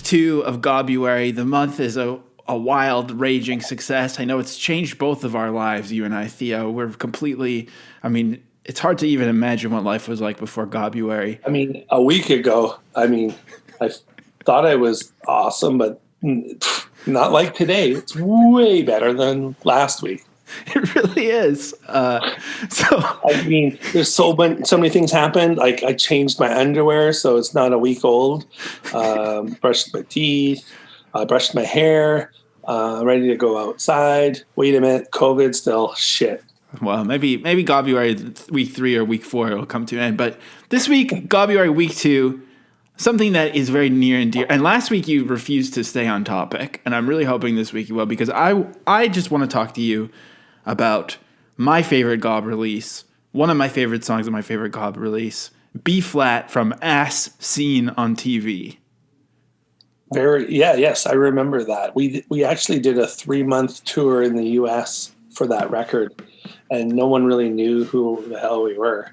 week 2 of Gobruary. The month is a wild, raging success. I know it's changed both of our lives, you and I, Theo. We're completely, it's hard to even imagine what life was like before Gobruary. A week ago, I thought I was awesome, but not like today. It's way better than last week. It really is. There's so many things happened. Like I changed my underwear, so it's not a week old. Brushed my teeth, brushed my hair, ready to go outside. Wait a minute, COVID still shit. Well, maybe Gobruary week 3 or week 4 will come to an end. But this week, Gobruary week 2, something that is very near and dear. And last week you refused to stay on topic, and I'm really hoping this week you will, because I just want to talk to you about my favorite Gob release, one of my favorite songs of my favorite Gob release, B Flat from As Seen on TV. Yes, I remember that. We actually did a 3-month tour in the U.S. for that record, and no one really knew who the hell we were.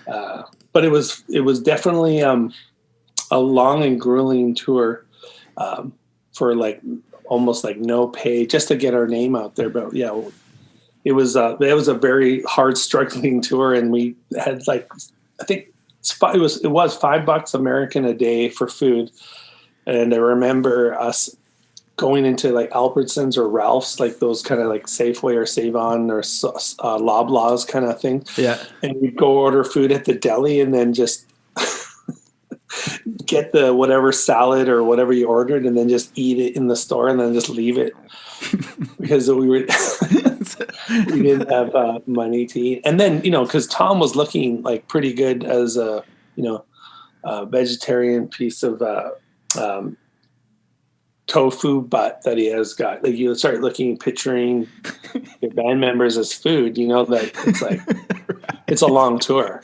But it was definitely a long and grueling tour for like almost like no pay just to get our name out there. But yeah. It was a very hard struggling tour, and we had like I think it was $5 American a day for food, and I remember us going into like Albertsons or Ralph's, like those kind of like Safeway or Save-On or Loblaws kind of thing. Yeah, and we'd go order food at the deli and then just get the whatever salad or whatever you ordered, and then just eat it in the store, and then just leave it because we didn't have money to eat. And then because Tom was looking like pretty good as a vegetarian piece of tofu butt that he has got. Like you start picturing your band members as food. That it's like it's a long tour.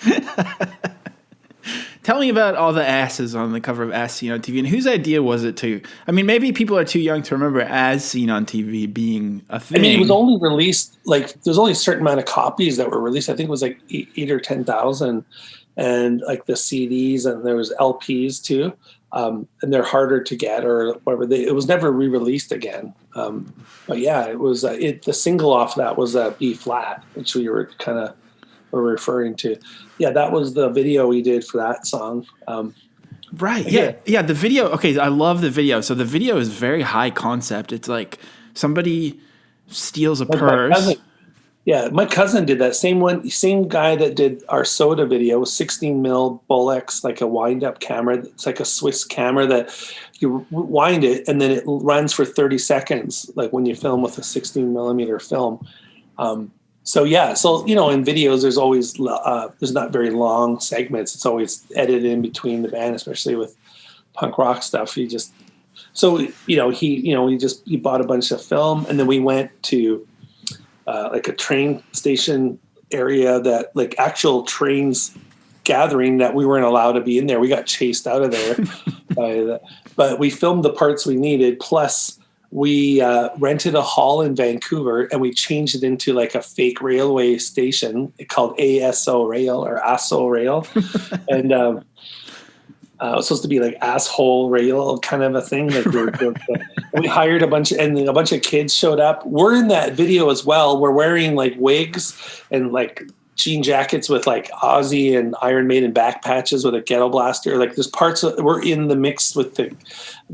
Tell me about all the asses on the cover of As Seen on TV, and whose idea was it to? Maybe people are too young to remember As Seen on TV being a thing. It was only released there's only a certain amount of copies that were released. I think it was like 8 or 10,000, and like the CDs, and there was LPs too, and they're harder to get or whatever. It was never re-released again. But yeah, it was the single off that was B Flat, which we were kind of referring to. Yeah, that was the video we did for that song. Right. Yeah. The video. Okay, I love the video. So the video is very high concept. It's like somebody steals a purse. My cousin did that. Same guy that did our Soda video, 16 mil Bolex, like a wind up camera. It's like a Swiss camera that you wind it and then it runs for 30 seconds, like when you film with a 16 millimeter film. So in videos, there's always there's not very long segments. It's always edited in between the band, especially with punk rock stuff. He bought a bunch of film, and then we went to like a train station area that like actual trains gathering that we weren't allowed to be in there. We got chased out of there, but we filmed the parts we needed. Plus, we rented a hall in Vancouver, and we changed it into like a fake railway station called ASO Rail or ASO Rail. And it was supposed to be like asshole rail kind of a thing. Like we hired a bunch of kids showed up. We're in that video as well. We're wearing like wigs and like jean jackets with like Ozzy and Iron Maiden back patches with a ghetto blaster. Like there's parts we're in the mix with the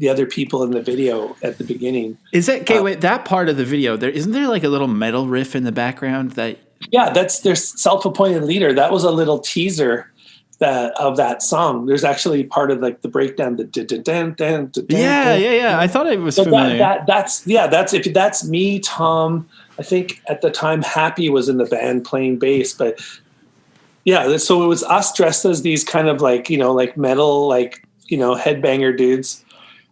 other people in the video at the beginning. Is that wait, that part of the video isn't there like a little metal riff in the background that? Yeah, that's their self-appointed leader. That was a little teaser of that song. There's actually part of like the breakdown. Yeah. I thought it was familiar. That's me, Tom. I think at the time Happy was in the band playing bass, but yeah, so it was us dressed as these kind of like, like metal, like, headbanger dudes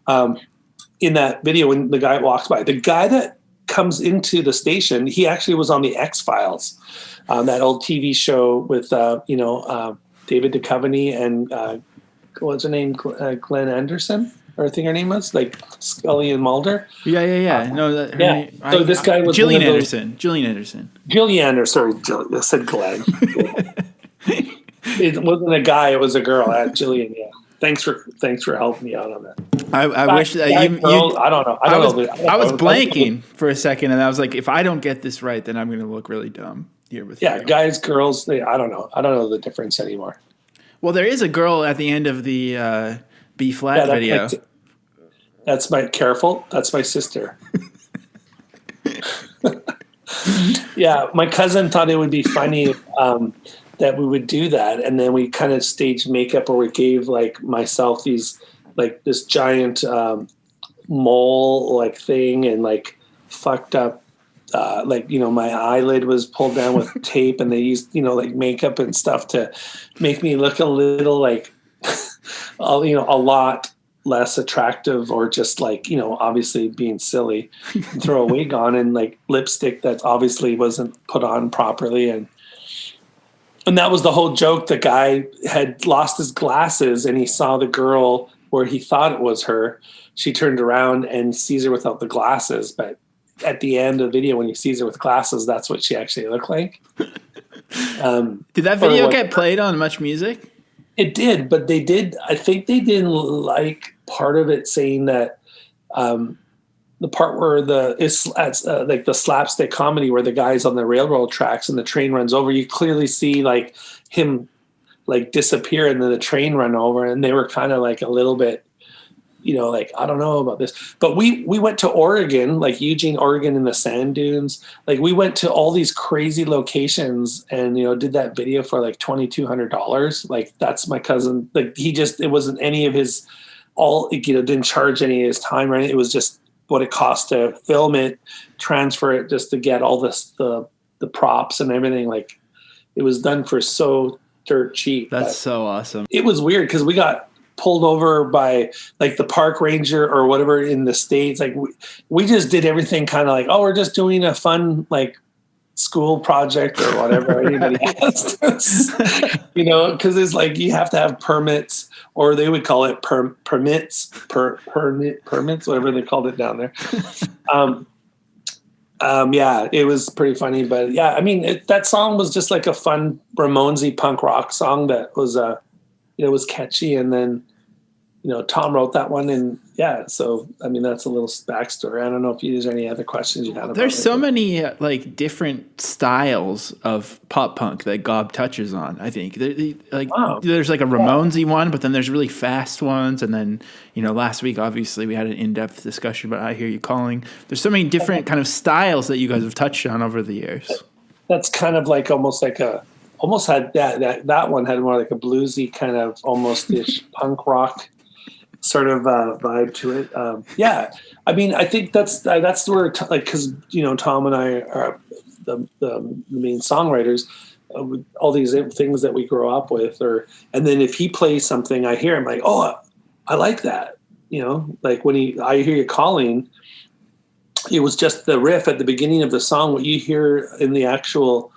in that video when the guy walks by. The guy that comes into the station, he actually was on the X-Files, that old TV show with, David Duchovny and what's her name? Glenn Anderson? Or I think her name was like Scully and Mulder. Yeah. So this guy was Gillian Anderson. Gillian Anderson. I said Glenn. It wasn't a guy; it was a girl. Gillian. Yeah. Thanks for helping me out on that. I wish that girl, I don't know. I don't know. I was blanking for a second, and I was like, if I don't get this right, then I'm going to look really dumb here with you. Guys, girls. I don't know. I don't know the difference anymore. Well, there is a girl at the end of the B flat video. That's my sister. Yeah, my cousin thought it would be funny that we would do that, and then we kind of staged makeup, or we gave like myself these like this giant mole like thing, and like fucked up. Like, my eyelid was pulled down with tape, and they used, like makeup and stuff to make me look a little like, a lot less attractive, or just like, obviously being silly, and throw a wig on and like lipstick that obviously wasn't put on properly. And that was the whole joke. The guy had lost his glasses, and he saw the girl where he thought it was her. She turned around and sees her without the glasses, but at the end of the video, when he sees her with glasses, that's what she actually looked like. Did that video get played on Much Music? It did, but I think they didn't like part of it, saying that the part where like the slapstick comedy where the guy's on the railroad tracks and the train runs over, you clearly see like him like disappear, and then the train run over, and they were kind of like a little bit, like, I don't know about this. But we went to Oregon, like Eugene, Oregon, in the sand dunes. Like, we went to all these crazy locations and, did that video for like $2,200. Like, that's my cousin. Like, it wasn't any of his didn't charge any of his time or anything. It was just what it cost to film it, transfer it, just to get all the props and everything. Like, it was done for so dirt cheap. That's so awesome. It was weird because we got pulled over by like the park ranger or whatever in the States. Like we just did everything kind of like, oh, we're just doing a fun like school project or whatever. Anybody asked us, because it's like you have to have permits, or they would call it permits, whatever they called it down there. Yeah, it was pretty funny, but yeah, I mean, that song was just like a fun Ramonesy punk rock song that was it was catchy, and then Tom wrote that one, and yeah, so I mean, that's a little backstory. I don't know if there's any other questions you had about There's it. so many like different styles of pop punk that Gob touches on. I think there's like a Ramonesy one, but then there's really fast ones, and then last week obviously we had an in-depth discussion about I Hear You Calling. There's so many different kind of styles that you guys have touched on over the years. That's kind of like almost had that one had more like a bluesy kind of almost-ish punk rock sort of vibe to it. Yeah, I mean, I think that's where because Tom and I are the main songwriters. All these things that we grow up with, and then if he plays something, I hear him like, oh, I like that. Like when I Hear You Calling, it was just the riff at the beginning of the song. What you hear in the actual,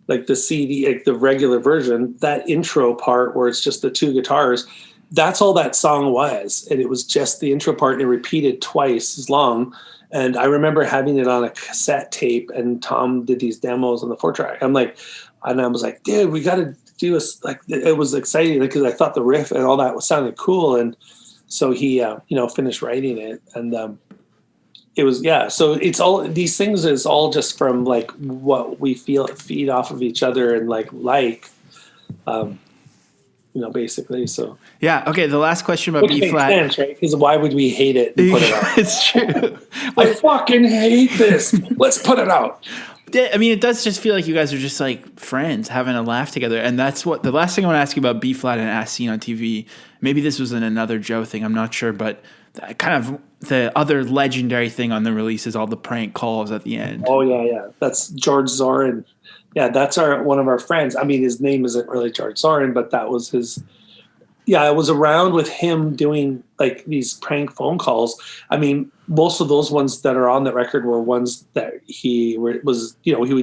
like the CD, like the regular version, that intro part where it's just the two guitars, that's all that song was. And it was just the intro part, and it repeated twice as long. And I remember having it on a cassette tape, and Tom did these demos on the 4-track. I was like, dude, we got to do this. Like, it was exciting because I thought the riff and all that was sounding cool. And so he, finished writing it, and it was, yeah. So it's all these things is all just from like what we feed off of each other and basically. So yeah. Okay. The last question about B flat, sense, right? Because why would we hate it and put it out? It's true. I fucking hate this. Let's put it out. I mean, it does just feel like you guys are just like friends having a laugh together. And that's what the last thing I want to ask you about B flat and As Seen on TV. Maybe this was in another Joe thing. I'm not sure, but kind of the other legendary thing on the release is all the prank calls at the end. Oh yeah. That's George Zorin. Yeah. That's one of our friends. I mean, his name isn't really George Zorin, but that was his. Yeah. I was around with him doing like these prank phone calls. I mean, most of those ones that are on the record were ones that he would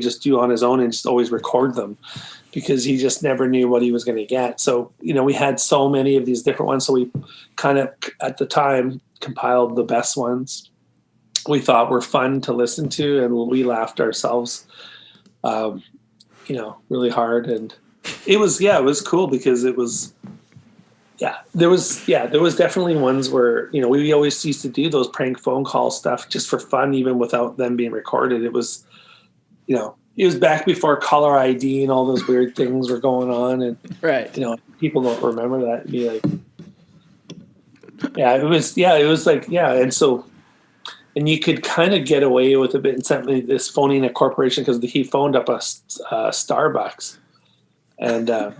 just do on his own and just always record them because he just never knew what he was going to get. So, we had so many of these different ones. So we kind of, at the time, compiled the best ones we thought were fun to listen to. And we laughed ourselves, really hard. And it was cool because it was, there was definitely ones where, we always used to do those prank phone call stuff just for fun, even without them being recorded. It was, it was back before caller ID and all those weird things were going on. And, Right. People don't remember that. It'd be like, it was like, And so, and you could kind of get away with a bit in something, this phoning a corporation, because he phoned up a Starbucks. And and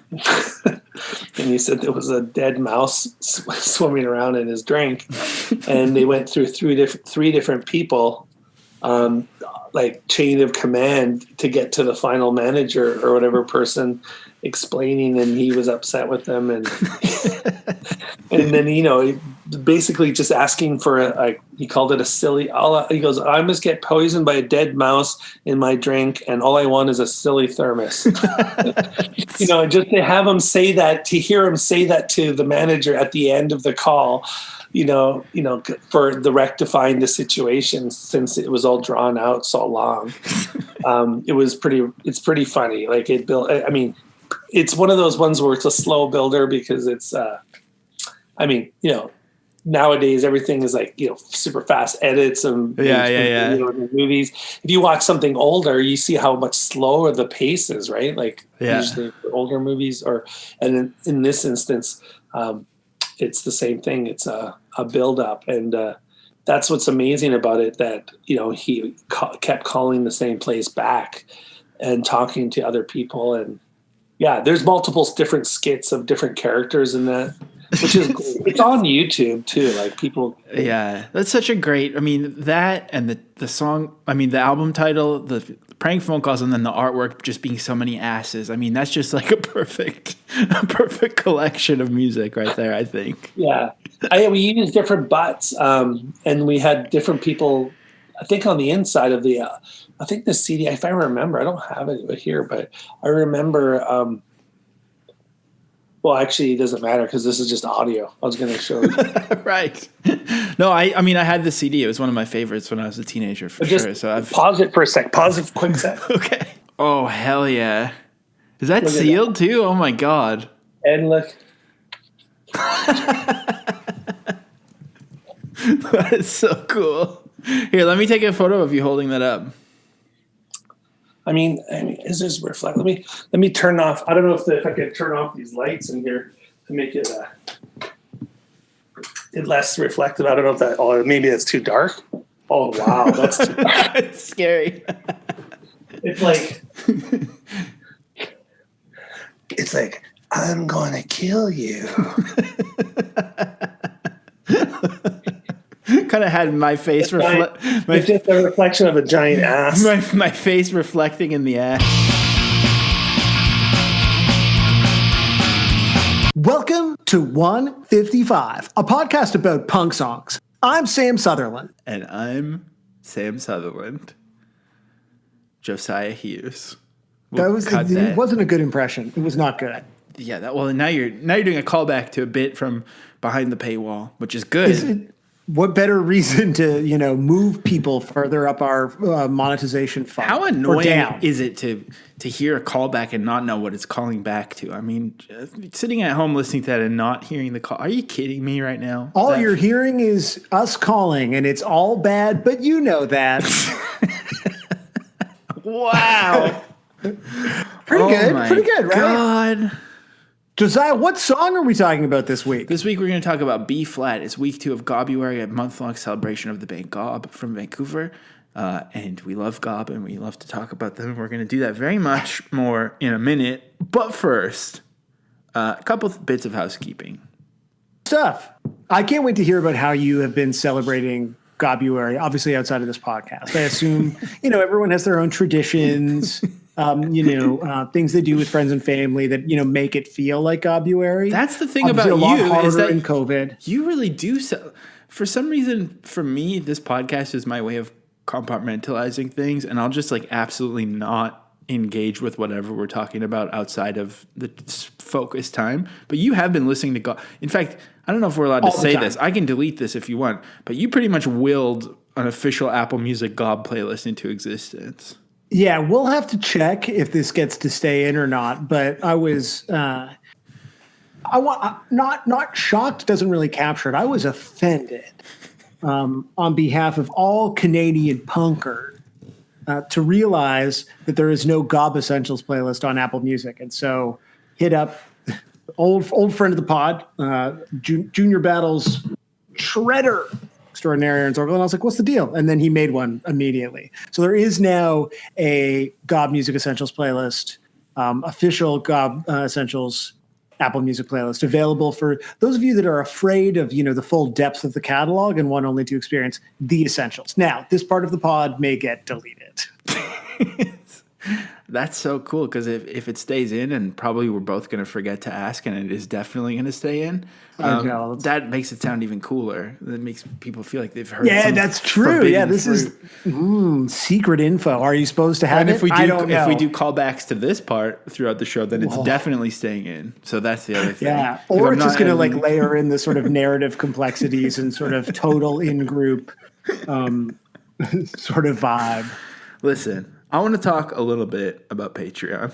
he said there was a dead mouse swimming around in his drink, and they went through three different people, like chain of command, to get to the final manager or whatever person explaining, and he was upset with them, and and then basically just asking for he called it a silly. He goes, I must get poisoned by a dead mouse in my drink, and all I want is a silly thermos. Just to have him say that, to hear him say that to the manager at the end of the call, for the rectifying the situation, since it was all drawn out so long. It's pretty funny. Like it built, I mean, it's one of those ones where it's a slow builder, because it's, nowadays everything is like, super fast edits and movies. If you watch something older, you see how much slower the pace is, right? Like usually for older movies, and in this instance, it's the same thing. It's a build up, and that's what's amazing about it. That he kept calling the same place back and talking to other people, and there's multiple different skits of different characters in that, which is it's on YouTube too. Like people, that's such a great. I mean, that and the song. I mean, the album title, the prank phone calls, and then the artwork just being so many asses. I mean, that's just like a perfect collection of music right there, I think. Yeah, we used different butts, and we had different people. I think on the inside of the, I think the CD, if I remember, I don't have it here, but I remember. Well, actually, it doesn't matter because this is just audio. I was going to show you. Right. No, I mean, I had the CD. It was one of my favorites when I was a teenager, for sure. So pause it for a sec. Pause it, quick sec. Okay. Oh, hell yeah. Is that sealed too? Oh, my God. And look. That is so cool. Here, let me take a photo of you holding that up. I mean, is this reflect? Let me turn off. I don't know if I could turn off these lights in here to make it less reflective. I don't know if that. Oh, maybe it's too dark. Oh wow, that's too dark. It's scary. It's like I'm gonna kill you. Kind of had my face it's just a reflection of a giant ass. My face reflecting in the ass. Welcome to 155, a podcast about punk songs. I'm Sam Sutherland. And I'm Sam Sutherland. Josiah Hughes. It wasn't a good impression. It was not good. Yeah, now you're doing a callback to a bit from behind the paywall, which is good. What better reason to, move people further up our monetization funnel? How annoying is it to hear a callback and not know what it's calling back to? I mean, sitting at home listening to that and not hearing the call. Are you kidding me right now? All you're hearing is us calling, and it's all bad, but you know that. Wow. Pretty good, right? God. Josiah, what song are we talking about this week? This week we're going to talk about B Flat. It's week 2 of Gobruary, a month-long celebration of the band Gob from Vancouver. And we love Gob, and we love to talk about them. We're going to do that very much more in a minute. But first, a couple bits of housekeeping. Stuff. I can't wait to hear about how you have been celebrating Gobruary, obviously outside of this podcast. I assume, everyone has their own traditions. Things they do with friends and family that, make it feel like Gobruary. That's the thing obviously about you is that in COVID. You really do. For some reason, for me, this podcast is my way of compartmentalizing things, and I'll just absolutely not engage with whatever we're talking about outside of the focus time. But you have been listening to Gob. In fact, I don't know if we're allowed to say this. I can delete this if you want, but you pretty much willed an official Apple Music Gob playlist into existence. Yeah, we'll have to check if this gets to stay in or not. But I was, Not shocked doesn't really capture it. I was offended on behalf of all Canadian punkers to realize that there is no Gob Essentials playlist on Apple Music, and so hit up old friend of the pod, Junior Battles Shredder Extraordinary Aaron Zorgel, and I was like, "What's the deal?" And then he made one immediately. So there is now a Gob Music Essentials playlist, official Gob Essentials Apple Music playlist available for those of you that are afraid of, the full depth of the catalog and want only to experience the essentials. Now, this part of the pod may get deleted. That's so cool because if it stays in, and probably we're both going to forget to ask, and it is definitely going to stay in, that makes it sound even cooler. That makes people feel like they've heard. Yeah, that's true. Yeah, this is secret info. Are you supposed to have and it? If we do callbacks to this part throughout the show, then it's definitely staying in. So that's the other thing. Yeah, or it's just going to layer in the sort of narrative complexities and sort of total in-group sort of vibe. Listen. I want to talk a little bit about Patreon.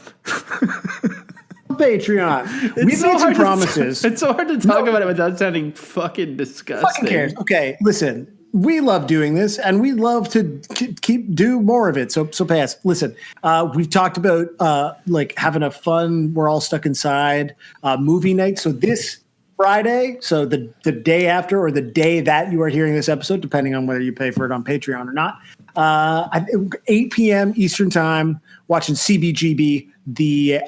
Patreon. We've made some promises. It's so hard to talk about it without sounding fucking disgusting. Fucking cares. Okay, listen. We love doing this, and we love to do more of it. So pay us. Listen, we've talked about having a fun, we're all stuck inside movie night. So this Friday, so the day after or the day that you are hearing this episode, depending on whether you pay for it on Patreon or not, 8 p.m. Eastern time, watching CBGB, the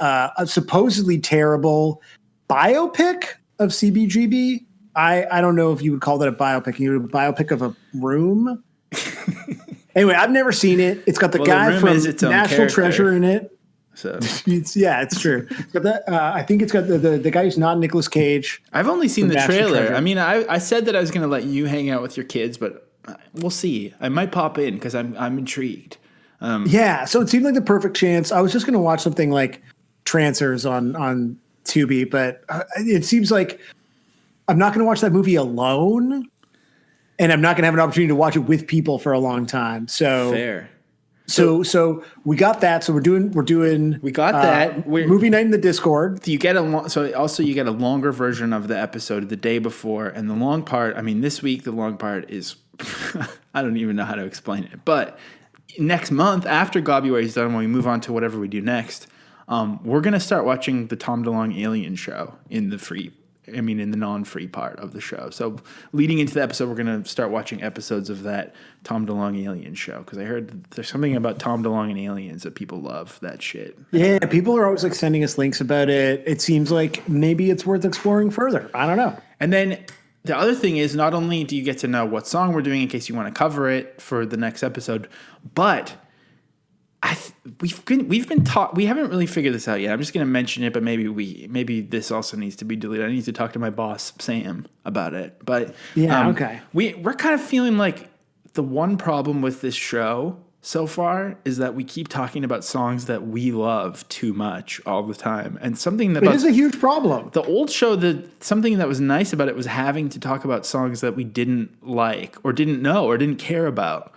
supposedly terrible biopic of CBGB. I don't know if you would call that a biopic. You would a biopic of a room. Anyway, I've never seen it. It's got the guy from National Treasure in it. So it's true. But I think it's got the guy who's not Nicolas Cage. I've only seen the trailer. Treasure. I mean, I said that I was going to let you hang out with your kids, but we'll see. I might pop in because I'm intrigued. Yeah, so it seemed like the perfect chance. I was just going to watch something like Trancers on Tubi, but it seems like I'm not going to watch that movie alone, and I'm not going to have an opportunity to watch it with people for a long time. So fair. So we got that. So we're doing. We got that. Movie night in the Discord. You get you get a longer version of the episode the day before, and the long part. I mean, this week the long part is I don't even know how to explain it. But next month, after Gobruary is done, when we move on to whatever we do next, we're gonna start watching the Tom DeLonge Alien show in the non-free part of the show. So leading into the episode, we're going to start watching episodes of that Tom DeLonge Alien show because I heard there's something about Tom DeLonge and aliens that people love that shit. Yeah, people are always sending us links about it. It seems like maybe it's worth exploring further. I don't know. And then the other thing is not only do you get to know what song we're doing in case you want to cover it for the next episode, but we've been taught. We haven't really figured this out yet. I'm just going to mention it, but maybe this also needs to be deleted. I need to talk to my boss Sam about it. But yeah, okay. We're kind of feeling like the one problem with this show so far is that we keep talking about songs that we love too much all the time, and something that it is a huge problem. The old show, something that was nice about it was having to talk about songs that we didn't like or didn't know or didn't care about.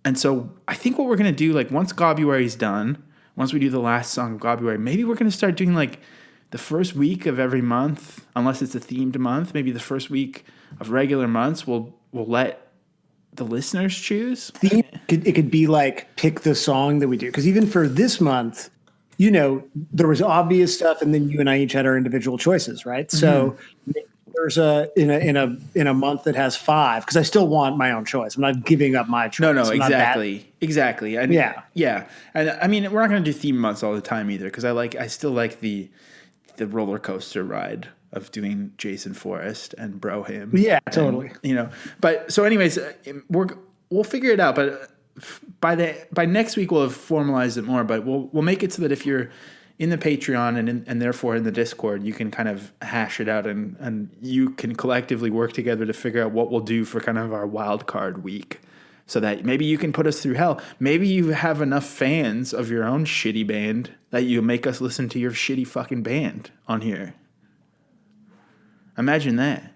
And so I think what we're going to do, once Gobruary's done, once we do the last song of Gobruary, maybe we're going to start doing the first week of every month, unless it's a themed month, maybe the first week of regular months, we'll let the listeners choose. It could be pick the song that we do. Because even for this month, there was obvious stuff, and then you and I each had our individual choices, right? Mm-hmm. So there's in a month that has 5 because I still want my own choice. I'm not giving up my choice. No, exactly. And yeah. And I mean, we're not going to do theme months all the time either because I still like the roller coaster ride of doing Jason Forrest and Bro Him. Yeah, totally. But so anyways, we'll figure it out. But by next week we'll have formalized it more. But we'll make it so that if you're in the Patreon and therefore in the Discord, you can kind of hash it out and you can collectively work together to figure out what we'll do for kind of our wild card week so that maybe you can put us through hell. Maybe you have enough fans of your own shitty band that you make us listen to your shitty fucking band on here. Imagine that.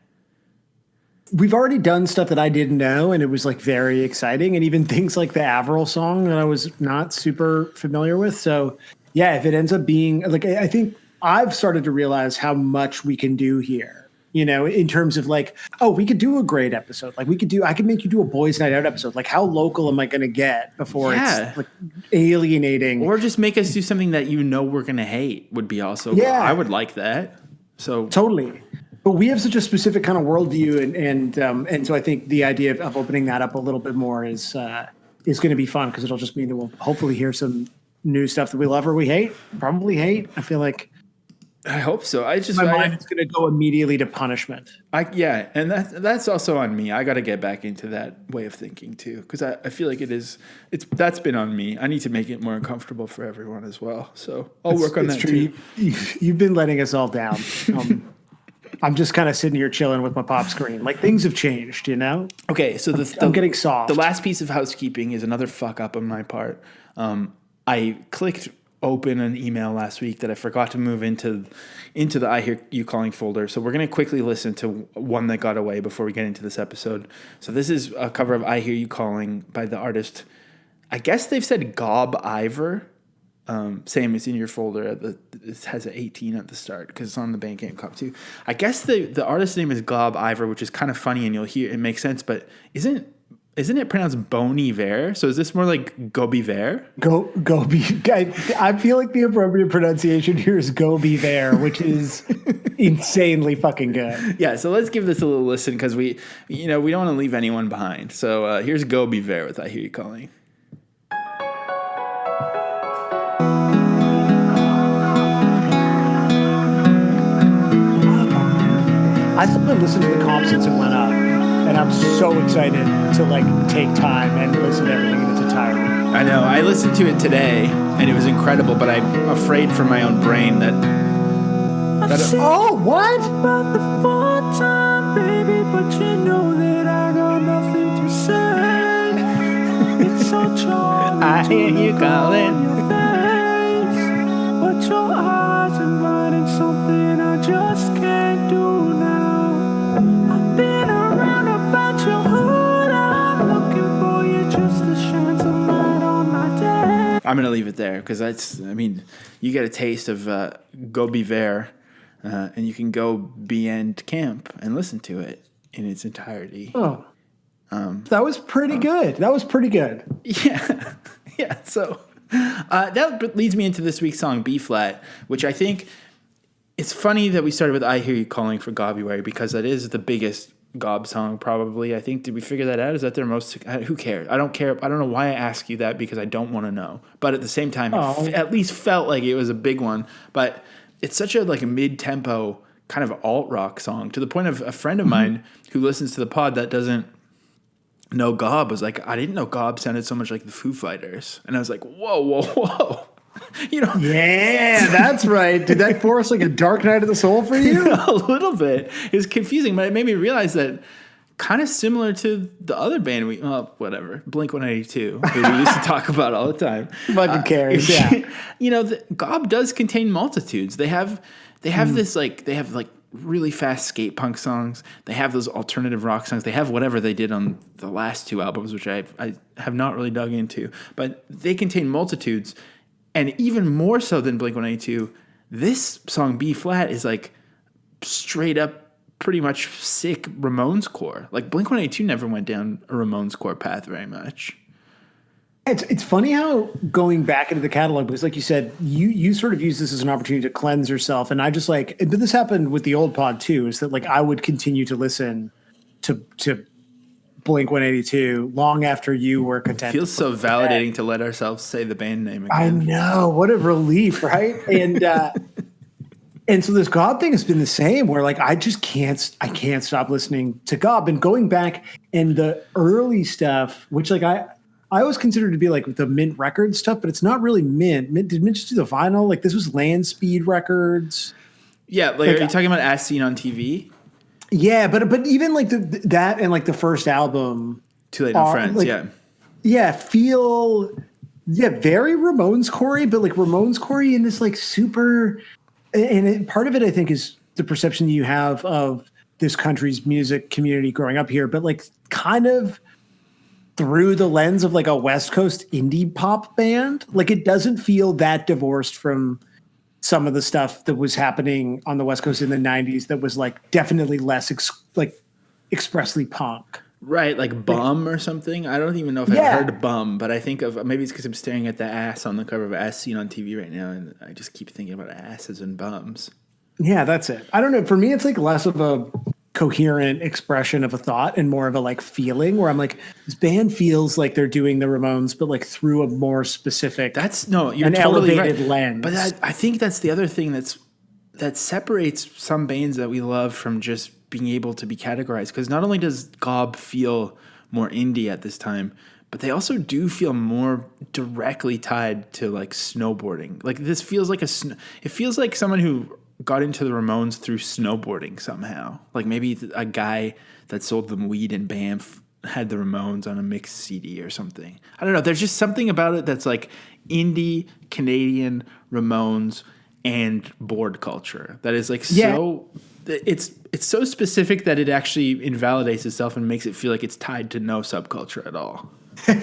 We've already done stuff that I didn't know, and it was very exciting, and even things like the Avril song that I was not super familiar with. So yeah, if it ends up being I think I've started to realize how much we can do here, in terms of like, oh, we could do a great episode. Like I could make you do a boys night out episode. Like how local am I going to get before it's like alienating? Or just make us do something that we're going to hate would be also, I would like that. So totally. But we have such a specific kind of worldview, and so I think the idea of opening that up a little bit more is going to be fun because it'll just mean that we'll hopefully hear some new stuff that we love or we hate. Probably hate. I feel like. I hope so. My mind is going to go immediately to punishment. And that's also on me. I got to get back into that way of thinking too, because I feel like that's been on me. I need to make it more uncomfortable for everyone as well. So I'll work on that too. You've been letting us all down. I'm just kind of sitting here chilling with my pop screen. Like things have changed, Okay, so I'm getting soft. The last piece of housekeeping is another fuck up on my part. I clicked open an email last week that I forgot to move into the I Hear You Calling folder. So we're going to quickly listen to one that got away before we get into this episode. So this is a cover of I Hear You Calling by the artist. I guess they've said Gob Ivor. Same, it's in your folder. It has an 18 at the start because it's on the Bandcamp cop too. I guess the artist's name is Gob Ivor, which is kind of funny and you'll hear it makes sense, but isn't it pronounced Bon Iver? So is this more like Gobi Ver? Gobi. I feel like the appropriate pronunciation here is Gobi Ver, which is insanely fucking good. Yeah, so let's give this a little listen because we don't want to leave anyone behind. So here's Gobi Ver with I Hear You Calling. I've been listening to the comp since it went up, and I'm so excited to take time and listen to everything in its entirety. I know. I listened to it today, and it was incredible. But I'm afraid for my own brain that oh, what? About the full time, baby, but you know that I got nothing to say. It's so charming. I hear you calling. Your face, but your eyes inviting something I just can't do now. I've been around about your hood. I'm looking for you just to shine some light on my day. I'm gonna leave it there because you get a taste of Gobi Ver, and you can go Beyond Camp and listen to it in its entirety. Oh, that was pretty good. That was pretty good. Yeah, yeah. So that leads me into this week's song B Flat, which I think it's funny that we started with I Hear You Calling for Gobruary because that is the biggest Gob song probably. I think, did we figure that out? Is that their most? Who cares? I don't care. I don't know why I ask you that because I don't want to know. But at the same time, it at least felt like it was a big one. But it's such a mid-tempo kind of alt rock song to the point of a friend of mine who listens to the pod that doesn't know Gob was like, I didn't know Gob sounded so much like the Foo Fighters, and I was like, whoa. Yeah, that's right. Did that force a dark night of the soul for you? A little bit. It's confusing, but it made me realize that kind of similar to the other band Blink-182, who we used to talk about all the time. Fucking cares, yeah. Gob does contain multitudes. They have this they have really fast skate punk songs. They have those alternative rock songs. They have whatever they did on the last two albums, which I have not really dug into, but they contain multitudes. And even more so than Blink-182, this song B Flat is straight up pretty much sick Ramones core. Blink-182 never went down a Ramones core path very much. It's funny how going back into the catalog, because like you said, you sort of use this as an opportunity to cleanse yourself. And I just but this happened with the old pod too, is that I would continue to listen to Blink-182 long after you were content. It feels so validating to let ourselves say the band name again. I know. What a relief, right? And and so this Gob thing has been the same where I can't stop listening to Gob and going back and the early stuff, which I always considered to be the Mint Records stuff, but it's not really Mint. Did Mint just do the vinyl? This was Land Speed Records. Yeah, are you talking about As Seen on TV? Yeah, but even that and the first album, Too Late No Friends, very Ramones Corey, but Ramones Corey in this super, and part of it I think is the perception you have of this country's music community growing up here, but kind of through the lens of a West Coast indie pop band. It doesn't feel that divorced from some of the stuff that was happening on the West Coast in the 90s that was like definitely less expressly punk. Right, like Bum or something. I don't even know if I've heard of Bum, but I think of maybe it's because I'm staring at the ass on the cover of As Seen on TV right now, and I just keep thinking about asses and bums. Yeah, that's it. I don't know. For me, it's like less of a coherent expression of a thought and more of a like feeling where I'm like, this band feels like they're doing the Ramones, but like through a more specific, you're an totally elevated right. lens. But I think that's the other thing that separates some bands that we love from just being able to be categorized. Because not only does Gob feel more indie at this time, but they also do feel more directly tied to like snowboarding. Like this feels like it feels like someone who got into the Ramones through snowboarding somehow. Like maybe a guy that sold them weed in Banff had the Ramones on a mixed CD or something. I don't know. There's just something about it that's like indie Canadian Ramones and board culture that is like so. It's so specific that it actually invalidates itself and makes it feel like it's tied to no subculture at all.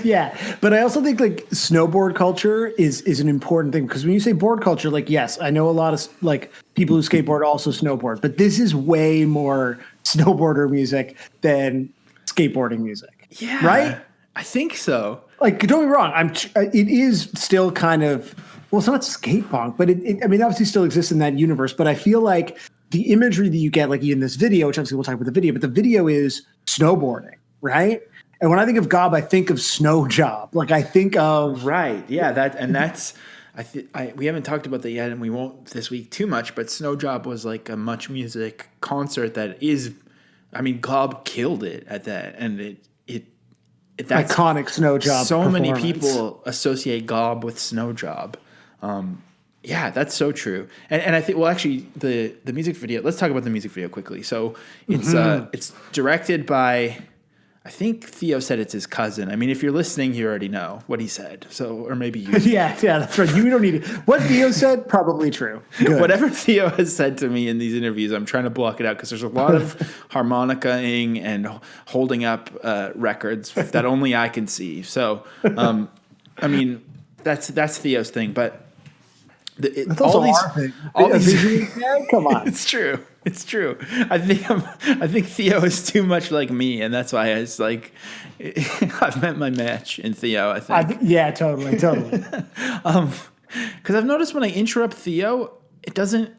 Yeah, but I also think like snowboard culture is an important thing because when you say board culture, like yes, I know a lot of like people who skateboard also snowboard, but this is way more snowboarder music than skateboarding music. Yeah, right. I think so. Like, don't get me wrong. It is still kind of it's not skate punk, but it obviously still exists in that universe. But I feel like the imagery that you get, like in this video, which obviously we'll talk about the video, but the video is snowboarding, right? And when I think of Gob, I think of Snow Job. Like I think of that's we haven't talked about that yet, and we won't this week too much. But Snow Job was like a Much Music concert that is, I mean, Gob killed it at that, and that's iconic Snow Job. So many people associate Gob with Snow Job. Yeah, that's so true. And I think, well, actually, the music video. Let's talk about the music video quickly. So it's directed by, I think Theo said it's his cousin. I mean, if you're listening, you already know what he said. So, or maybe you. yeah, that's right. You don't need it. What Theo said, probably true. Good. Whatever Theo has said to me in these interviews, I'm trying to block it out because there's a lot of harmonicaing and holding up records that only I can see. So, I mean, that's Theo's thing, but. That's also our thing. Come on, it's true. I think Theo is too much like me, and that's why I've met my match in Theo. I think. Yeah, totally. Because I've noticed when I interrupt Theo, he doesn't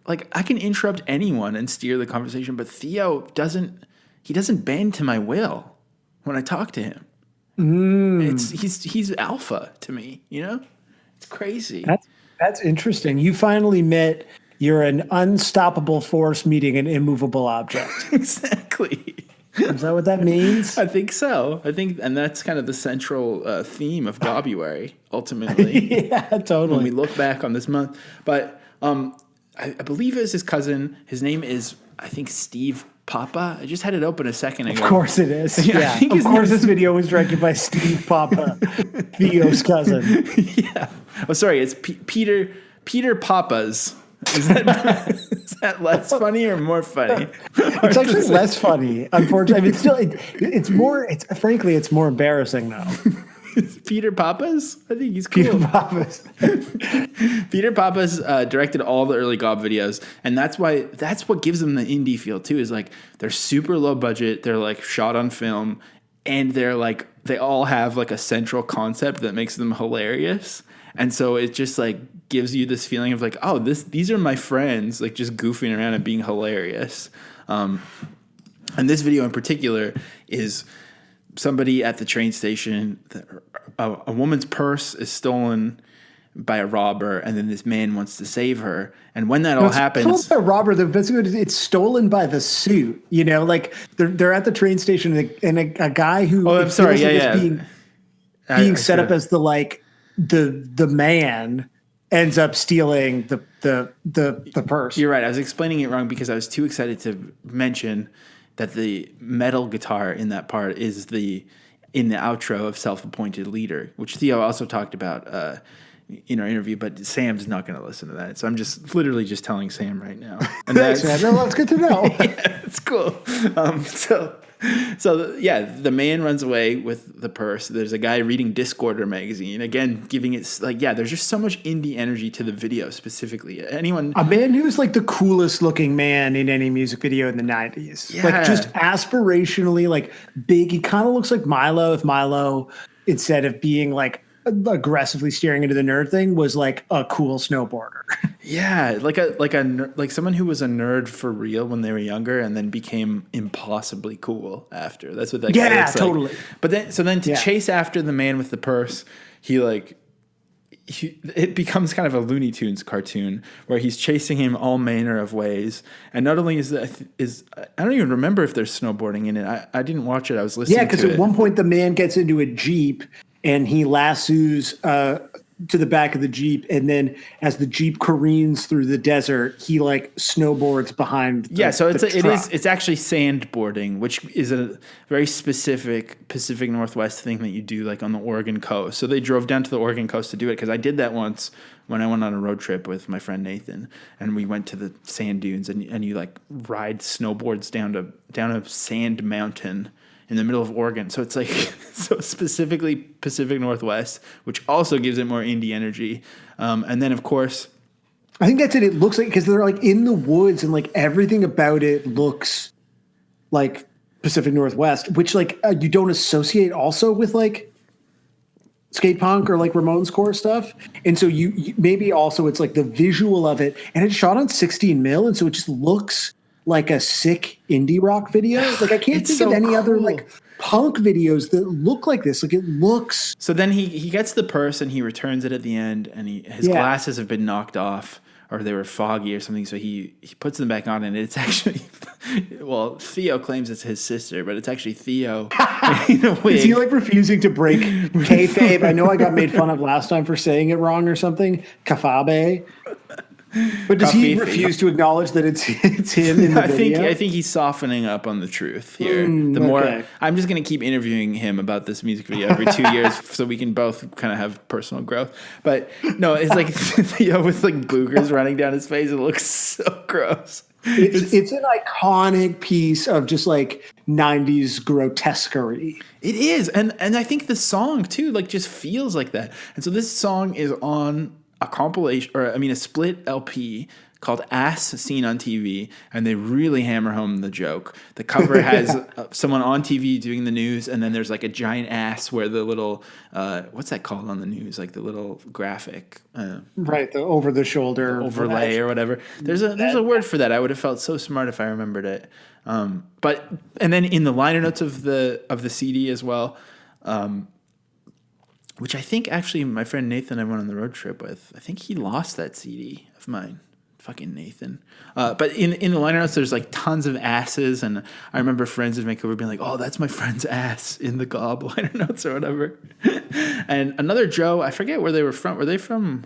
like. I can interrupt anyone and steer the conversation, but Theo doesn't. He doesn't bend to my will when I talk to him. He's alpha to me. You know, it's crazy. That's interesting. You finally met you're an unstoppable force meeting an immovable object. Exactly. Is that what that means? I think so. And that's kind of the central theme of Gobruary, ultimately. Yeah, totally. When we look back on this month. But I believe it's his cousin. His name is, I think, Steve Papa. I just had it open a second ago. Of course it is. Yeah. Of course this video was directed by Steve Papa, Theo's cousin. Yeah. Oh, sorry. It's Peter Papas. Is that less funny or more funny? It's actually less funny, unfortunately. I mean, it's more embarrassing though. Peter Papas? I think he's cool. Peter Papas. Peter Papas directed all the early Gob videos, and that's what gives them the indie feel too. Is like they're super low budget, they're like shot on film, and they're like they all have like a central concept that makes them hilarious. And so it just like gives you this feeling of like, oh, these are my friends, like just goofing around and being hilarious. And this video in particular is somebody at the train station. A woman's purse is stolen by a robber, and then this man wants to save her. And when that all happens, stolen by a robber, it's stolen by the suit. You know, like they're at the train station, and a guy who being set up as the man ends up stealing the purse. You're right. I was explaining it wrong because I was too excited to mention that the metal guitar in that part is in the outro of Self-Appointed Leader, which Theo also talked about in our interview, but Sam's not going to listen to that. So I'm just literally just telling Sam right now. And Thanks, man. No, that's good to know. yeah, it's cool. The man runs away with the purse. There's a guy reading Discorder magazine, again, giving it like, there's just so much indie energy to the video specifically. A man who's like the coolest looking man in any music video in the 90s. Yeah. Like just aspirationally, like big. He kind of looks like Milo if Milo, instead of being like aggressively staring into the nerd thing, was like a cool snowboarder. Yeah, like someone who was a nerd for real when they were younger and then became impossibly cool after. That's what that guy looks totally. like. But then to chase after the man with the purse, it becomes kind of a Looney Tunes cartoon where he's chasing him all manner of ways. And not only is I don't even remember if there's snowboarding in it. I didn't watch it. I was listening to it. Yeah, because at one point the man gets into a Jeep and he lassos to the back of the Jeep, and then as the Jeep careens through the desert, he like snowboards behind the, it's actually sandboarding, which is a very specific Pacific Northwest thing that you do like on the Oregon coast. So they drove down to the Oregon coast to do it, because I did that once when I went on a road trip with my friend Nathan, and we went to the sand dunes, and you like ride snowboards down a sand mountain in the middle of Oregon. So it's like, so specifically Pacific Northwest, which also gives it more indie energy. And then of course, I think that's it. It looks like, because they're like in the woods and like everything about it looks like Pacific Northwest, which like you don't associate also with like skate punk or like Ramones core stuff. And so you maybe also it's like the visual of it, and it's shot on 16 mil. And so it just looks like a sick indie rock video. Like I can't think of any other like punk videos that look like this. Like it looks. So then he gets the purse and he returns it at the end, and his glasses have been knocked off, or they were foggy or something. So he puts them back on, and it's actually, well, Theo claims it's his sister, but it's actually Theo in a wig. Is he like refusing to break kayfabe? I know I got made fun of last time for saying it wrong or something. Kafabe. But does he refuse to acknowledge that it's him in the video? I think he's softening up on the truth here. More, I'm just going to keep interviewing him about this music video every 2 years so we can both kind of have personal growth. But no, it's like Theo with like boogers running down his face. It looks so gross. It's an iconic piece of just like 90s grotesquerie. It is. And I think the song too, like just feels like that. And so this song is on a compilation, a split LP called Ass Seen on TV, and they really hammer home the joke. The cover has someone on TV doing the news, and then there's like a giant ass where the little, what's that called on the news? Like the little graphic. Right, the over-the-shoulder. Overlay or whatever. There's a word for that. I would have felt so smart if I remembered it. And then in the liner notes of the CD as well, which I think actually my friend Nathan I went on the road trip with, I think he lost that CD of mine. Fucking Nathan. But in the liner notes, there's like tons of asses. And I remember friends in Vancouver being like, oh, that's my friend's ass in the Gob liner notes or whatever. And another Joe, I forget where they were from. Were they from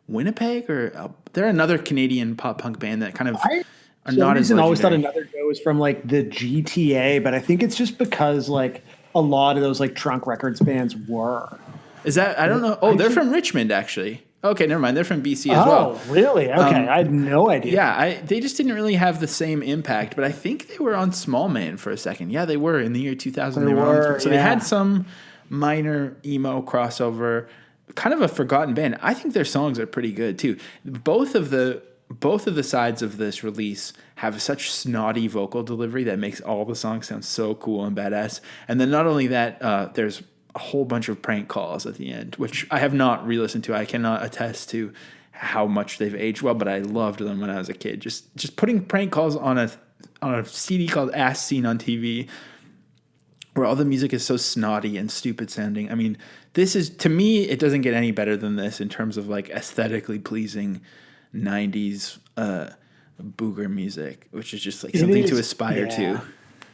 Winnipeg? Or they're another Canadian pop punk band that kind of are not as legendary. I always thought another Joe was from like the GTA, but I think it's just because like a lot of those like Trunk Records bands were. Is that, I don't know. Oh, they're from Richmond actually. Okay, never mind. They're from BC as well. Oh, really? Okay, I had no idea. Yeah, they just didn't really have the same impact, but I think they were on Small Man for a second. Yeah, they were in the year 2000. They were. So they had some minor emo crossover, kind of a forgotten band. I think their songs are pretty good too. Both of the sides of this release have such snotty vocal delivery that makes all the songs sound so cool and badass. And then not only that, there's a whole bunch of prank calls at the end, which I have not re-listened to. I cannot attest to how much they've aged well, but I loved them when I was a kid. Just putting prank calls on a CD called Ass Seen on TV, where all the music is so snotty and stupid sounding. I mean, this is, to me, it doesn't get any better than this in terms of like aesthetically pleasing 90s booger music, which is just like something to aspire to.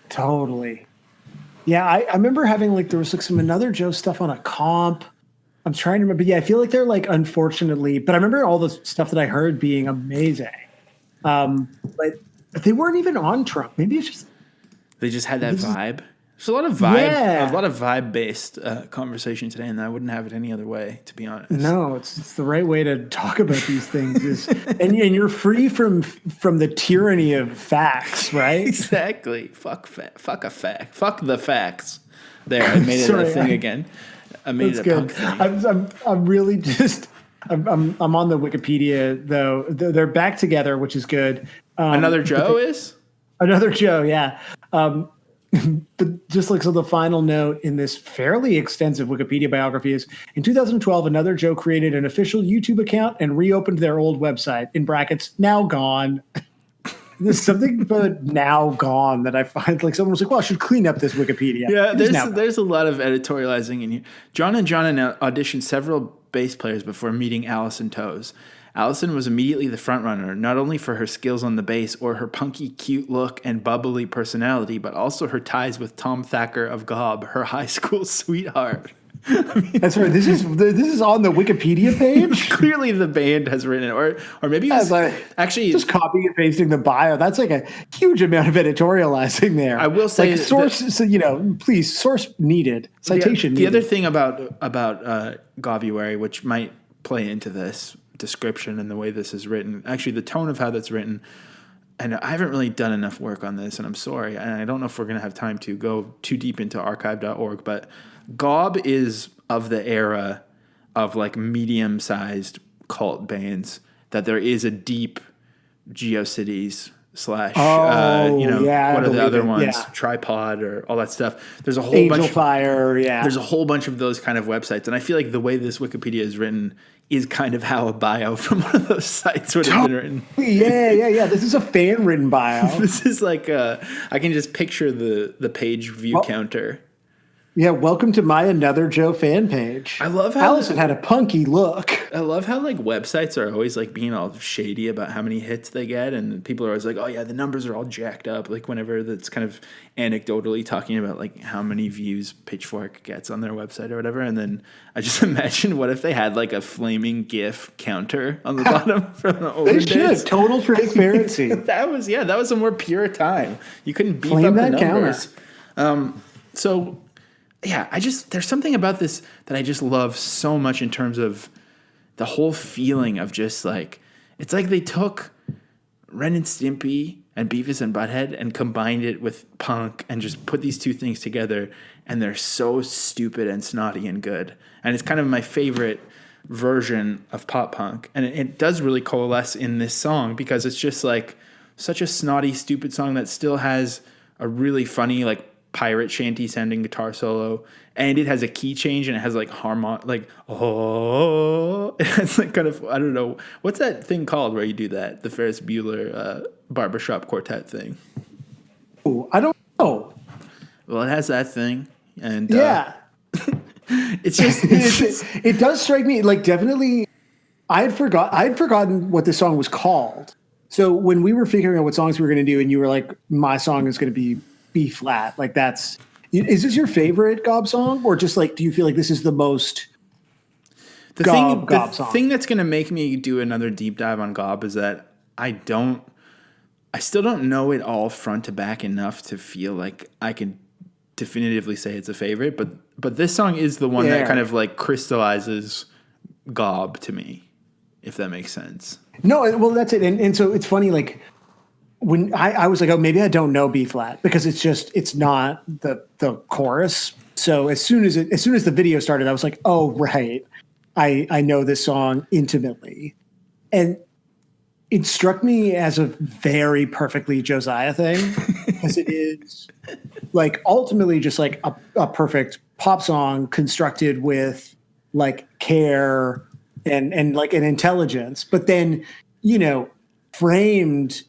Totally. Yeah, I remember having like, there was like some another Joe stuff on a comp. I'm trying to remember. Yeah, I feel like they're like, unfortunately, but I remember all the stuff that I heard being amazing. But they weren't even on Trunk. Maybe it's just. They just had that vibe. There's a lot of vibe, Yeah. a lot of vibe-based conversation today, and I wouldn't have it any other way, to be honest. No, it's the right way to talk about these things is, and you're free from the tyranny of facts, right? Exactly. Fuck a fact. Fuck the facts. There, I made it Sorry, a thing again. I made That's it a good. punk thing. I'm really just I'm on the Wikipedia though. They're back together, which is good. Another Joe is? Another Joe, yeah. But just like so, the final note in this fairly extensive Wikipedia biography is in 2012, Another Joe created an official YouTube account and reopened their old website, in brackets, now gone. There's something about now gone that I find like someone was like, well, I should clean up this Wikipedia. Yeah, It is now there's a lot of editorializing in here. John auditioned several bass players before meeting Allison Toes. Allison was immediately the frontrunner, not only for her skills on the bass or her punky, cute look and bubbly personality, but also her ties with Tom Thacker of Gob, her high school sweetheart. That's right. This is on the Wikipedia page. Clearly, the band has written it, or maybe it was actually just copying and pasting the bio. That's like a huge amount of editorializing there. I will say like source. So, please source needed, citation. The needed. other thing about Gobruary, which might play into this description and the way this is written, actually the tone of how that's written, and I haven't really done enough work on this, and I'm sorry, and I don't know if we're going to have time to go too deep into archive.org, but Gob is of the era of like medium-sized cult bands, that there is a deep GeoCities / what are the other ones? Yeah. Tripod or all that stuff. There's a whole Angel bunch. Fire, yeah. There's a whole bunch of those kind of websites, and I feel like the way this Wikipedia is written is kind of how a bio from one of those sites would have been written. Yeah. This is a fan written bio. This is like I can just picture the page view counter. Yeah, welcome to my Another Joe fan page. I love how Allison had a punky look. I love how like websites are always like being all shady about how many hits they get, and people are always like, "Oh yeah, the numbers are all jacked up." Like whenever that's kind of anecdotally talking about like how many views Pitchfork gets on their website or whatever, and then I just imagine what if they had like a flaming GIF counter on the bottom from the olden They should. days. Total transparency. That was a more pure time. You couldn't beef Flame up the that counter. numbers. So. Yeah, there's something about this that I just love so much in terms of the whole feeling of just like, it's like they took Ren and Stimpy and Beavis and Butthead and combined it with punk and just put these two things together, and they're so stupid and snotty and good. And it's kind of my favorite version of pop punk. And it does really coalesce in this song because it's just like such a snotty, stupid song that still has a really funny, like, pirate shanty sounding guitar solo, and it has a key change, and it has like it has like kind of, I don't know, what's that thing called where you do that, the Ferris Bueller barbershop quartet thing? Ooh, I don't know. Well, it has that thing, and Yeah. it's just It does strike me like definitely I had forgotten what this song was called. So when we were figuring out what songs we were going to do, and you were like, my song is going to be B flat, like is this your favorite Gob song, or just like do you feel like this is the most Gob song? thing that's going to make me do another deep dive on Gob is that I still don't know it all front to back enough to feel like I can definitively say it's a favorite, but this song is the one that kind of like crystallizes Gob to me, if that makes sense. No, well that's it, and so it's funny like. When I was like, oh, maybe I don't know B flat because it's not the chorus. So as soon as the video started, I was like, oh, right. I know this song intimately. And it struck me as a very perfectly Josiah thing because it is like ultimately just like a perfect pop song constructed with like care and like an intelligence, but then, framed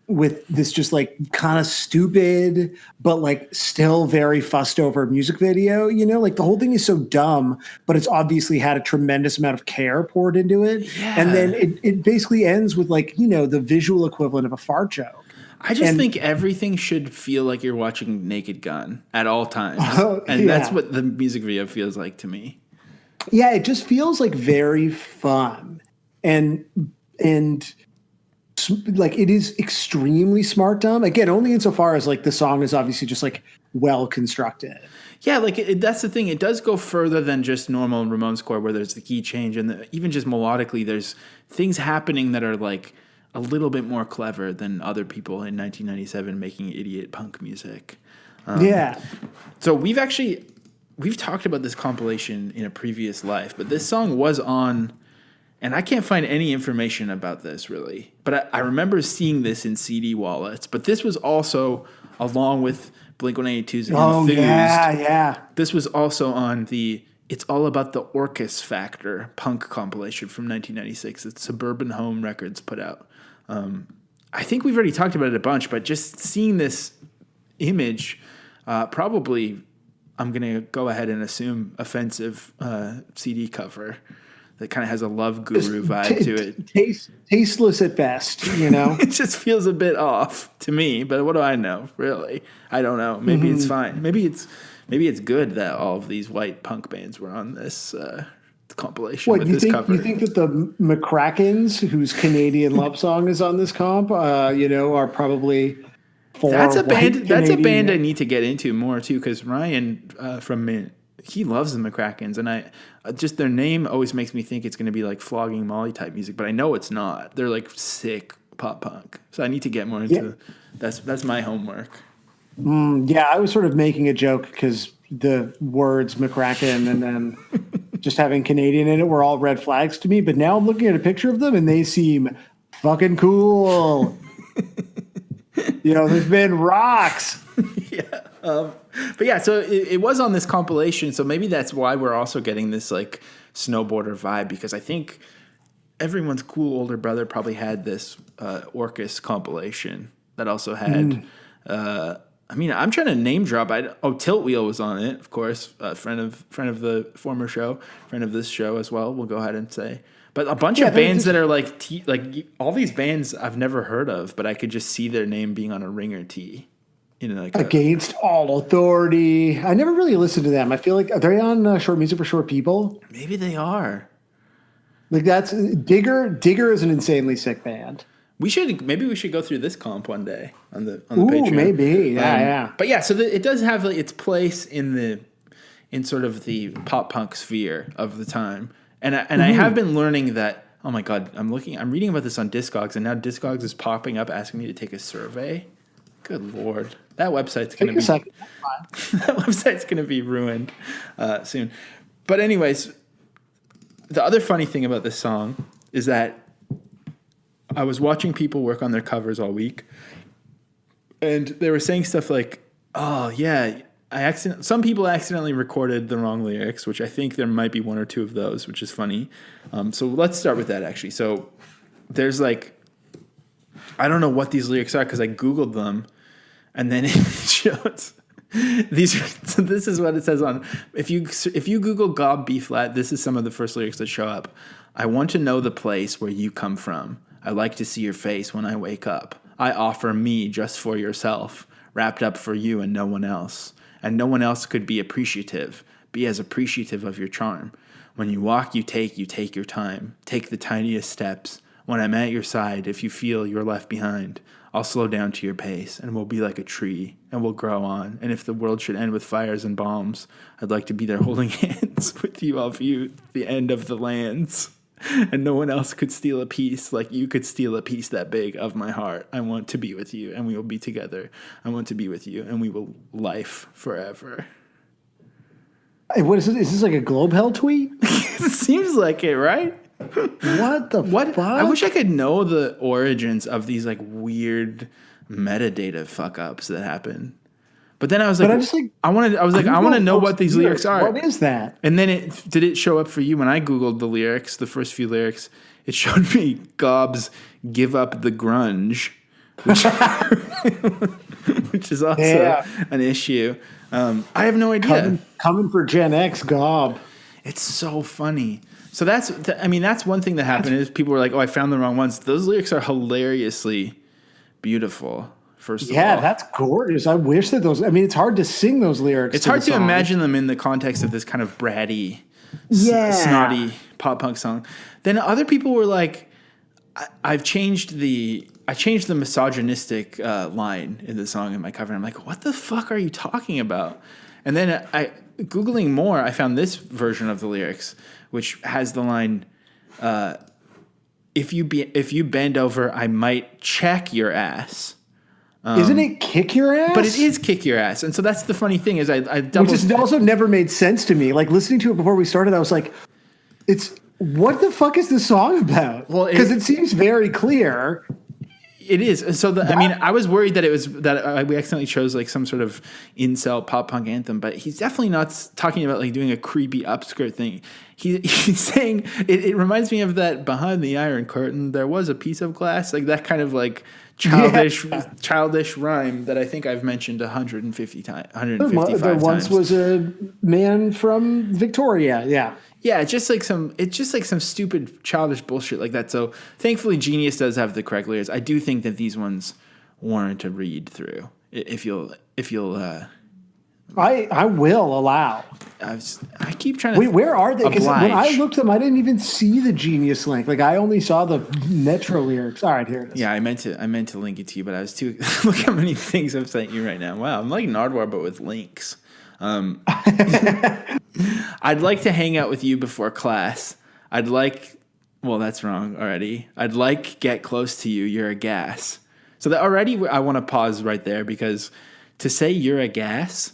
with this just like kind of stupid, but like still very fussed over music video, like the whole thing is so dumb, but it's obviously had a tremendous amount of care poured into it. Yeah. And then it basically ends with like, the visual equivalent of a fart joke. I just think everything should feel like you're watching Naked Gun at all times. That's what the music video feels like to me. Yeah. It just feels like very fun and like it is extremely smart dumb, again only insofar as like the song is obviously just like well constructed. Yeah, like that's the thing. It does go further than just normal Ramones score where there's the key change and even just melodically, there's things happening that are like a little bit more clever than other people in 1997 making idiot punk music. Yeah. So we've talked about this compilation in a previous life, but this song was on, and I can't find any information about this really, but I remember seeing this in CD wallets, but this was also along with Blink-182's Enthused. Oh, yeah. This was also on the It's All About the Orcus Factor punk compilation from 1996 that Suburban Home Records put out. I think we've already talked about it a bunch, but just seeing this image, probably I'm going to go ahead and assume offensive CD cover that kind of has a Love Guru vibe to it. Tasteless at best, you know? It just feels a bit off to me, but what do I know, really? I don't know. Maybe it's fine. Maybe it's good that all of these white punk bands were on this compilation with this cover. You think that the McCrackens, whose Canadian love song is on this comp, are probably That's a band. That's a band I men. need to get into more too, because Ryan from Mint, he loves the McCrackens, and I just their name always makes me think it's going to be like Flogging Molly type music, but I know it's not. They're like sick pop punk, so I need to get more into. That's my homework. Yeah, I was sort of making a joke because the words McCracken and then just having Canadian in it were all red flags to me. But now I'm looking at a picture of them and they seem fucking cool. They've been rocks. Yeah. But yeah, so it was on this compilation, so maybe that's why we're also getting this like snowboarder vibe, because I think everyone's cool older brother probably had this Orcus compilation that also had I'm trying to name drop. Tilt Wheel was on it, of course. Friend of the former show, friend of this show as well. We'll go ahead and say, but a bunch of bands that are like all these bands I've never heard of, but I could just see their name being on a ringer tee. Against All Authority. I never really listened to them. I feel like, are they on Short Music for Short People? Maybe they are. Like that's Digger. Digger is an insanely sick band. Maybe we should go through this comp one day on the Patreon. Maybe. Yeah. But yeah, so it does have its place in sort of the pop punk sphere of the time. And I have been learning that, oh my God, I'm reading about this on Discogs, and now Discogs is popping up asking me to take a survey. Good Lord. That website's going to be ruined soon. But anyways, the other funny thing about this song is that I was watching people work on their covers all week, and they were saying stuff like, oh yeah, some people accidentally recorded the wrong lyrics, which I think there might be one or two of those, which is funny. So let's start with that actually. So there's I don't know what these lyrics are because I Googled them, and then it shows these. So this is what it says on. If you Google Gob B flat, this is some of the first lyrics that show up. I want to know the place where you come from. I like to see your face when I wake up. I offer me just for yourself, wrapped up for you and no one else. And no one else could be appreciative. Be as appreciative of your charm. When you walk, you take your time. Take the tiniest steps. When I'm at your side, if you feel you're left behind, I'll slow down to your pace, and we'll be like a tree, and we'll grow on. And if the world should end with fires and bombs, I'd like to be there holding hands with you. I'll view the end of the lands. And no one else could steal a piece like you could steal a piece that big of my heart. I want to be with you, and we will be together. I want to be with you, and we will life forever. Hey, what is it? Is this like a Globe Hell tweet? It seems like it, right? What the fuck? I wish I could know the origins of these like weird metadata fuck ups that happen. But then I was like, I want to know what these lyrics are. What is that? And then did it show up for you when I Googled the lyrics, the first few lyrics? It showed me Gob's Give Up the Grunge, which is also an issue. I have no idea. Coming for Gen X, Gob. It's so funny. So that's one thing that happened is people were like, oh, I found the wrong ones. Those lyrics are hilariously beautiful. First of all. Yeah, that's gorgeous. I wish that it's hard to sing those lyrics. It's hard to imagine them in the context of this kind of bratty, snotty pop punk song. Then other people were like, I changed the misogynistic line in the song in my cover. I'm like, what the fuck are you talking about? And then Googling more, I found this version of the lyrics, which has the line, if you bend over, I might check your ass. Isn't it kick your ass? But it is kick your ass. And so that's the funny thing is which has also never made sense to me. Like listening to it before we started, I was like, what the fuck is this song about? Well, because it seems very clear. It is. So I was worried that it was that we accidentally chose like some sort of incel pop punk anthem, but he's definitely not talking about like doing a creepy upskirt thing. He's saying it reminds me of that behind the iron curtain there was a piece of glass, like that kind of like childish rhyme that I think I've mentioned 155 times. There once was a man from Victoria. Yeah. Yeah, it's just like some stupid childish bullshit like that. So thankfully, Genius does have the correct lyrics. I do think that these ones warrant a read through. If you'll, I will allow. I keep trying to. Wait, where are they? Because when I looked them, I didn't even see the Genius link. Like I only saw the Metro lyrics. All right, here it is. Yeah, I meant to link it to you, but I was too. Look how many things I've sent you right now. Wow, I'm like Nardwar, but with links. I'd like to hang out with you before class. Well, that's wrong already. I'd like get close to you. You're a gas. So that already I want to pause right there because to say you're a gas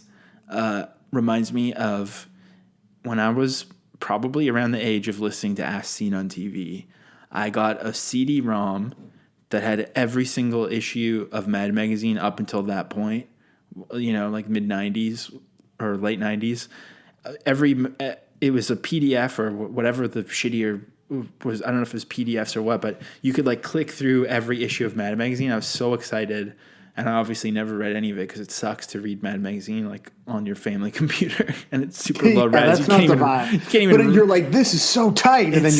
reminds me of when I was probably around the age of listening to As Seen on TV. I got a CD-ROM that had every single issue of Mad Magazine up until that point, like mid-90s or late 90s. It was a PDF or whatever the shittier was. I don't know if it was PDFs or what, but you could like click through every issue of Mad Magazine. I was so excited, and I obviously never read any of it because it sucks to read Mad Magazine like on your family computer, and it's super low res. That's not the vibe. But you're like, this is so tight, and then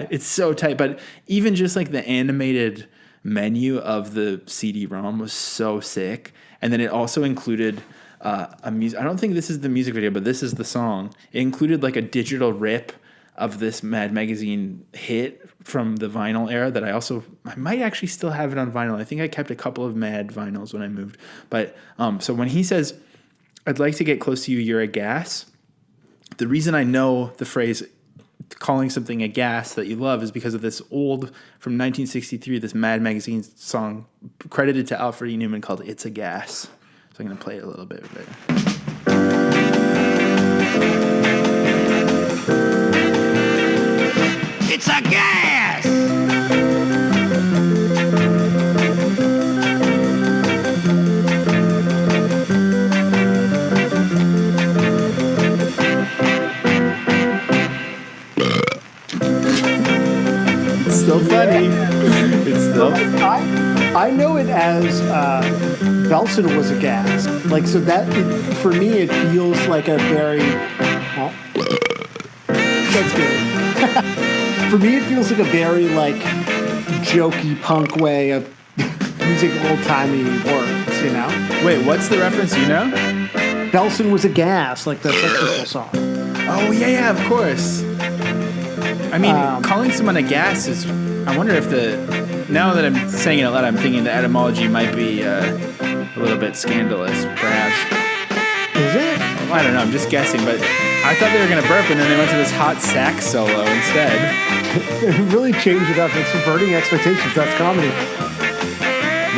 it's so tight. But even just like the animated menu of the CD-ROM was so sick, and then it also included. I don't think this is the music video, but this is the song. It included like a digital rip of this Mad Magazine hit from the vinyl era that I might actually still have it on vinyl. I think I kept a couple of Mad vinyls when I moved. But so when he says, I'd like to get close to you, you're a gas. The reason I know the phrase calling something a gas that you love is because of this old from 1963, this Mad Magazine song credited to Alfred E. Newman called It's a Gas. So I'm going to play it a little bit later. It's a gas! It's still funny. It's still I know it as Belson was a gas. Like, so for me, it feels like a very... Oh, that's good. For me, it feels like a very, like, jokey punk way of using old-timey words, you know? Wait, what's the reference, you know? Belson was a gas, like the Sex Pistols song. Oh, yeah, of course. I mean, calling someone a gas is... I wonder if now that I'm saying it out loud, I'm thinking the etymology might be a little bit scandalous, perhaps. Is it? Well, I don't know. I'm just guessing, but I thought they were going to burp, and then they went to this hot sax solo instead. It really changed it up. It's subverting expectations. That's comedy.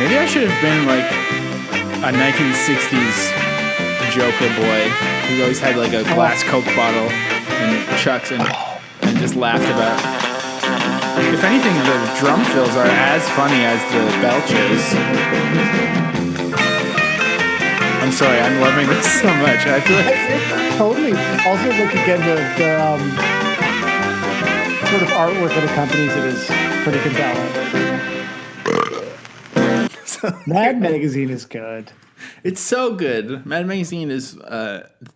Maybe I should have been like a 1960s Joker boy who always had like a glass Coke bottle and chucks and just laughed about it. If anything, the drum fills are as funny as the belches. I'm sorry, I'm loving this so much. I feel like totally. Also, like again, the sort of artwork that accompanies it is pretty compelling. Mad Magazine is good. It's so good. Mad Magazine is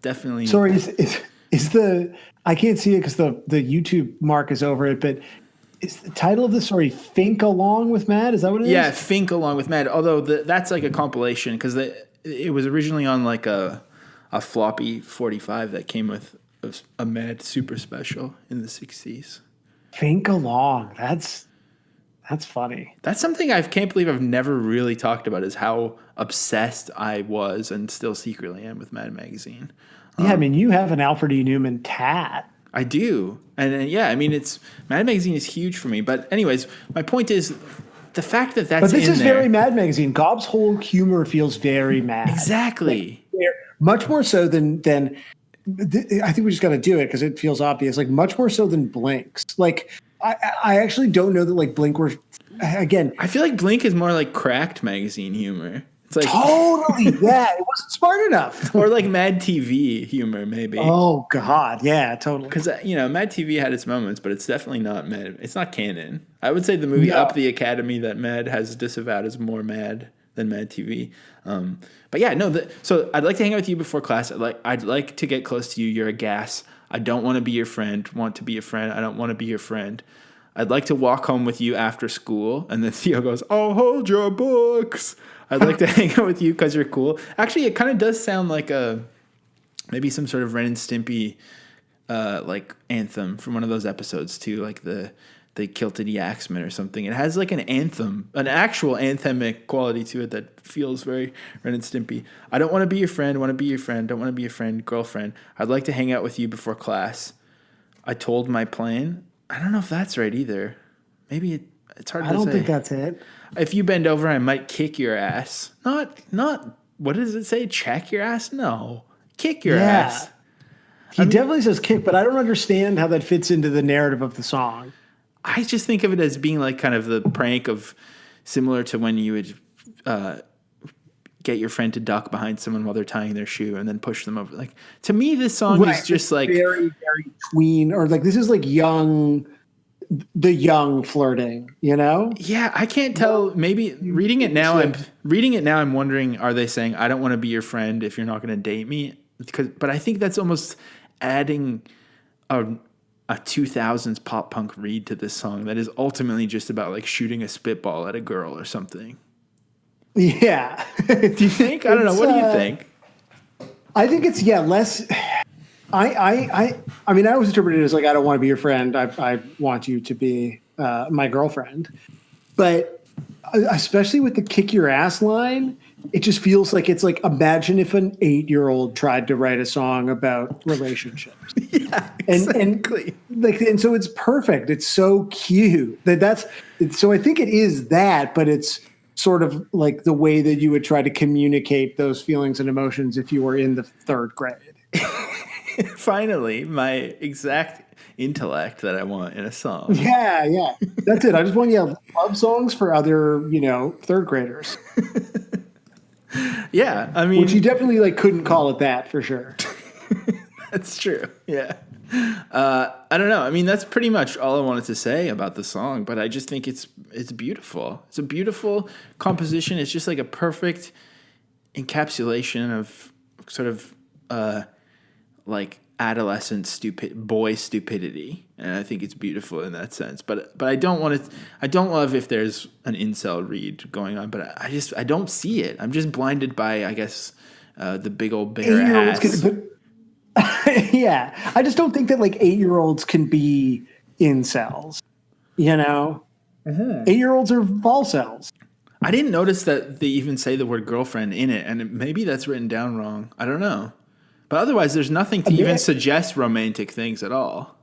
definitely. Sorry, is the I can't see it because the YouTube mark is over it, but. Is the title of the story Think Along with Mad? Is that what it is? Yeah, Think Along with Mad. Although that's like a compilation because it was originally on like a floppy 45 that came with a Mad Super Special in the 60s. Think Along. That's That's funny. That's something I can't believe I've never really talked about, is how obsessed I was and still secretly am with Mad Magazine. Yeah, I mean, you have an Alfred E. Newman tat. I do. And yeah, I mean, it's Mad Magazine is huge for me. But anyways, my point is the fact that that's But this in is there. very Mad Magazine. Gob's whole humor feels very mad. Exactly. Like, much more so than I think we just got to do it because it feels obvious. Like much more so than Blink's. Like I actually don't know that like Blink were again. I feel like Blink is more like cracked magazine humor. It's like Totally, yeah. It wasn't smart enough. or like Mad TV humor, maybe. Oh God, yeah, totally. Because Mad TV had its moments, but it's definitely not Mad. It's not canon. I would say the movie No. Up the Academy that Mad has disavowed is more Mad than Mad TV. But yeah, no. So I'd like to hang out with you before class. I'd like to get close to you. You're a gas. I don't want to be your friend. Want to be a friend. I don't want to be your friend. I'd like to walk home with you after school. And then Theo goes, "I'll hold your books." I'd like to hang out with you because you're cool. Actually, it kind of does sound like maybe some sort of Ren and Stimpy like anthem from one of those episodes too, like the Kilted Yaxman or something. It has like an anthem, an actual anthemic quality to it that feels very Ren and Stimpy. I don't want to be your friend. Want to be your friend. Don't want to be your friend. Girlfriend. I'd like to hang out with you before class. I told my plan. I don't know if that's right either. Maybe it's hard to say. I don't think that's it. If you bend over, I might kick your ass. Not. What does it say? Check your ass? No, kick your ass. He definitely says kick, but I don't understand how that fits into the narrative of the song. I just think of it as being like kind of the prank of similar to when you would get your friend to duck behind someone while they're tying their shoe and then push them over. Like to me, this song is just It's like very, very tween, or like this is like the young flirting, you know? Yeah, I can't tell. Maybe reading it now, I'm wondering, are they saying I don't want to be your friend if you're not going to date me? But I think that's almost adding a 2000s pop punk read to this song that is ultimately just about like shooting a spitball at a girl or something. Yeah. Do you think? I don't know. What do you think? I think it's less. I mean, I always interpret it as like, I don't want to be your friend. I want you to be my girlfriend. But especially with the kick your ass line, it just feels like it's like, imagine if an 8-year-old tried to write a song about relationships. Yeah, exactly. And so it's perfect. It's so cute so I think it is that, but it's sort of like the way that you would try to communicate those feelings and emotions if you were in the 3rd grade. Finally, my exact intellect that I want in a song. Yeah. That's it. I just want love songs for other, 3rd graders. Yeah, I mean, Which you definitely like couldn't call it that for sure. That's true. Yeah. I don't know. I mean, that's pretty much all I wanted to say about the song, but I just think it's beautiful. It's a beautiful composition. It's just like a perfect encapsulation of sort of like adolescent boy stupidity. And I think it's beautiful in that sense. But I don't love if there's an incel read going on, but I don't see it. I'm just blinded by, I guess, the big old bare ass. Yeah. I just don't think that like 8-year-olds can be incels, 8-year-olds are volcels. I didn't notice that they even say the word girlfriend in it, and maybe that's written down wrong. I don't know. But otherwise, there's nothing to even suggest romantic things at all.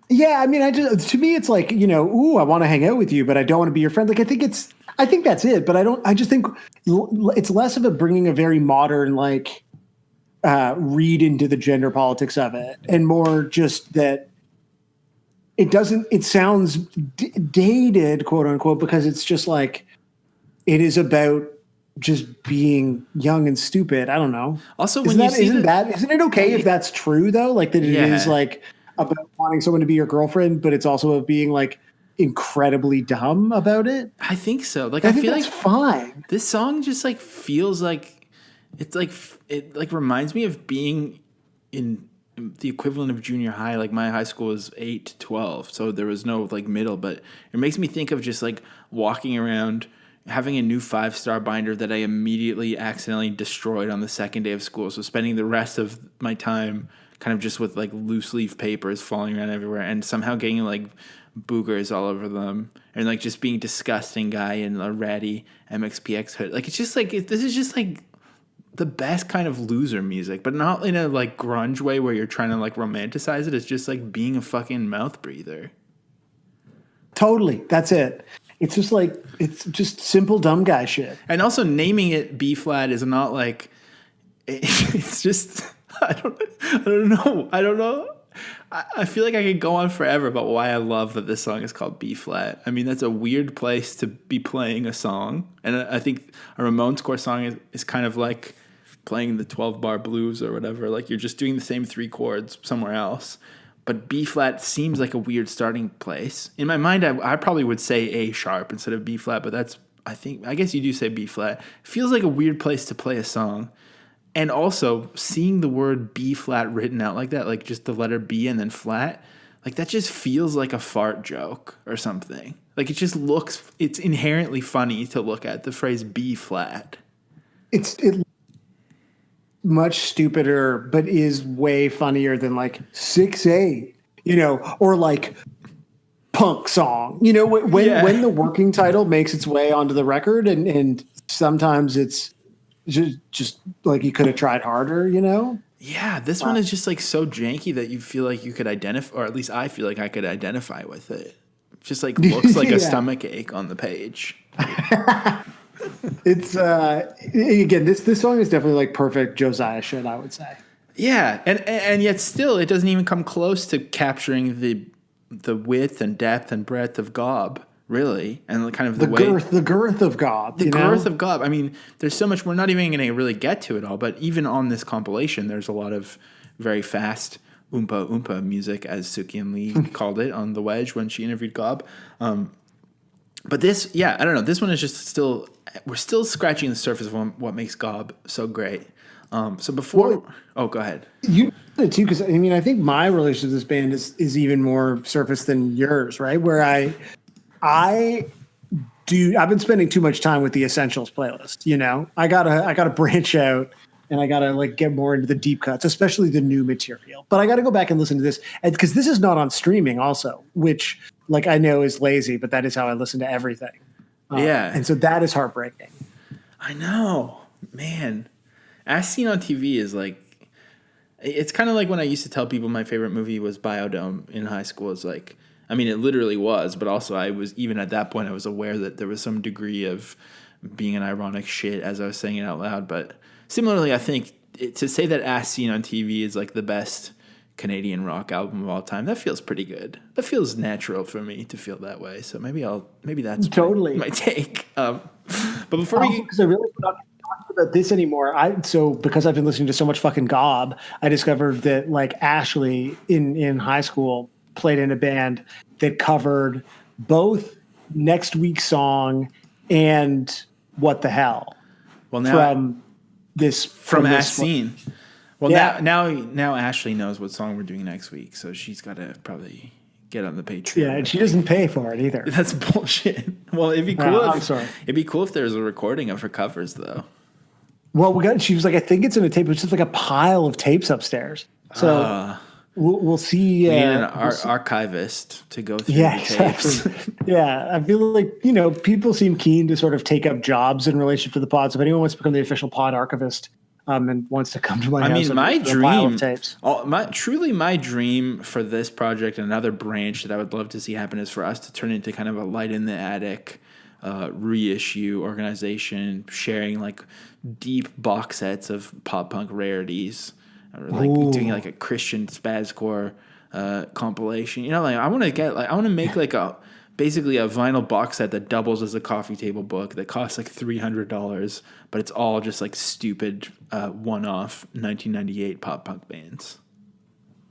Yeah, I mean, to me, it's like, ooh, I want to hang out with you, but I don't want to be your friend. Like, I think that's it. But I just think it's less of a bringing a very modern, like, read into the gender politics of it, and more just that it sounds dated, quote unquote, because it's just like, it is about just being young and stupid. I don't know. Also, isn't it okay if that's true though? Like that it is like about wanting someone to be your girlfriend, but it's also about being like incredibly dumb about it. I think so. Like I feel that's like fine. This song just like feels like it reminds me of being in the equivalent of junior high. Like my high school was 8 to 12, so there was no like middle. But it makes me think of just like walking around, having a new 5-star binder that I immediately accidentally destroyed on the second day of school. So spending the rest of my time kind of just with like loose leaf papers falling around everywhere, and somehow getting like boogers all over them, and like just being a disgusting guy in a ratty MXPX hood. Like it's just like this is just like the best kind of loser music, but not in a like grunge way where you're trying to like romanticize it. It's just like being a fucking mouth breather. Totally, that's it. It's just like it's just simple dumb guy shit. And also naming it B flat is not like it's just I don't know. I feel like I could go on forever about why I love that this song is called B flat. I mean, that's a weird place to be playing a song. And I think a Ramones core song is kind of like playing the 12-bar blues or whatever. Like you're just doing the same 3 chords somewhere else. But B flat seems like a weird starting place. In my mind, I probably would say A sharp instead of B flat, but I guess you do say B flat. It feels like a weird place to play a song. And also, seeing the word B flat written out like that, like just the letter B and then flat, like that just feels like a fart joke or something. Like it's inherently funny to look at the phrase B flat. It's much stupider, but is way funnier than like 6'8", or like punk song. When the working title makes its way onto the record, and sometimes it's just like you could have tried harder, Yeah, this one is just like so janky that you feel like you could identify, or at least I feel like I could identify with it. Just like looks like a stomach ache on the page. It's again, this song is definitely like perfect Josiah shit, I would say. Yeah, and yet still it doesn't even come close to capturing the width and depth and breadth of Gob. Really, and kind of the girth of Gob. The girth of Gob. I mean, there's so much. We're not even going to really get to it all, but even on this compilation, there's a lot of very fast oompa oompa music, as Suki and Lee called it on The Wedge when she interviewed Gob. But this, I don't know. This one is just we're still scratching the surface of what makes Gob so great. So before, go ahead. You did too, because I mean, I think my relationship to this band is even more surface than yours, right? Where I've been spending too much time with the Essentials playlist. I gotta branch out, and I gotta like get more into the deep cuts, especially the new material. But I gotta go back and listen to this, because this is not on streaming also, which like I know is lazy, but that is how I listen to everything. And so that is heartbreaking. I know, man. As Seen on TV is like, it's kind of like when I used to tell people my favorite movie was Biodome in high school. It's like, I mean, it literally was, but also I was, even at that point, I was aware that there was some degree of being an ironic shit as I was saying it out loud. But similarly, I think to say that As Seen on TV is like the best Canadian rock album of all time, that feels pretty good. That feels natural for me to feel that way. So maybe that's totally my take. But before because I really not talking about this anymore. Because I've been listening to so much fucking Gob, I discovered that like Ashley in high school played in a band that covered both Next Week's song and What the Hell. Well, now from As this Seen. Well, yeah. now Ashley knows what song we're doing next week, so she's got to probably get on the Patreon. Yeah, and she doesn't pay for it either. That's bullshit. Well, it'd be cool. I'm sorry. It'd be cool if there was a recording of her covers, though. Well, she was like, I think it's in a tape. It's just like a pile of tapes upstairs. So we'll see. We need an archivist to go through the tapes. Exactly. Yeah, I feel like people seem keen to sort of take up jobs in relationship to the pod. So if anyone wants to become the official pod archivist, and wants to come to my house, I mean, my dream, tapes. my dream for this project, and another branch that I would love to see happen, is for us to turn into kind of a Light in the Attic reissue organization, sharing like deep box sets of pop punk rarities, or like doing like a Christian spazcore compilation. Like I want to make like basically a vinyl box set that doubles as a coffee table book that costs like $300, but it's all just like stupid one-off 1998 pop punk bands.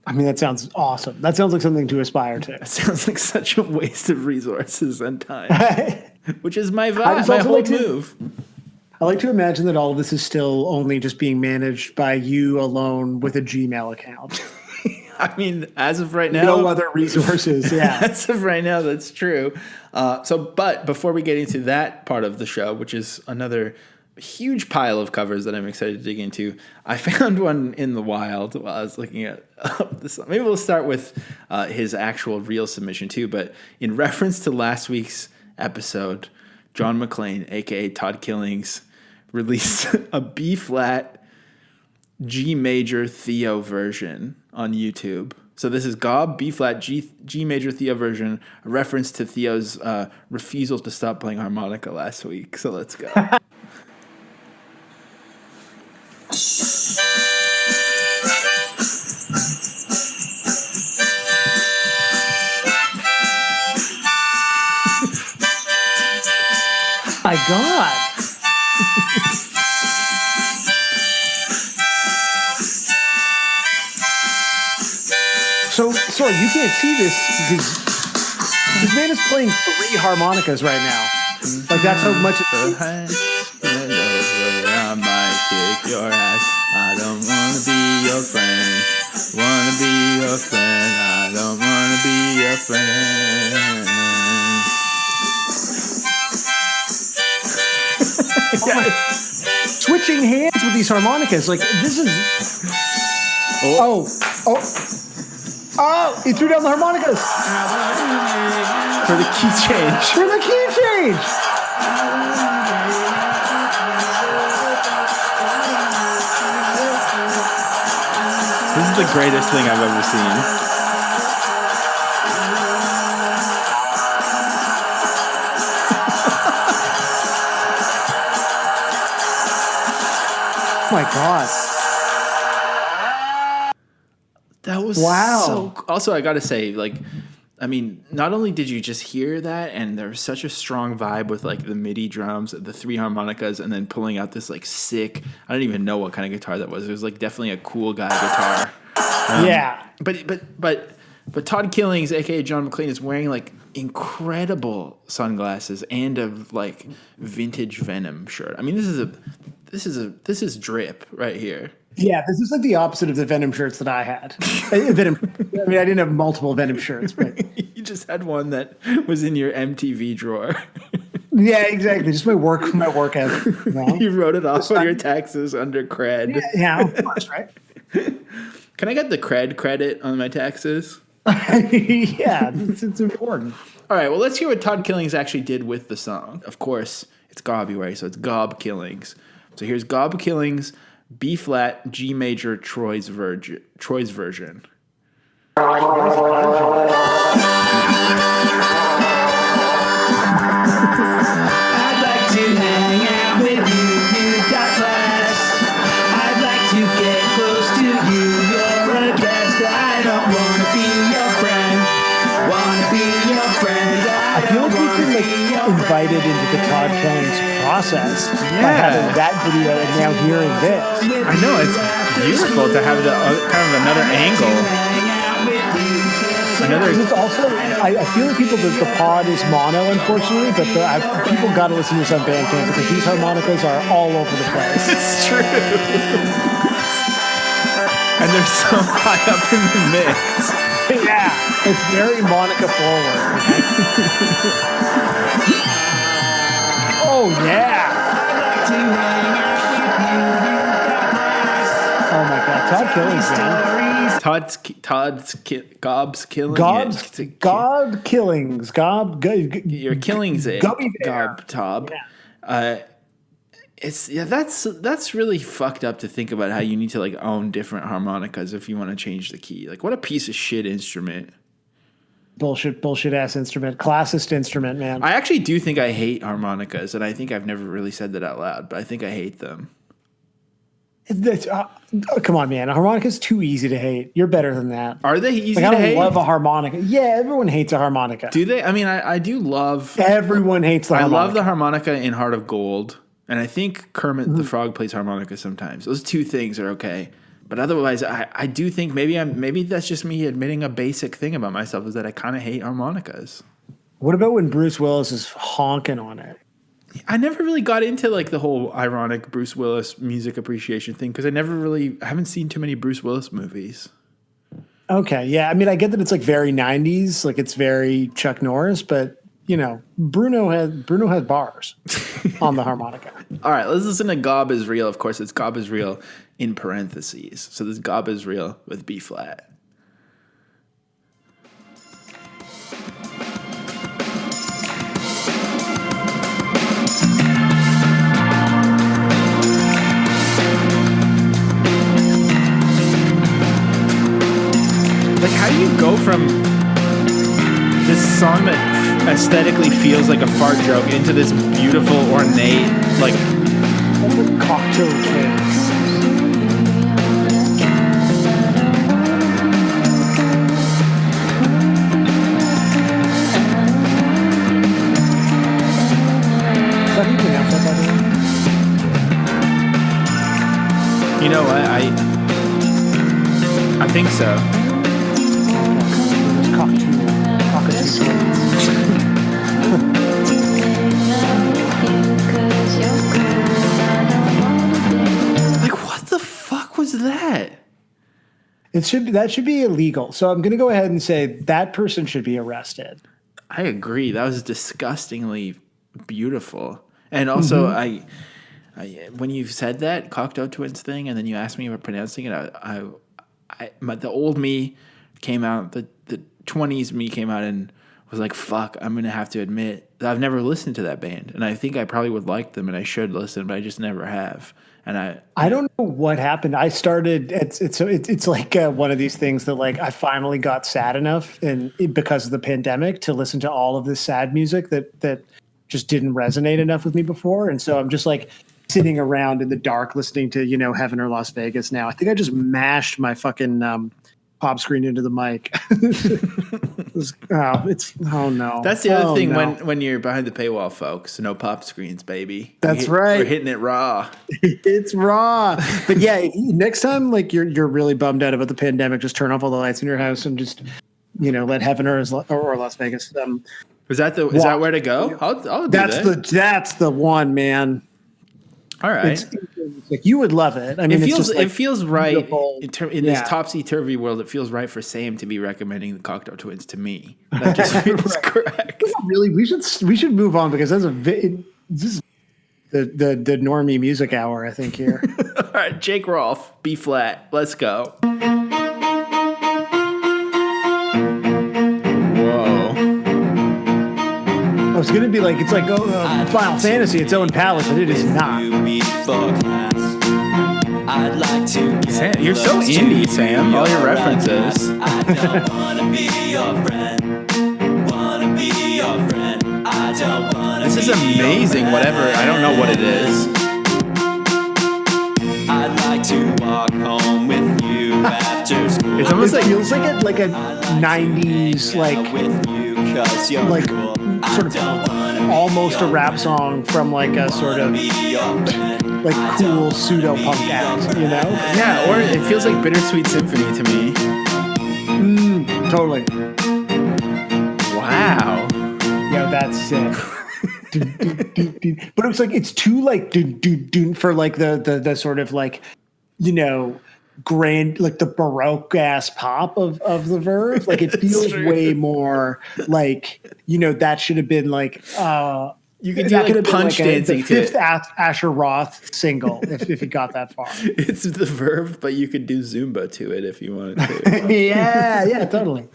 I mean, that sounds awesome. That sounds like something to aspire to. It sounds like such a waste of resources and time, which is my vibe, my whole move. I like to imagine that all of this is still only just being managed by you alone with a Gmail account. I mean, as of right now, no other resources. Yeah, as of right now, that's true. But before we get into that part of the show, which is another huge pile of covers that I'm excited to dig into. I found one in the wild while I was looking at this. Maybe we'll start with his actual real submission too. But in reference to last week's episode, John McClane, aka Todd Killings, released a B flat G major Theo version on YouTube. So this is Gob B flat G major Theo version, a reference to Theo's refusal to stop playing harmonica last week. So let's go. My God. So, sorry, you can't see this because this man is playing 3 harmonicas right now. Like, that's how much I might kick your ass. I don't want to be your friend. Want to be your friend. I don't want to be your friend. switching hands with these harmonicas. Like, this is... Oh, he threw down the harmonicas. For the key change. For the key change. This is the greatest thing I've ever seen. Oh my God. That was wow. So. Also, I got to say, like, I mean, not only did you just hear that, and there was such a strong vibe with like the MIDI drums, the 3 harmonicas, and then pulling out this like sick. I don't even know what kind of guitar that was. It was like definitely a cool guy guitar. Yeah. But Todd Killings, aka John McClane, is wearing like incredible sunglasses and a like vintage Venom shirt. I mean, this is drip right here. Yeah, this is like the opposite of the Venom shirts that I had. Venom. I mean, I didn't have multiple Venom shirts, but you just had one that was in your MTV drawer. Yeah, exactly. Just my work ethic. You know? You wrote it off on your taxes under cred. Yeah, of course, right? Can I get the cred credit on my taxes? Yeah, it's important. All right, well, let's hear what Todd Killings actually did with the song. Of course, it's Gobruary, so it's Gob Killings. So here's Gob Killings, B flat, G major, Troy's version. I'd like to hang out with you, you've got class. I'd like to get close to you, you're a guest. I don't want to be your friend, want to be your friend. I feel like we've been like invited into the Todd Killings process by having that video and now hearing this. I know, it's beautiful to have the kind of another angle. It's also, I feel like people, the pod is mono, unfortunately, but people got to listen to this on Bandcamp because these harmonicas are all over the place. It's true. And they're so high up in the mix. Yeah, it's very Monica forward. Oh, yeah. Oh, my God. Todd Killings, man. Gob's killing Gob Killings. You're killings it. Gob Tob. Yeah. That's really fucked up to think about how you need to like own different harmonicas if you want to change the key. Like, what a piece of shit instrument. Bullshit ass instrument. Classist instrument, man. I actually do think I hate harmonicas, and I think I've never really said that out loud, but I think I hate them. Come on, man. A harmonica's too easy to hate. You're better than that. Are they easy to hate? I love a harmonica. Yeah, everyone hates a harmonica. Do they? I mean, I do love... Everyone hates the harmonica. I love the harmonica in Heart of Gold, and I think Kermit the Frog plays harmonica sometimes. Those two things are okay. But otherwise, I do think maybe that's just me admitting a basic thing about myself is that I kind of hate harmonicas. What about when Bruce Willis is honking on it? I never really got into like the whole ironic Bruce Willis music appreciation thing because I haven't seen too many Bruce Willis movies. Okay, yeah. I mean, I get that it's like very 90s, like it's very Chuck Norris, but Bruno has bars on the harmonica. All right, let's listen to Gob is Real. Of course, it's Gob is Real in parentheses. So this Gob is Real with B flat. Like, how do you go from this song that aesthetically feels like a fart joke into this beautiful, ornate, like Cocktail Twins. Is that how you pronounce that, by the way? You know what? I think so. Cockatoo Twins. Like, what the fuck was that? That should be illegal. So I'm going to go ahead and say that person should be arrested. I agree. That was disgustingly beautiful. And also, I when you said that Cocteau Twins thing, and then you asked me about pronouncing it, the old me came out, the 20s me came out and was like, fuck, I'm going to have to admit that I've never listened to that band. And I think I probably would like them and I should listen, but I just never have. And I don't know what happened. I started, it's like one of these things that like I finally got sad enough and because of the pandemic to listen to all of this sad music that just didn't resonate enough with me before. And so I'm just like sitting around in the dark listening to, Heaven or Las Vegas now. I think I just mashed my fucking pop screen into the mic. Oh no. That's the other thing when you're behind the paywall, folks. No pop screens, baby. That's right. We're hitting it raw. It's raw. But yeah, next time like you're really bummed out about the pandemic, just turn off all the lights in your house and just let Heaven or Las Vegas. Is that where to go? I'll do that. That's the one, man. All right. Like you would love it. I mean, it feels right in this Yeah. topsy-turvy world. It feels right for Sam to be recommending the Cocteau Twins to me. That just feels correct. Really, we should move on because this is the normie music hour. I think here. All right, Jake Rolfe, B flat. Let's go. I was gonna be like, it's like Final Fantasy. It's Owen Palace, but it is not. I'd like to Sam, you're so indie, Sam. All your references. I don't wanna be your friend. Wanna be your friend. I don't wanna This is amazing. Whatever. I don't know what it is. I'd like to walk home with you after school. It's almost like feels like a 90s with you 'cause you're like cool. sort of almost a rap song from like a sort of like cool pseudo punk act, yeah, or it feels like Bittersweet Symphony to me. Totally. Wow. Yeah, that's sick. But it's like it's too like for like the sort of like grand, like the Baroque ass pop of the Verve. Like it feels way more like that should have been like you could do like punch dancing the fifth Asher Roth single if it got that far. It's the Verve, but you could do Zumba to it if you wanted to. yeah, totally.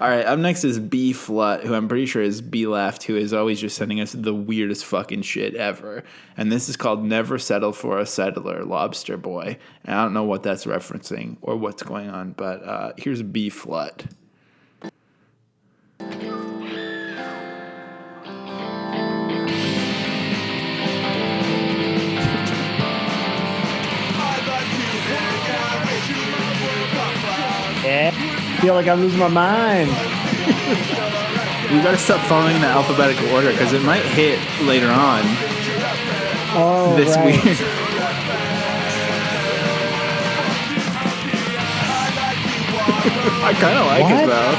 All right, up next is B Flut, who I'm pretty sure is B Left, who is always just sending us the weirdest fucking shit ever. And this is called Never Settle for a Settler, Lobster Boy. And I don't know what that's referencing or what's going on, but here's B Flut. Yeah, I feel like I'm losing my mind. We gotta stop following the alphabetical order because it might hit later on this week. I kind of like it though.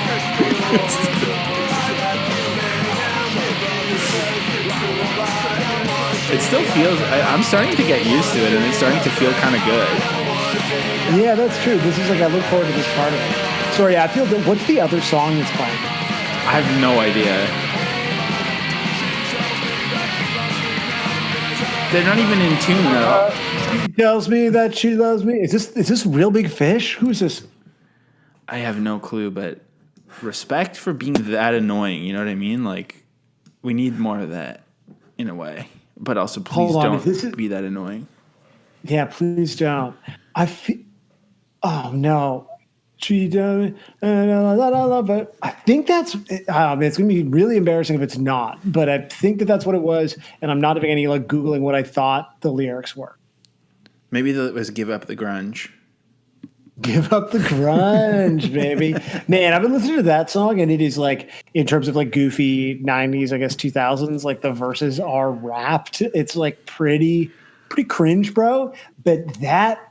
It still feels. I'm starting to get used to it, and it's starting to feel kind of good. Yeah, that's true. This is like I look forward to this part of it. Sorry, I feel that. What's the other song that's playing? I have no idea. They're not even in tune at all. She tells me that she loves me. Is this Real Big Fish? Who is this? I have no clue, but respect for being that annoying. You know what I mean? Like, we need more of that in a way. But also, please don't be that annoying. Yeah, please don't. Oh no. She does. But I think that's. It's going to be really embarrassing if it's not. But I think that's what it was, and I'm not even any like googling what I thought the lyrics were. Maybe it was "Give Up the Grunge." Give up the grunge, baby. Man, I've been listening to that song, and it is like, in terms of like goofy 90s, I guess 2000s, like the verses are rapped. It's like pretty cringe, bro. But that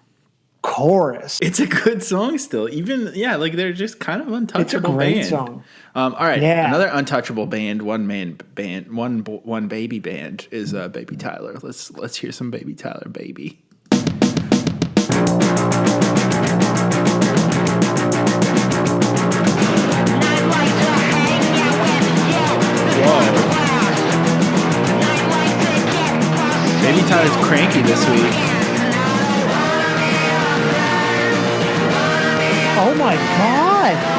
chorus, it's a good song still. Even, like they're just kind of untouchable. It's a great band. song. All right, Yeah. Another untouchable band, one man band, one baby band is Baby Tyler. Let's hear some Baby Tyler, baby. Baby Tyler's cranky this week. Oh my God.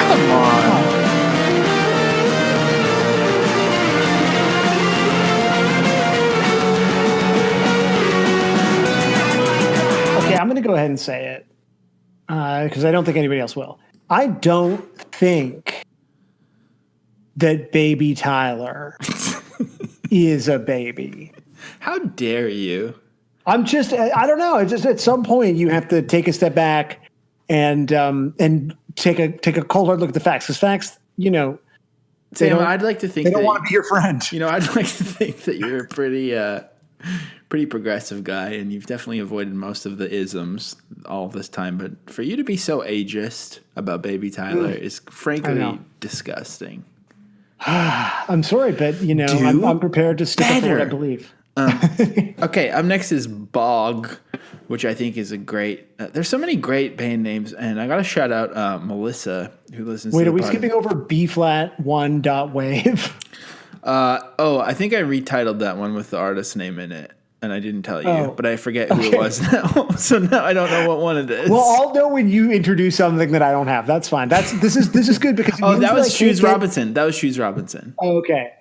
Come on. Okay, I'm going to go ahead and say it because I don't think anybody else will. I don't think that Baby Tyler is a baby. How dare you? I don't know. It's just at some point you have to take a step back and take a cold hard look at the facts. Because facts, Sam, I'd like to think they don't want to be your friend. I'd like to think that you're a pretty progressive guy, and you've definitely avoided most of the isms all this time. But for you to be so ageist about Baby Tyler is frankly disgusting. I'm sorry, but I'm prepared to stick up for what I believe. Okay, up next is Bog, which I think is a great. There's so many great band names, and I got to shout out Melissa, who listens. Wait, to are we skipping over B flat 1.wave? I think I retitled that one with the artist name in it, and I didn't tell you, but I forget who it was now. So now I don't know what one it is. Well, I'll know when you introduce something that I don't have. That's fine. This is good because that was Shoes Robinson. That was Shoes Robinson. Oh, okay.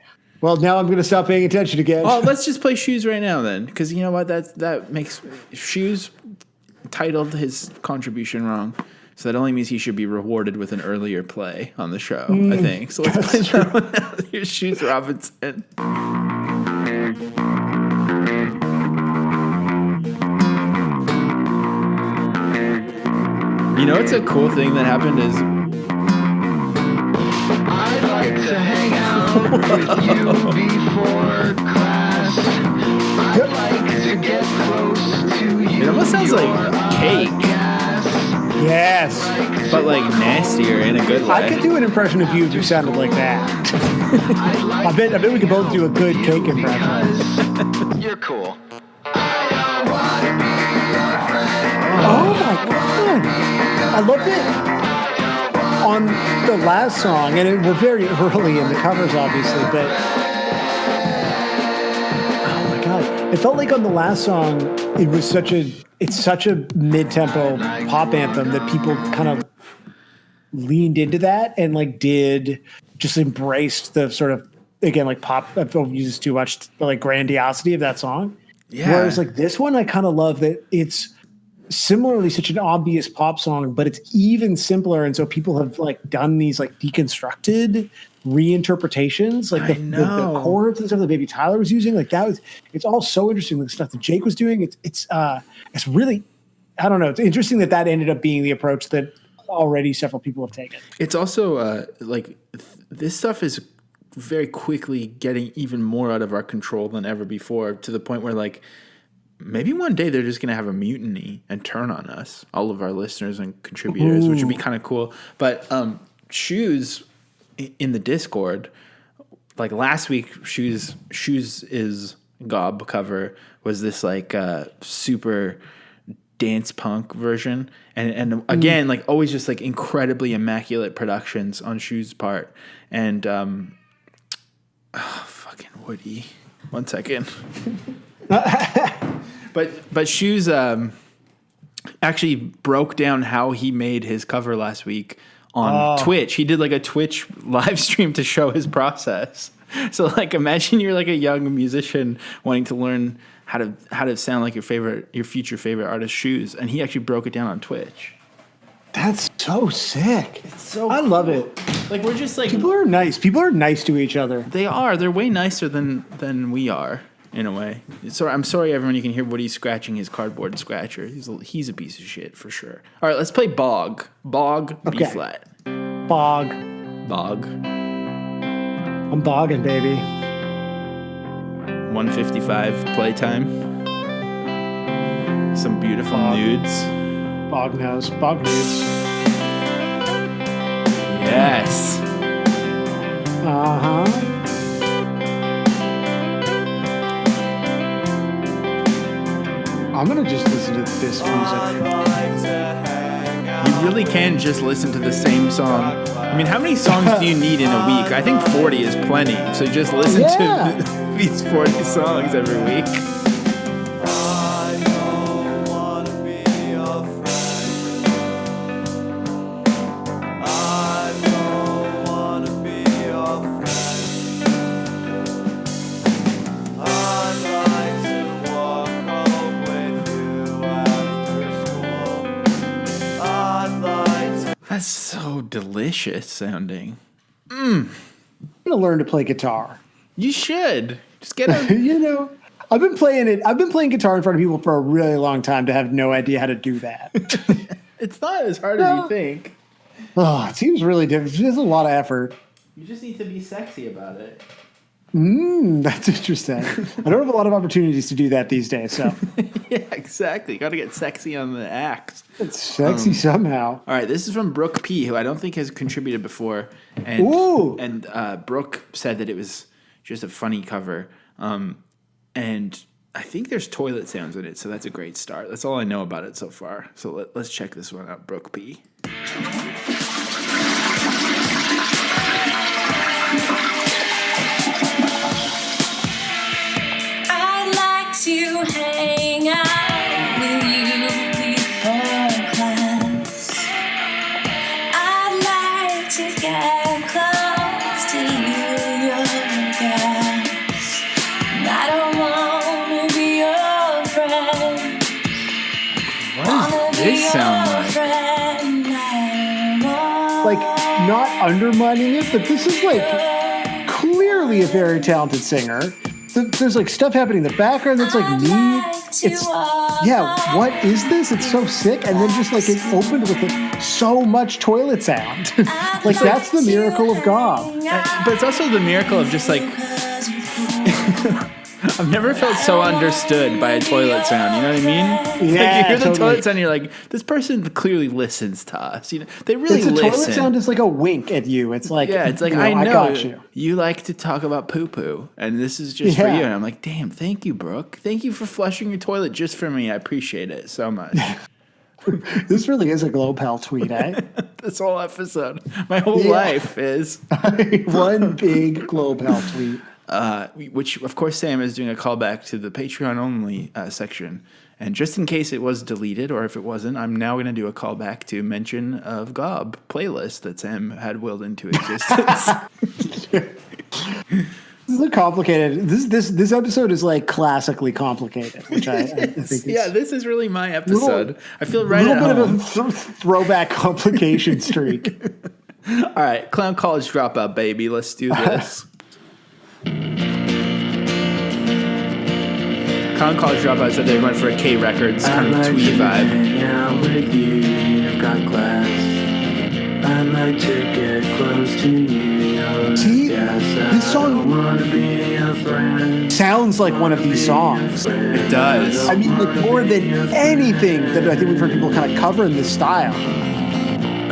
Well, now I'm going to stop paying attention again. Well, let's just play Shoes right now then, because you know what? That makes Shoes titled his contribution wrong, so that only means he should be rewarded with an earlier play on the show. I think so. Let's play that one now. Here's Shoes Robinson. It's a cool thing that happened is. I'd like to hang out with you before class. I'd like to get close to you. It almost sounds like cake. Yes. But like nastier in a good way. I could do an impression of you if you sounded like that. I bet we could both do a good cake impression. You're cool. Oh my God. I loved it on the last song, and we're very early in the covers, obviously, but oh my God. It felt like on the last song, it's such a mid-tempo pop anthem that people kind of leaned into that and like just embraced the sort of, again, like pop, I've used too much, but like grandiosity of that song. Yeah. Whereas like this one, I kind of love that it's similarly such an obvious pop song, but it's even simpler. And so people have like done these like deconstructed reinterpretations, like the chords and stuff that Baby Tyler was using. Like it's all so interesting. The stuff that Jake was doing, it's really, I don't know. It's interesting that ended up being the approach that already several people have taken. It's also this stuff is very quickly getting even more out of our control than ever before, to the point where like maybe one day they're just going to have a mutiny and turn on us, all of our listeners and contributors, which would be kind of cool. But Shoes in the Discord, like last week, Shoes is Gob cover was this like super dance punk version. And again, like always just like incredibly immaculate productions on Shoes' part. And fucking Woody. 1 second. But Shoes actually broke down how he made his cover last week on Twitch. He did like a Twitch live stream to show his process. So like imagine you're like a young musician wanting to learn how to sound like your future favorite artist Shoes, and he actually broke it down on Twitch. That's so sick. It's so I love it. Like we're just like People are nice. People are nice to each other. they are. They're way nicer than we are. In a way. So I'm sorry, everyone. You can hear Woody scratching his cardboard scratcher. He's a piece of shit for sure. All right, let's play Bog. Bog, B flat. Bog. Bog. I'm bogging, baby. 1:55 playtime. Some beautiful nudes. Bog knows. Bog nudes. Yes. Uh-huh. I'm going to just listen to this music. You really can just listen to the same song. I mean, how many songs do you need in a week? I think 40 is plenty. So just listen to these 40 songs every week. That's so delicious sounding. I'm going to learn to play guitar. You should. Just get a... I've been playing guitar in front of people for a really long time to have no idea how to do that. It's not as hard as you think. Oh, it seems really difficult. There's a lot of effort. You just need to be sexy about it. That's interesting. I don't have a lot of opportunities to do that these days, so. Yeah, exactly. You got to get sexy on the axe. It's sexy somehow. All right, this is from Brooke P, who I don't think has contributed before. And Brooke said that it was just a funny cover. And I think there's toilet sounds in it, so that's a great start. That's all I know about it so far. So let's check this one out, Brooke P. To hang out with you before class. I'd like to get close to you, your guess. I don't want to be your friend. What does this sound like? Like, not undermining it, but this is like clearly a very talented singer. There's like stuff happening in the background that's like neat. What is this? It's so sick. And then just like it opened with like so much toilet sound. Like that's the miracle of Gob. But it's also the miracle of just like I've never felt so understood by a toilet sound. You know what I mean? Yeah, like you hear the totally. toilet sound, and you're like, this person clearly listens to us. You know, they really The listen. toilet sound is like a wink at you. It's like, Yeah, it's like I I know got you. you like to talk about poo poo, and this is just for Yeah. you. And I'm like, damn, thank you, Brooke. Thank you for flushing your toilet just for me. I appreciate it so much. This really is a Global tweet, eh? This whole episode, my whole life is. One big Global tweet. Which, of course, Sam is doing a callback to the Patreon only section. And just in case it was deleted, or if it wasn't, I'm now going to do a callback to mention of Gob playlist that Sam had willed into existence. This is a complicated. This episode is like classically complicated, which I think is Yeah, this is really my episode. I feel right a at little home. bit of a throwback complication streak. All right, Clown College Dropout, baby. Let's do this. Clown College Dropout said they went for a K Records kind of twee vibe. Hang out with you, you've got class. I'd like to get close to you, you're See, this song sounds like one of these songs. It does. I mean, like more than anything that I think we've heard people kind of cover in this style.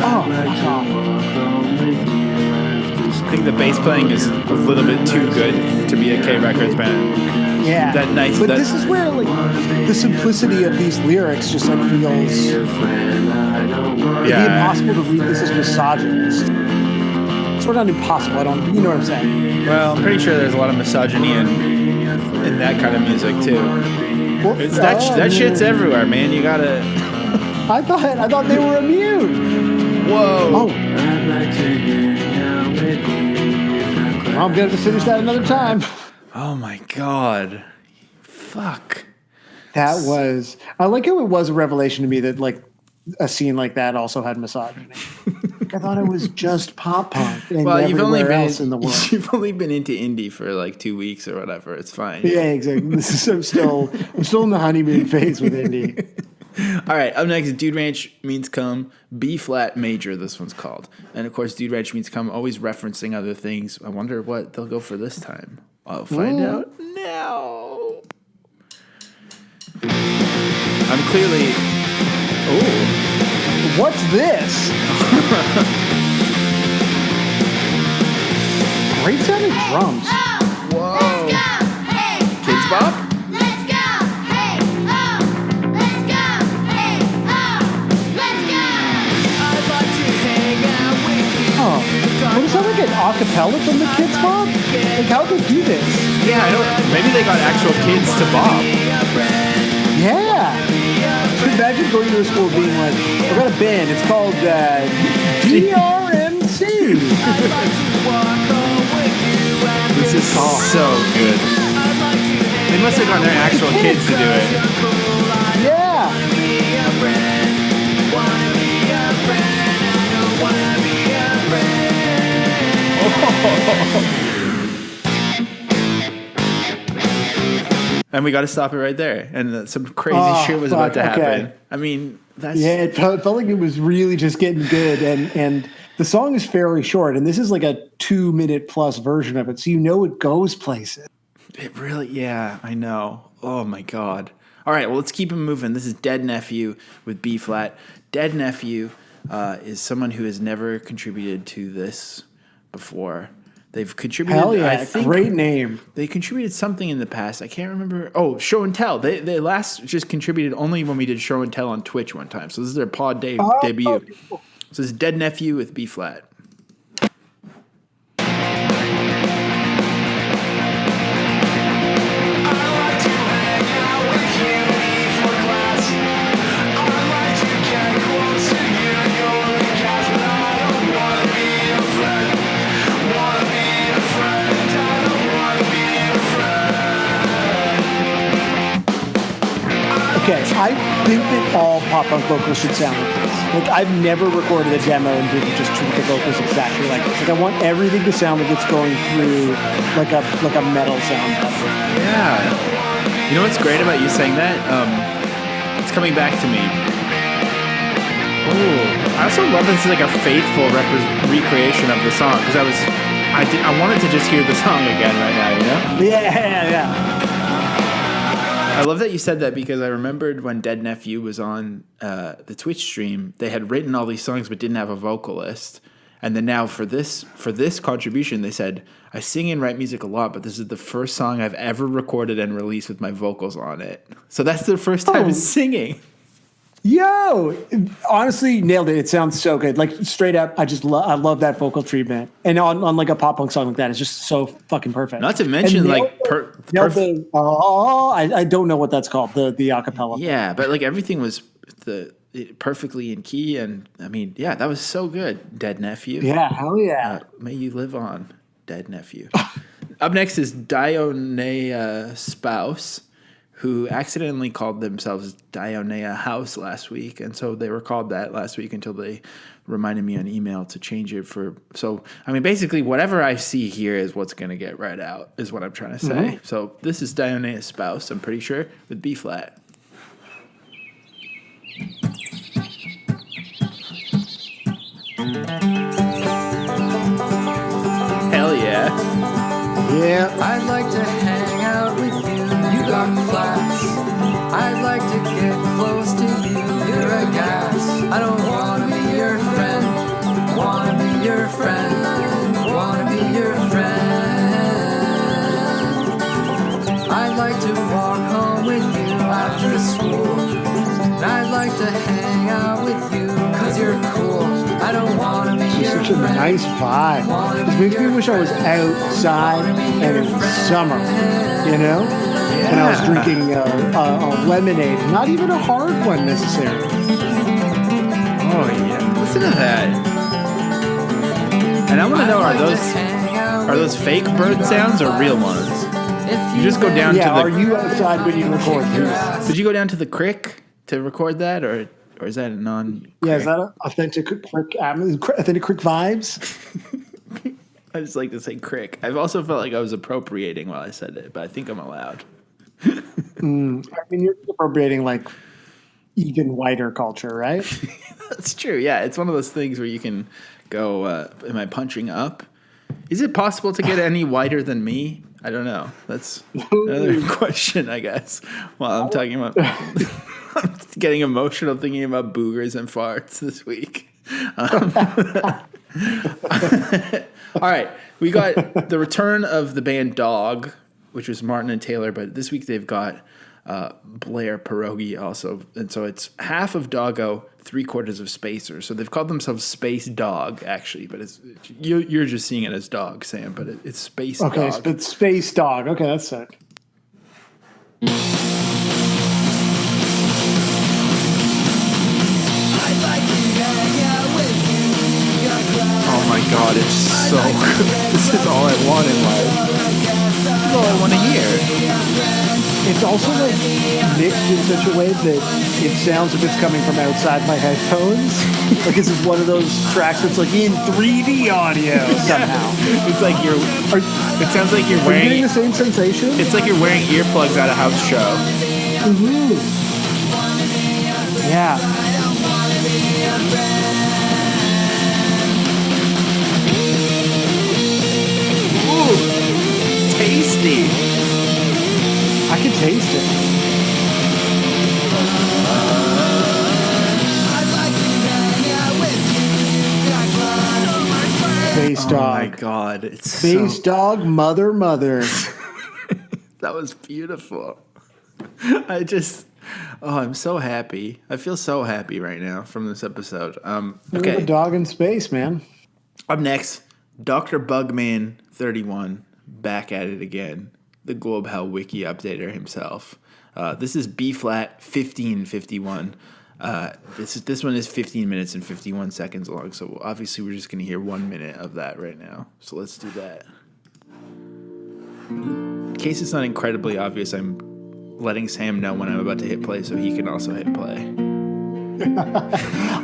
Oh, fuck off. I think the bass playing is a little bit too good to be a K Records band. Yeah. But this is where like the simplicity of these lyrics just like feels it'd be impossible to read this as misogynist. It's sort of not impossible. I don't. You know what I'm saying? Well, I'm pretty sure there's a lot of misogyny in that kind of music too. Well, That shit's everywhere, man. You gotta. I thought they were immune. Whoa. Oh. Well, I'm gonna have to finish that another time. Oh my god. Fuck. That was. I like how it was a revelation to me that like a scene like that also had misogyny. I thought it was just pop punk and everywhere else in the world. You've only been into indie for like 2 weeks or whatever. It's fine. Yeah, exactly. I'm still in the honeymoon phase with indie. All right, up next, Dude Ranch Means Come, B flat major, this one's called. And of course, Dude Ranch Means Come, always referencing other things. I wonder what they'll go for this time. I'll find out now. I'm clearly. Oh. What's this? Great sounding drums. Whoa. Kids Bop? What is that, like an acapella from the Kids Bob? Like, how'd they do this? Yeah, I don't. Maybe they got actual kids to bob. Yeah. Imagine going to a school being like, I've got a band. It's called DRMC. This is so good. They must have gotten their actual kids to do it. Yeah. And we got to stop it right there. And some crazy shit was about to happen. I mean, that's... Yeah, it felt like it was really just getting good. And the song is fairly short. And this is like a 2-minute plus version of it. So you know it goes places. It really... Yeah, I know. Oh, my God. All right, well, let's keep it moving. This is Dead Nephew with B flat. Dead Nephew is someone who has never contributed to this before. They've contributed. Hell yeah, I think great name. They contributed something in the past. I can't remember. Oh, Show and Tell. They last just contributed only when we did Show and Tell on Twitch one time. So this is their pod debut. So this is Dead Nephew with B flat. Okay, I think that all pop punk vocals should sound like this. Like, I've never recorded a demo and didn't just treat the vocals exactly like this. Like, I want everything to sound like it's going through like a metal sound. Yeah. You know what's great about you saying that? It's coming back to me. Oh, I also love this is like a faithful recreation of the song because I wanted to just hear the song again right now. You know? Yeah. I love that you said that because I remembered when Dead Nephew was on the Twitch stream, they had written all these songs but didn't have a vocalist. And then now for this contribution, they said, I sing and write music a lot, but this is the first song I've ever recorded and released with my vocals on it. So that's their first time singing. Yo, honestly, nailed it. It sounds so good. Like, straight up, I love that vocal treatment. And on like a pop punk song like that, it's just so fucking perfect. Not to mention, like, I don't know what that's called, the acapella. Yeah, but like everything was perfectly in key. And I mean, yeah, that was so good. Dead Nephew. Yeah, hell yeah. May you live on, Dead Nephew. Up next is Dionea Spouse, who accidentally called themselves Dionea House last week. And so they were called that last week until they reminded me on email to change it I mean, basically whatever I see here is what's going to get right out is what I'm trying to say. Mm-hmm. So this is Dionea Spouse, I'm pretty sure, with B flat. Hell yeah. Yeah. I'd like to hang out with you. You got class. I'd like to get close to you. You're a gas. I don't wanna be your friend. Wanna be your friend. Wanna be your friend. I'd like to walk home with you after school. I'd like to hang out with you, cause you're cool. I don't wanna be your Such a friend. nice vibe. This makes me wish I was outside and in summer, you know? And I was drinking a lemonade, not even a hard one necessarily. Oh yeah, listen to that. And I want to know, are those fake bird sounds or real ones? You just go down Yeah, to are you outside when you record this? Did you go down to the crick to record that, or is that a non? Yeah, is that authentic crick vibes? I just like to say crick. I've also felt like I was appropriating while I said it, but I think I'm allowed. I mean, you're appropriating like even whiter culture, right? That's true. Yeah, it's one of those things where you can go, am I punching up? Is it possible to get any whiter than me? I don't know. That's another question, I guess. Well, I'm talking about I'm getting emotional thinking about boogers and farts this week. All right. We got the return of the band Dog, which was Martin and Taylor, but this week they've got Blair Pierogi also. And so it's half of Doggo, 3/4 of Spacer. So they've called themselves Space Dog, actually, but you're just seeing it as Dog, Sam, but it's Space Dog. Okay, but Space Dog. Okay, that's sick. Oh my God, it's so good. This is all I want in life. This is all I want to hear. It's also like mixed in such a way that it sounds if it's coming from outside my headphones. Like this is one of those tracks that's like in 3D audio somehow. It's like it sounds like you're Are you getting wearing, the same sensation? it's like you're wearing earplugs at a house show. Yeah. Ooh, tasty. I can taste it. Space Oh Dog. my God, it's Space Dog, mother. That was beautiful. I'm so happy. I feel so happy right now from this episode. We're Okay, a dog in space, man. up next, Dr. Bugman 31, back at it again. The Globe Hell Wiki updater himself. This is B flat 1551. This one is 15 minutes and 51 seconds long. So obviously we're just going to hear 1 minute of that right now. So let's do that. In case it's not incredibly obvious, I'm letting Sam know when I'm about to hit play so he can also hit play.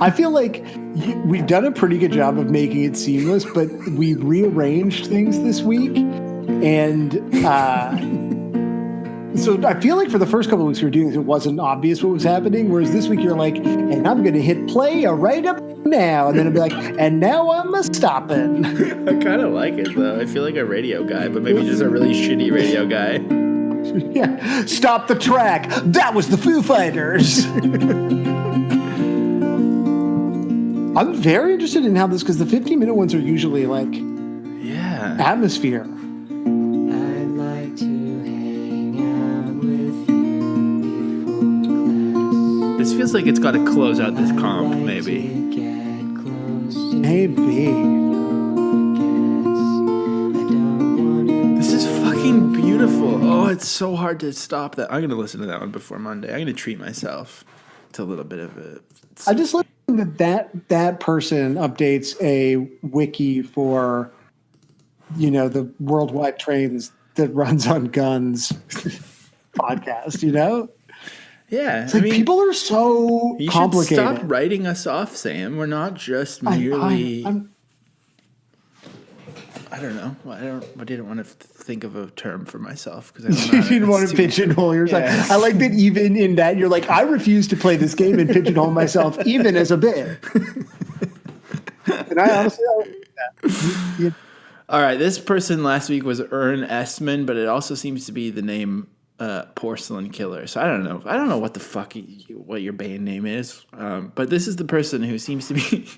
I feel like we've done a pretty good job of making it seamless, but we rearranged things this week. And so I feel like for the first couple of weeks we were doing this, it wasn't obvious what was happening. Whereas this week you're like, and I'm going to hit play right up now. And then it'll be like, and now I'm stopping. I kind of like it, though. I feel like a radio guy, but maybe just a really shitty radio guy. Yeah. Stop the track. That was the Foo Fighters. I'm very interested in how this, because the 15-minute ones are usually like Yeah. atmosphere. I'd like to hang out with you before class. This feels like it's got to close out this comp, maybe. Get close to Maybe. This is fucking beautiful. Oh, it's so hard to stop that. I'm going to listen to that one before Monday. I'm going to treat myself to a little bit of it. I just like that person updates a wiki for, the worldwide trains that runs on guns podcast, Yeah. It's like people are so you complicated. should stop writing us off, Sam. We're not just merely... I don't know. I didn't want to think of a term for myself because I don't know. You didn't want to pigeonhole yourself. Yeah. I like that even in that, you're like, I refuse to play this game and pigeonhole myself even as a bit. And I honestly, I like that. All right, this person last week was Ern Essman, but it also seems to be the name Porcelain Killer. So I don't know. I don't know what the fuck what your band name is. But this is the person who seems to be.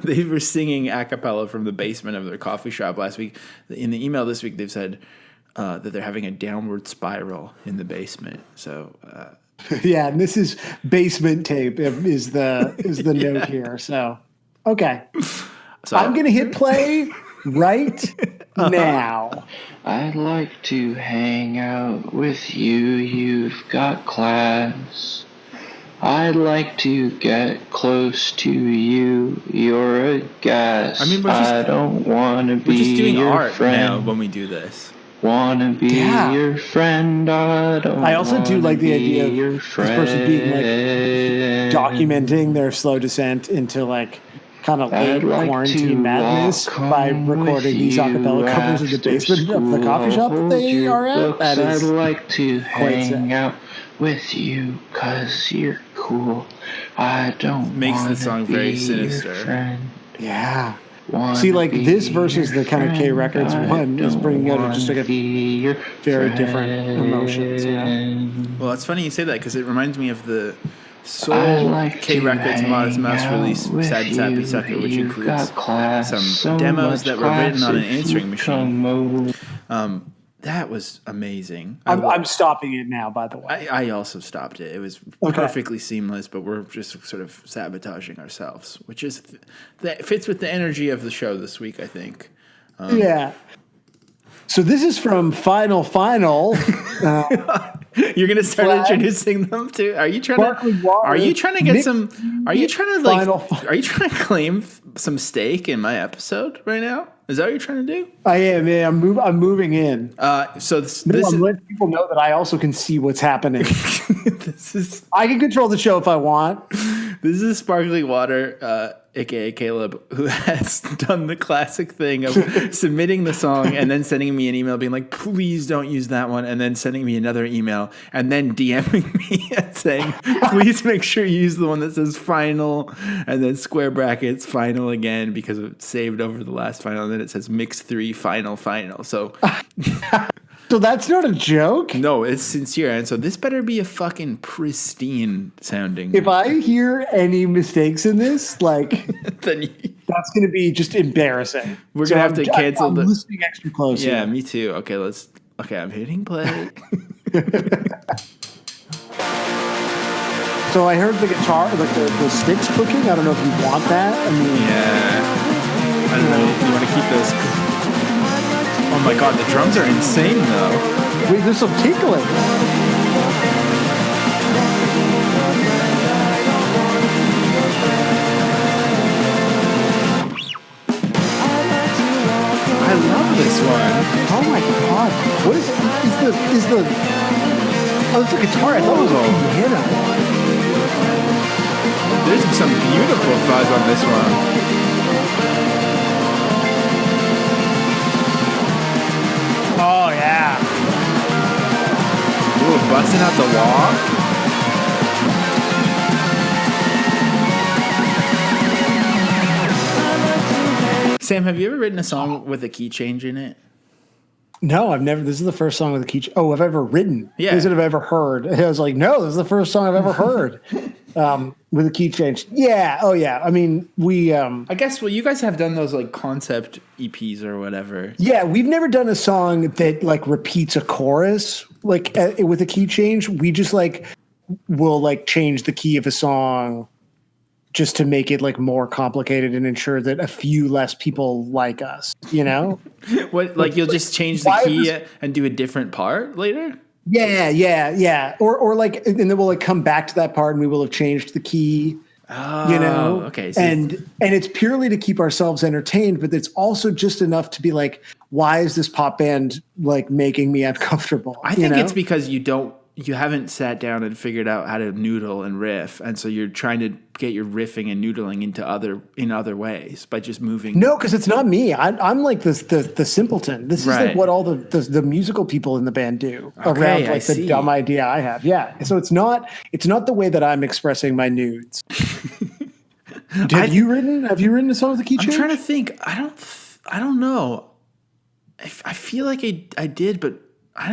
They were singing a cappella from the basement of their coffee shop last week. In the email this week, they've said that they're having a downward spiral in the basement. So. Yeah, and this is basement tape is the note here. So okay, So I'm gonna hit play right now. I'd like to hang out with you, you've got class. I'd like to get close to you, you're a gas. I mean, I don't want to we're just be doing your art friend. now when we do this. Wanna be Yeah. your friend, I also do like the idea of your this person being like documenting their slow descent into like kind of late I'd like quarantine to madness walk by home recording with these acapella you covers in the after basement of the coffee shop school. they Your are at. books, That is I'd like to quite hang sick. out with you 'cause you're cool. I don't Makes the wanna song be very your sinister. friend. Yeah. Wanna See, like be this versus your the kind of K friend. Records I one is don't bringing out just like wanna a be your very different emotions, you know? friend. Well, it's funny you say that because it reminds me of the I'd Soul like K to Records Modest hang Mouse out release with Sad Sappy you. Sucker, which You've includes got class, some so demos much that were written class on an if you answering machine. come over. That was amazing. I'm stopping it now, by the way. I also stopped it. It was Okay. perfectly seamless, but we're just sort of sabotaging ourselves, which is that fits with the energy of the show this week, I think. Yeah. So this is from Final. You're gonna start Flag. introducing them to. Are you trying Sparkling to? water, Are you trying to get mixed some? Are you trying to like? Final. Are you trying to claim some stake in my episode right now? Is that what you're trying to do? I am. Yeah, I'm moving in. So this I'm is letting people know that I also can see what's happening. this is I can control the show if I want. this is Sparkling Water, aka Caleb, who has done the classic thing of submitting the song and then sending me an email being like, "Please don't use that one," and then sending me another email and then DMing me and saying, "Please make sure you use the one that says final and then square brackets final again because it's saved over the last final." And then it says mix 3 final. So So that's not a joke. no, it's sincere, and so this better be a fucking pristine sounding. If I hear any mistakes in this, like then that's going to be just embarrassing. We're gonna have to cancel I'm the- listening extra close. yeah, here. me too. Okay, I'm hitting play. So I heard the guitar, like the sticks clicking. I don't know if you want that. I mean, Yeah. I don't know. You want to keep those? Oh my god, the drums are insane though. wait, there's some tinkling. I love this one. Oh my god! What is the? Oh, it's a guitar. I thought it was a piano. There's some beautiful fuzz on this one. Oh yeah. Ooh, busting out the wall. Sam, have you ever written a song with a key change in it? No, I've never. This is the first song with a key. I've ever written. Yeah. This is I've ever heard. I was like, no, this is the first song I've ever heard with a key change. Yeah. Oh yeah. I mean, we. I guess. Well, you guys have done those like concept EPs or whatever. Yeah, we've never done a song that like repeats a chorus like with a key change. We just like will like change the key of a song just to make it like more complicated and ensure that a few less people like us, you know? What? Like you'll just change the Why key was- and do a different part later? Yeah. Or like, and then we'll like come back to that part and we will have changed the key. Oh, You know, okay. So and it's purely to keep ourselves entertained, but it's also just enough to be like, why is this pop band like making me uncomfortable? I you think know? it's because you haven't sat down and figured out how to noodle and riff, and so you're trying to get your riffing and noodling into other ways by just moving. No, because it's not me. I'm like the simpleton. This is Right. like what all the musical people in the band do Okay, around I like the see. dumb idea I have. Yeah. So it's not the way that I'm expressing my nudes. Have you written a song with a key I'm change? trying to think. I don't know. I feel like I did, but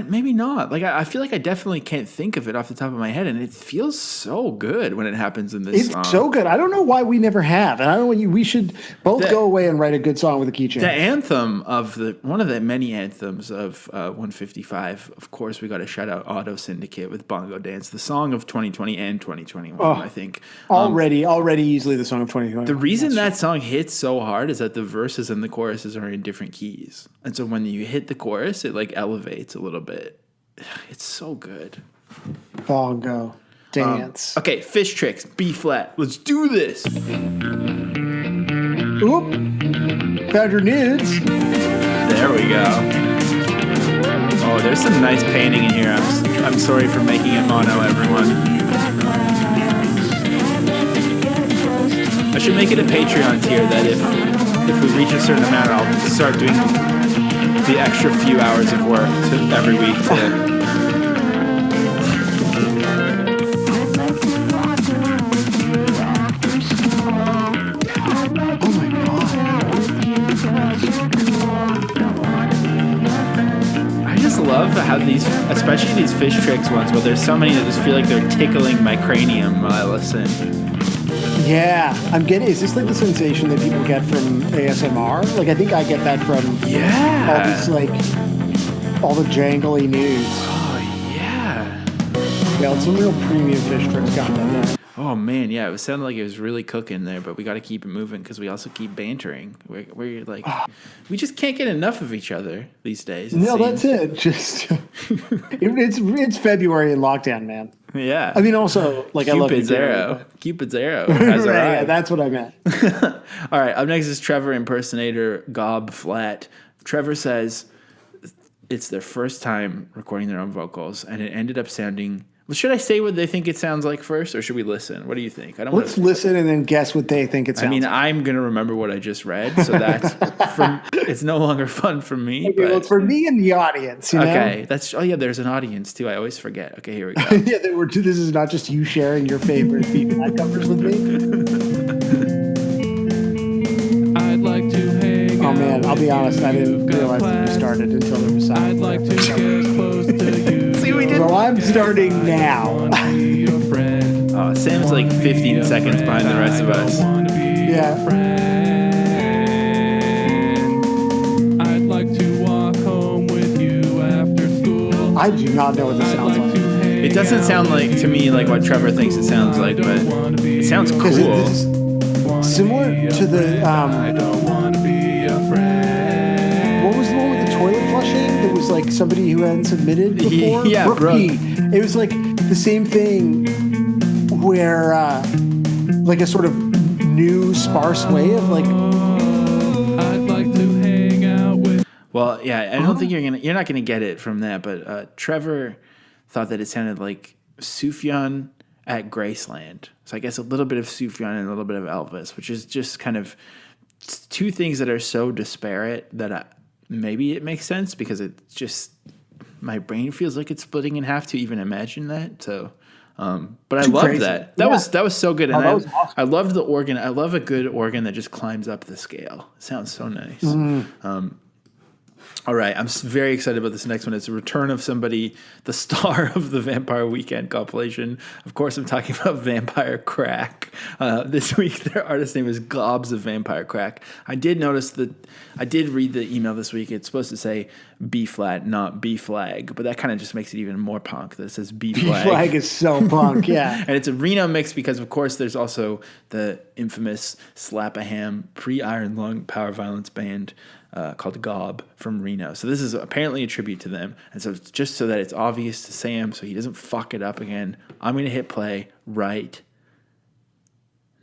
maybe not. Like I feel like I definitely can't think of it off the top of my head, and it feels so good when it happens in this song. It's so good. I don't know why we never have, and I don't know. We should both go away and write a good song with a keychain. The anthem of one of the many anthems of 155. Of course, we got to shout out Auto Syndicate with Bongo Dance, the song of 2020 and 2021. I think already easily the song of 2021. The reason that song hits so hard is that the verses and the choruses are in different keys, and so when you hit the chorus, it like elevates a little bit. It's so good. Bongo Dance. Okay, Fish Tricks, B flat. Let's do this. Oop. Found your nudes. There we go. Oh, there's some nice painting in here. I'm sorry for making it mono, everyone. I should make it a Patreon tier that if we reach a certain amount, I'll start doing the extra few hours of work every week to love how these, especially these Fish Tricks ones, where there's so many that just feel like they're tickling my cranium while I listen. Yeah, I'm getting. Is this like the sensation that people get from ASMR? Like, I think I get that from all these all the jangly news. Oh yeah. Yeah, it's some real premium Fish Tricks content there. Oh man, yeah, it sounded like it was really cooking there, but we got to keep it moving because we also keep bantering. We're like, we just can't get enough of each other these days. No, that's it. Just it's February in lockdown, man. Yeah. I mean, also like Cupid's I love arrow. Cupid's arrow. Has right, yeah, that's what I meant. All right, up next is Trevor impersonator Gob Flat. Trevor says it's their first time recording their own vocals, and it ended up sounding. Well, should I say what they think it sounds like first, or should we listen? What do you think? Let's listen and then guess what they think it sounds like. I'm going to remember what I just read, so that's it's no longer fun for me. Okay, well, it's for me and the audience, you know? Okay, there's an audience too. I always forget. Okay, here we go. Yeah, this is not just you sharing your favorite feedback covers with me. I'd like to hang Oh man, I'll be honest, I didn't realize that we started until there was silence. I'd like to get close to you. So I'm starting now. Sam's like 15 seconds behind the rest of us. Yeah. I'd like to walk home with you after school. I do not know what this sounds like. It doesn't sound like to me like what Trevor thinks it sounds like, but it sounds cool. It's similar to the I don't want to be a friend. what was the one with the toilet flushing? There was like somebody who hadn't submitted before. Yeah, Brooke. It was like the same thing where like a sort of new sparse way of like. I'd like to hang out with. Well, yeah, I don't think you're not gonna get it from that, but Trevor thought that it sounded like Sufjan at Graceland. So I guess a little bit of Sufjan and a little bit of Elvis, which is just kind of two things that are so disparate that maybe it makes sense because it's just my brain feels like it's splitting in half to even imagine that. So, but I loved that. That was so good, and that was awesome. I loved the organ. I love a good organ that just climbs up the scale. It sounds so nice. All right, I'm very excited about this next one. It's a return of somebody, the star of the Vampire Weekend compilation. Of course, I'm talking about Vampire Crack. This week, their artist name is Gobs of Vampire Crack. I did notice that I did read the email this week. It's supposed to say B flat, not B flag, but that kind of just makes it even more punk that it says B flag. B flag is so punk, yeah. And it's a Reno mix because, of course, there's also the infamous Slap-a-Ham pre-Iron Lung power violence band called Gob from Reno. So this is apparently a tribute to them. And so just so that it's obvious to Sam so he doesn't fuck it up again, I'm going to hit play right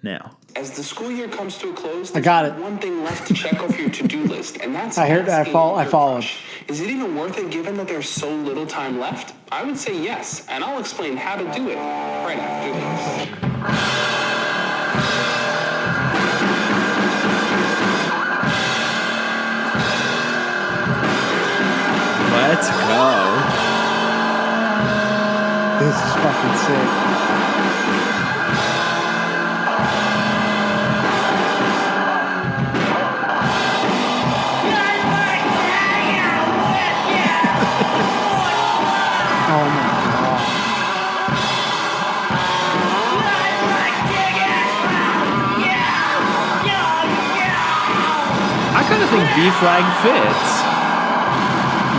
now. As the school year comes to a close, I got it. one thing left to check off your to-do list, and that's I followed. Is it even worth it given that there's so little time left? I would say yes, and I'll explain how to do it right after this. Let's go. This is fucking sick. B flag fits.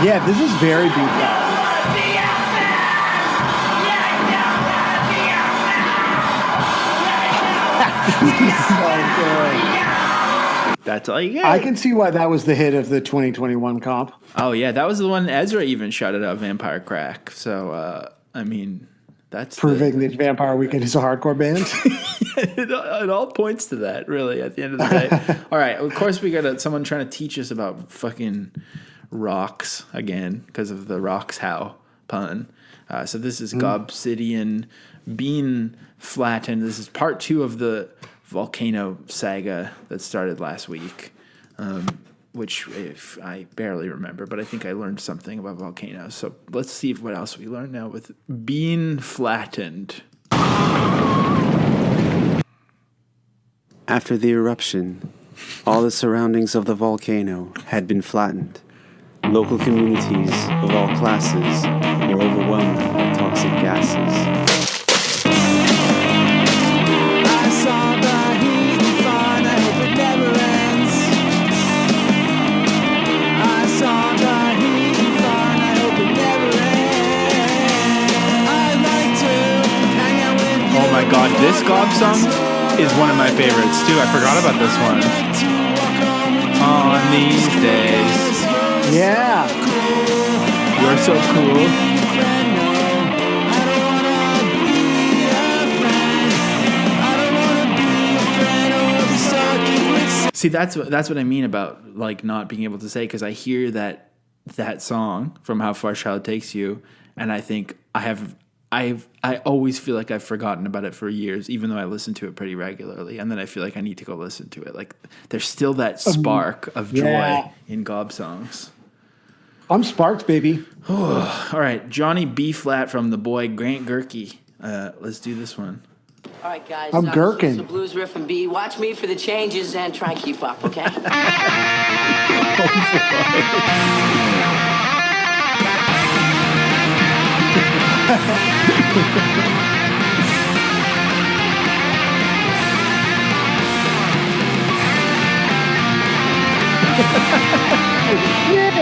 Yeah, this is very B flat. That's all you get. I can see why that was the hit of the 2021 comp. Oh yeah, that was the one Ezra even shouted out Vampire Crack. So I mean, that's Proving that Vampire Weekend is a hardcore band. it all points to that, really, at the end of the day. All right, of course we got someone trying to teach us about fucking rocks again because of the rocks how pun. So this is Gobsidian being flattened. This is part 2 of the volcano saga that started last week, which if I barely remember, but I think I learned something about volcanoes. So let's see what else we learn now with being flattened. After the eruption, all the surroundings of the volcano had been flattened. Local communities of all classes were overwhelmed by toxic gases. I saw the heat and fun, I hope it never ends. I saw the heat and fun, I hope it never ends. I'd like to hang out with you. Oh my god, this Gob song is one of my favorites too. I forgot about this one. On these days. Yeah. You're so cool. See, that's what I mean about like not being able to say, because I hear that song from How Far Shall It Takes You, and I think I always feel like I've forgotten about it for years, even though I listen to it pretty regularly, and then I feel like I need to go listen to it. Like there's still that spark of joy in Gob songs. I'm sparked, baby. All right, Johnny B flat from the boy Grant Gerke. Let's do this one. All right, guys. I'm gherkin. It's the blues riff and B. Watch me for the changes and try and keep up, okay? Yeah.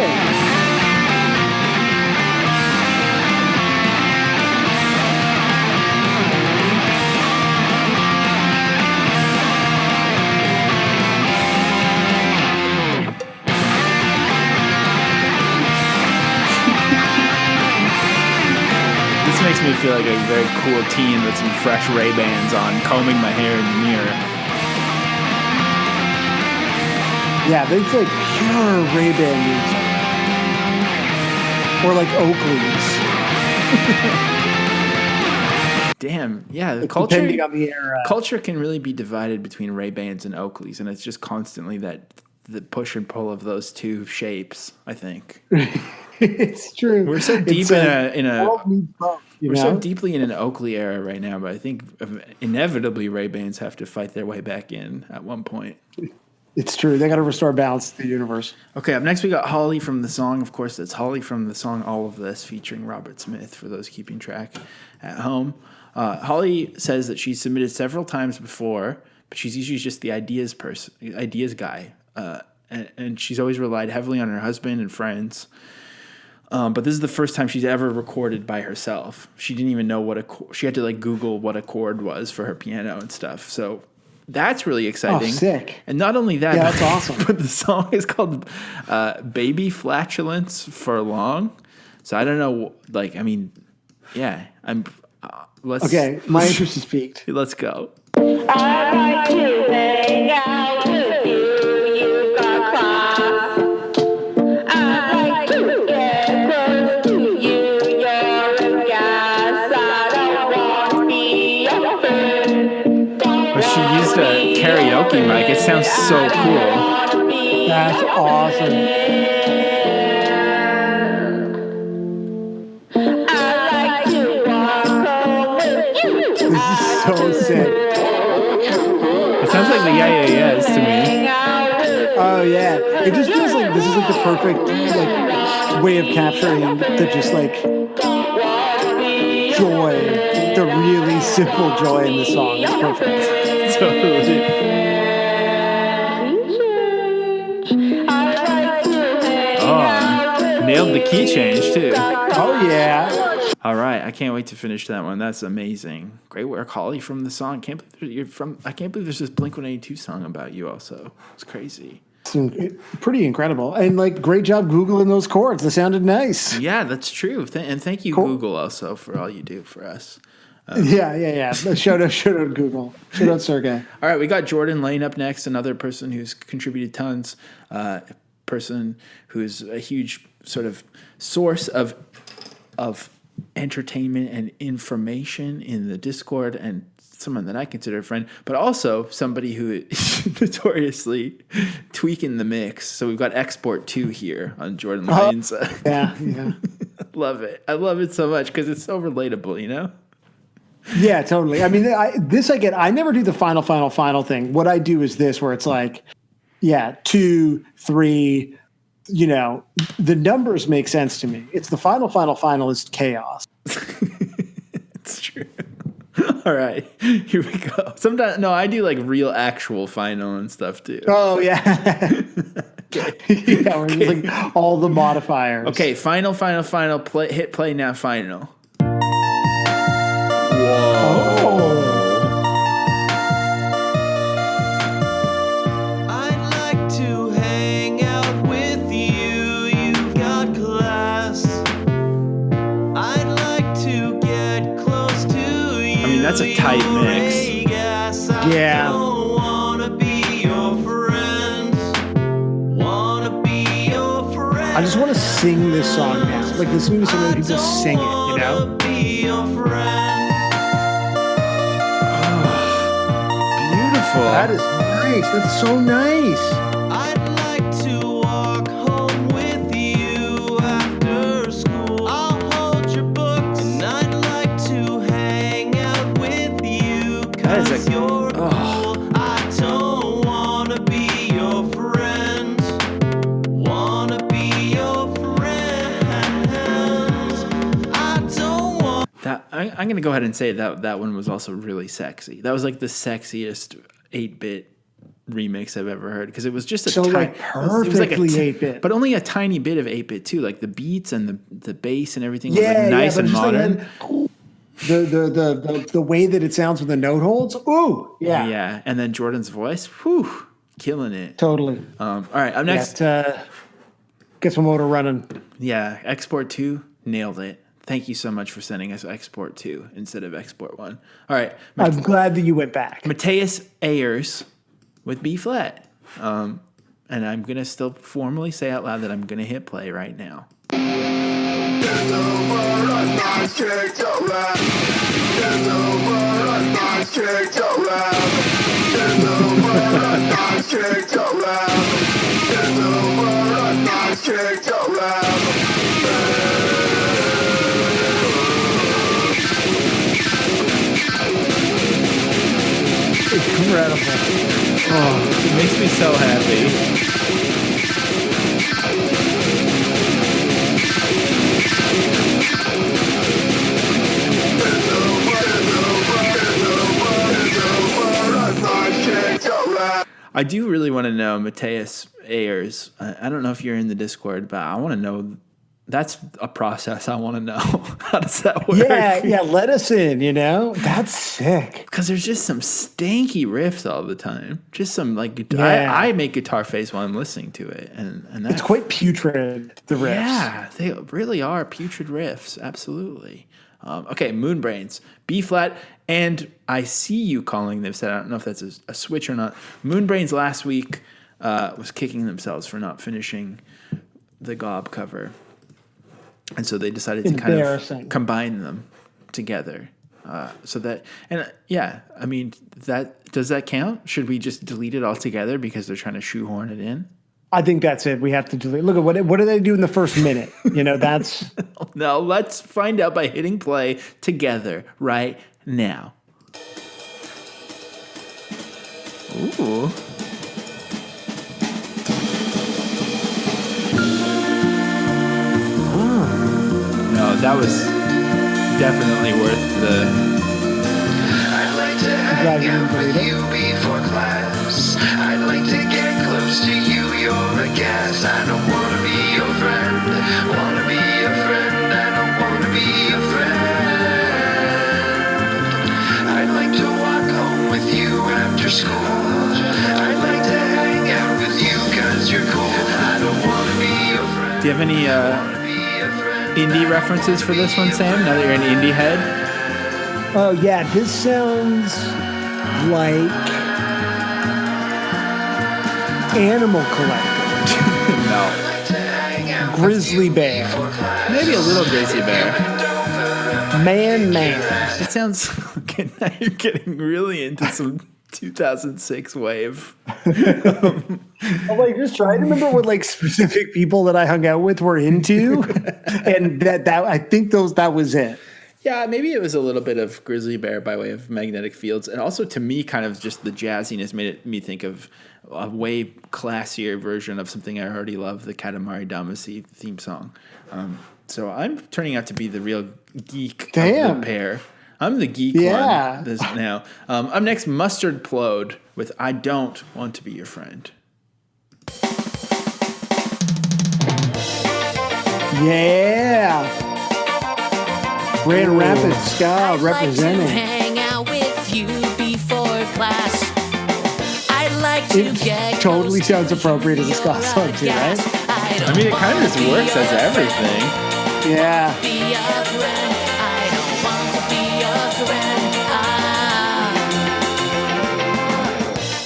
This makes me feel like a very cool teen with some fresh Ray-Bans on, combing my hair in the mirror. Yeah, they like pure Ray-Ban music. Or like Oakley's. Damn, yeah, the Depending on the era. culture can really be divided between Ray-Bans and Oakleys, and it's just constantly the push and pull of those two shapes, I think. It's true. We're so deep We're so deeply in an Oakley era right now, but I think inevitably Ray-Bans have to fight their way back in at one point. It's true. They got to restore balance to the universe. Okay, up next we got Holly from the song. Of course, that's Holly from the song All of This, featuring Robert Smith, for those keeping track at home. Holly says that she's submitted several times before, but she's usually just the ideas guy. And she's always relied heavily on her husband and friends. But this is the first time she's ever recorded by herself. She didn't even know she had to like Google what a chord was for her piano and stuff. So that's really exciting. Oh, sick. And not only that, Yeah, that's awesome. But the song is called Baby Flatulence for Long. So I don't know, like, I mean, yeah, Okay, my interest is peaked. Let's go. I like to hang out with you. You've got class. I like to get close to you. You're a gas. I don't want to be your friend. But she used a karaoke mic. It sounds so cool. That's awesome. This is so sick. It sounds like the Yeah Yeah Yeahs to me. Oh yeah, it just feels like this is like the perfect like way of capturing the just like joy, the really simple joy in the song. It's perfect. Totally. I nailed the key change too. Oh yeah. All right, I can't wait to finish that one. That's amazing. Great work, Holly, from the song. I can't believe there's this Blink-182 song about you. Also, it's crazy. It's pretty incredible, and like great job googling those chords. They sounded nice. Yeah, that's true. And thank you, Google, also for all you do for us. Yeah. Shout out Google. Shout out Sergey. All right, we got Jordan Lane up next, another person who's contributed tons, person who's a huge sort of source of entertainment and information in the Discord, and someone that I consider a friend, but also somebody who is notoriously tweaking the mix. So we've got Export 2 here on Jordan Lane's. Yeah. Love it. I love it so much because it's so relatable, you know? Yeah, totally. I mean, I get. I never do the final thing. What I do is this, where it's like, 2, 3. You know, the numbers make sense to me. It's the final is chaos. It's true. All right, here we go. Sometimes, I do like real actual final and stuff too. Oh yeah. We're using all the modifiers. Okay, final. Play, hit play now. Final. I'd like to hang out with you. You've got class. I'd like to get close to you. I mean, that's a tight mix. Yeah. I just want to sing this song now. Like this movie, so many people sing it, you know? Beautiful. That is nice. That's so nice. I'd like to walk home with you after school. I'll hold your books, and I'd like to hang out with you. That is Cause you're cool. I don't wanna be your friend. Wanna be your friend. I don't want. That I'm gonna go ahead and say that one was also really sexy. That was like the sexiest 8-bit remix I've ever heard, because it was just perfectly 8-bit, but only a tiny bit of 8-bit too. Like the beats and the bass and everything was like nice and modern. The way that it sounds with the note holds, ooh, yeah. And then Jordan's voice, whew, killing it. Totally. All right, I'm next. Get some motor running. Yeah, Export 2 nailed it. Thank you so much for sending us Export 2 instead of Export 1. All right. I'm glad that you went back. Mateus Ayers with B flat. And I'm going to still formally say out loud that I'm going to hit play right now. Incredible. Oh, it makes me so happy. I do really want to know, Mateus Ayers. I don't know if you're in the Discord, but I want to know. That's a process I want to know. How does that work? Yeah, let us in, you know? That's sick. Because there's just some stanky riffs all the time. Just some like guitar. Yeah. I make guitar face while I'm listening to it. And that's, it's quite putrid, the riffs. Yeah, they really are putrid riffs. Absolutely. Okay, Moonbrains, B flat, and I see you calling them. Said I don't know if that's a switch or not. Moonbrains last week was kicking themselves for not finishing the Gob cover. And so they decided to kind of combine them together. So that, and I mean, does that count? Should we just delete it altogether because they're trying to shoehorn it in? I think that's it. We have to delete. Look at what do they do in the first minute? You know, that's. No, let's find out by hitting play together right now. Ooh. No, that was definitely worth the. I'd like to driving hang in out with burrito. you before class. I'd like to get close to you. You're a gas. I don't wanna be your friend. Wanna be your friend. I don't wanna be your friend. I'd like to walk home with you after school. I'd like to hang out with you 'cause you're cool. I don't wanna be your friend. Do you have any indie references for this one, Sam? Now that you're an indie head? Oh yeah, this sounds like Animal Collective. No. Grizzly Bear. Maybe a little Grizzly Bear. Man. It sounds. Okay, now you're getting really into some 2006 wave. I'm like just trying to remember what like specific people that I hung out with were into, and that I think that was it. Yeah, maybe it was a little bit of Grizzly Bear by way of Magnetic Fields. And also to me, kind of just the jazziness made me think of a way classier version of something I already love, the Katamari Damacy theme song. So I'm turning out to be the real geek of the pair. I'm the geek one this now. Up next, Mustard Plode with I Don't Want to Be Your Friend. Yeah. Grand Rapids Ska representing. Hang out with you before class. I'd like to It totally sounds appropriate as a ska song too, right? I mean, it kind of just works as everything. Yeah. Be a friend. I don't want to be a friend.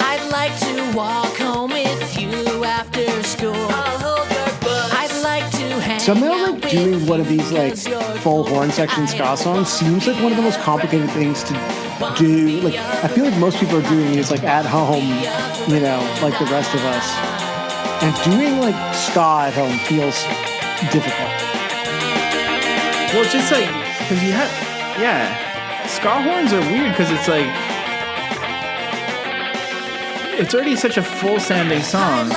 I'd like to walk home with you after school. I'll hold your butt. I'd like to hang Somehow, out like doing one of these like full horn section ska songs seems like one of the most complicated things to do. Like, I feel like most people are doing these like at home, you know, like the rest of us. And doing like ska at home feels difficult. Well, it's just like, because you have, ska horns are weird because it's like, it's already such a full sounding song.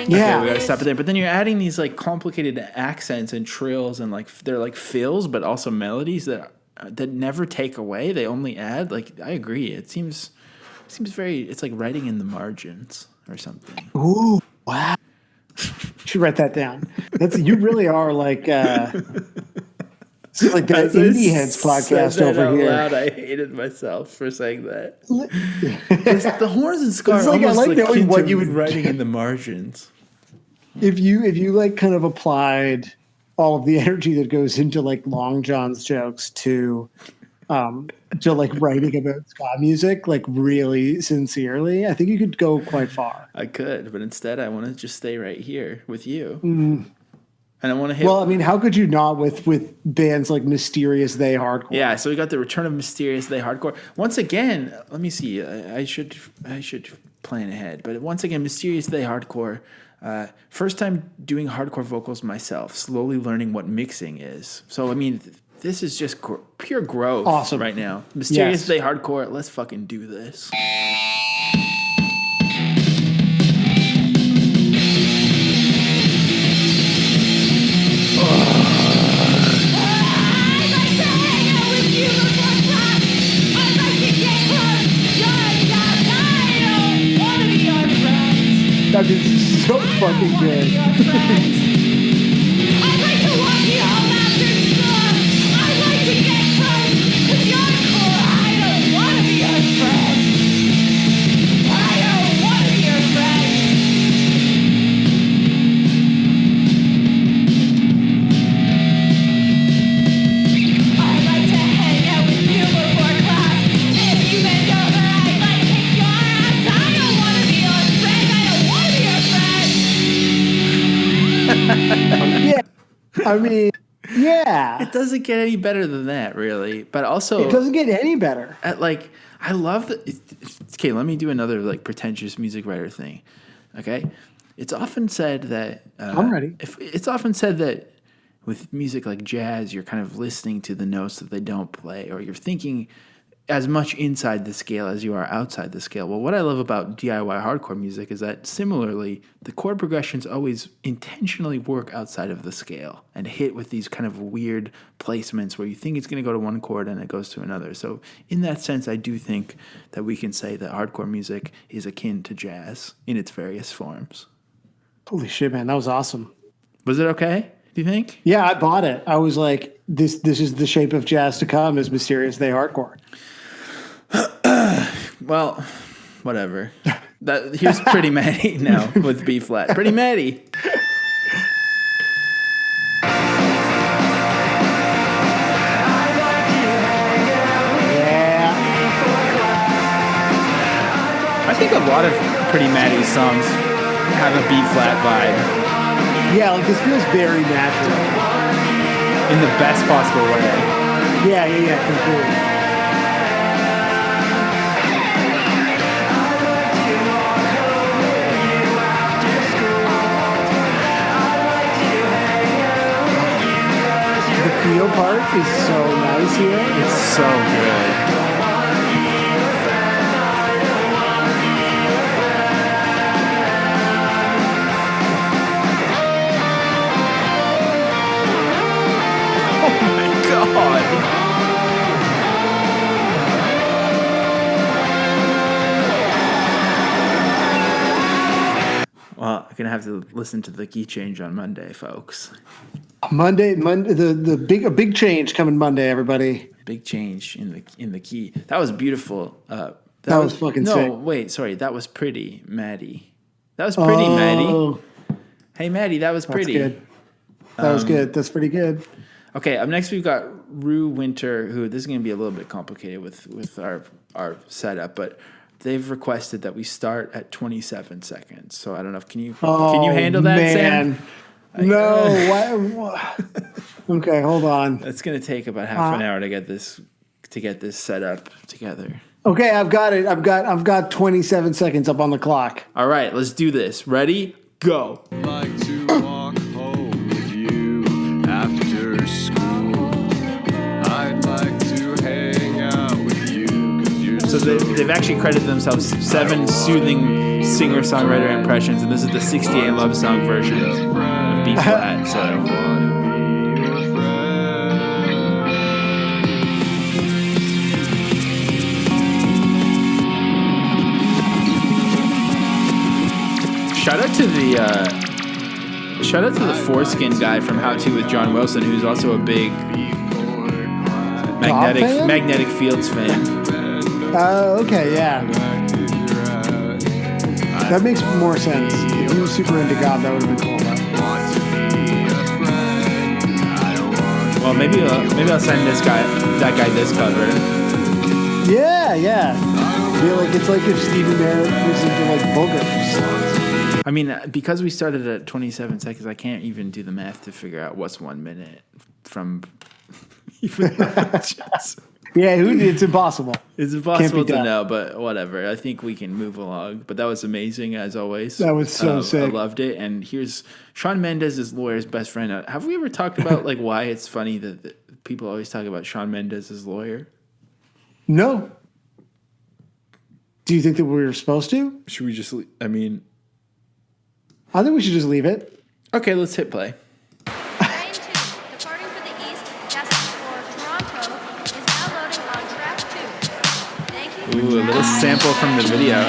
Yeah. Okay, we gotta stop it there. But then you're adding these like complicated accents and trills and like they're like fills, but also melodies that never take away. They only add. Like, I agree. It seems very. It's like writing in the margins or something. Ooh, wow! Should write that down. You really are like. It's like the Indie Heads podcast over here. Loud, I hated myself for saying that. The horns and ska It's are like, I almost like like knowing what you would writing in the margins. If you like kind of applied all of the energy that goes into like Long John's jokes to like writing about ska music, like really sincerely, I think you could go quite far. I could, but instead I want to just stay right here with you. Mm. And I want to hit. Well, I mean, how could you not with bands like Mysterious They Hardcore? Yeah, so we got the return of Mysterious They Hardcore. Once again, let me see. I should plan ahead. But once again, Mysterious They Hardcore. First time doing hardcore vocals myself, slowly learning what mixing is. So, I mean, this is just pure growth right now. Mysterious They Hardcore, let's fucking do this. That is so fucking good. Yeah, I mean, yeah. It doesn't get any better than that, really. But also, it doesn't get any better. I love that. Okay, let me do another like pretentious music writer thing. Okay, it's often said that I'm ready. It's often said that with music like jazz, you're kind of listening to the notes that they don't play, or you're thinking as much inside the scale as you are outside the scale. Well, what I love about DIY hardcore music is that similarly, the chord progressions always intentionally work outside of the scale and hit with these kind of weird placements where you think it's going to go to one chord and it goes to another. So in that sense, I do think that we can say that hardcore music is akin to jazz in its various forms. Holy shit, man. That was awesome. Was it okay, do you think? Yeah, I bought it. I was like, this is the shape of jazz to come, as Mysterious They Hardcore. Well, whatever. Here's Pretty Maddie now with B flat. Pretty Maddie. Yeah. I think a lot of Pretty Maddie's songs have a B flat vibe Yeah, like this feels very natural. in the best possible way. Yeah, completely. The feel part is so nice here. It's so good. Oh my God. Well, I'm gonna have to listen to the key change on Monday, folks. Monday, a big change coming Monday, everybody. Big change in the key. That was beautiful. That was fucking sick. No, wait, sorry. That was pretty, Maddie. That was pretty, Maddie. Hey, Maddie, that was pretty. That's good. That was good. That's pretty good. Okay, up next we've got Rue Winter, who this is going to be a little bit complicated with our setup, but they've requested that we start at 27 seconds. So I don't know if can you handle that, man. Sam? No. Why? Okay, hold on. It's going to take about half an hour to get this set up together. Okay, I've got it. I've got 27 seconds up on the clock. All right, let's do this. Ready? Go. Like to walk home with you after school. I'd like to hang out with you 'cause you're So they've actually credited themselves 7 soothing singer-songwriter impressions, and this is the 68 Love Song version of B flat. So. Shout out to the foreskin guy from How To with John Wilson, who's also a big Magnetic Fields fan. Oh, okay, yeah. That makes more sense. If he was super into God, that would have been cool. Well, maybe I'll send that guy this cover. Yeah. Feel like it's like if Stevie Merritt was into like boogers. I mean, because we started at 27 seconds, I can't even do the math to figure out what's 1 minute from. Yeah, it's impossible. It's impossible to know, but whatever. I think we can move along. But that was amazing, as always. That was so sick. I loved it. And here's Shawn Mendes' lawyer's best friend. Have we ever talked about like why it's funny that people always talk about Shawn Mendes' lawyer? No. Do you think that we were supposed to? Should we just? I think we should just leave it. Okay, let's hit play. Train 2, departing for the east, destined for Toronto, is now loading on track 2. Thank you. Ooh, a little sample from the video.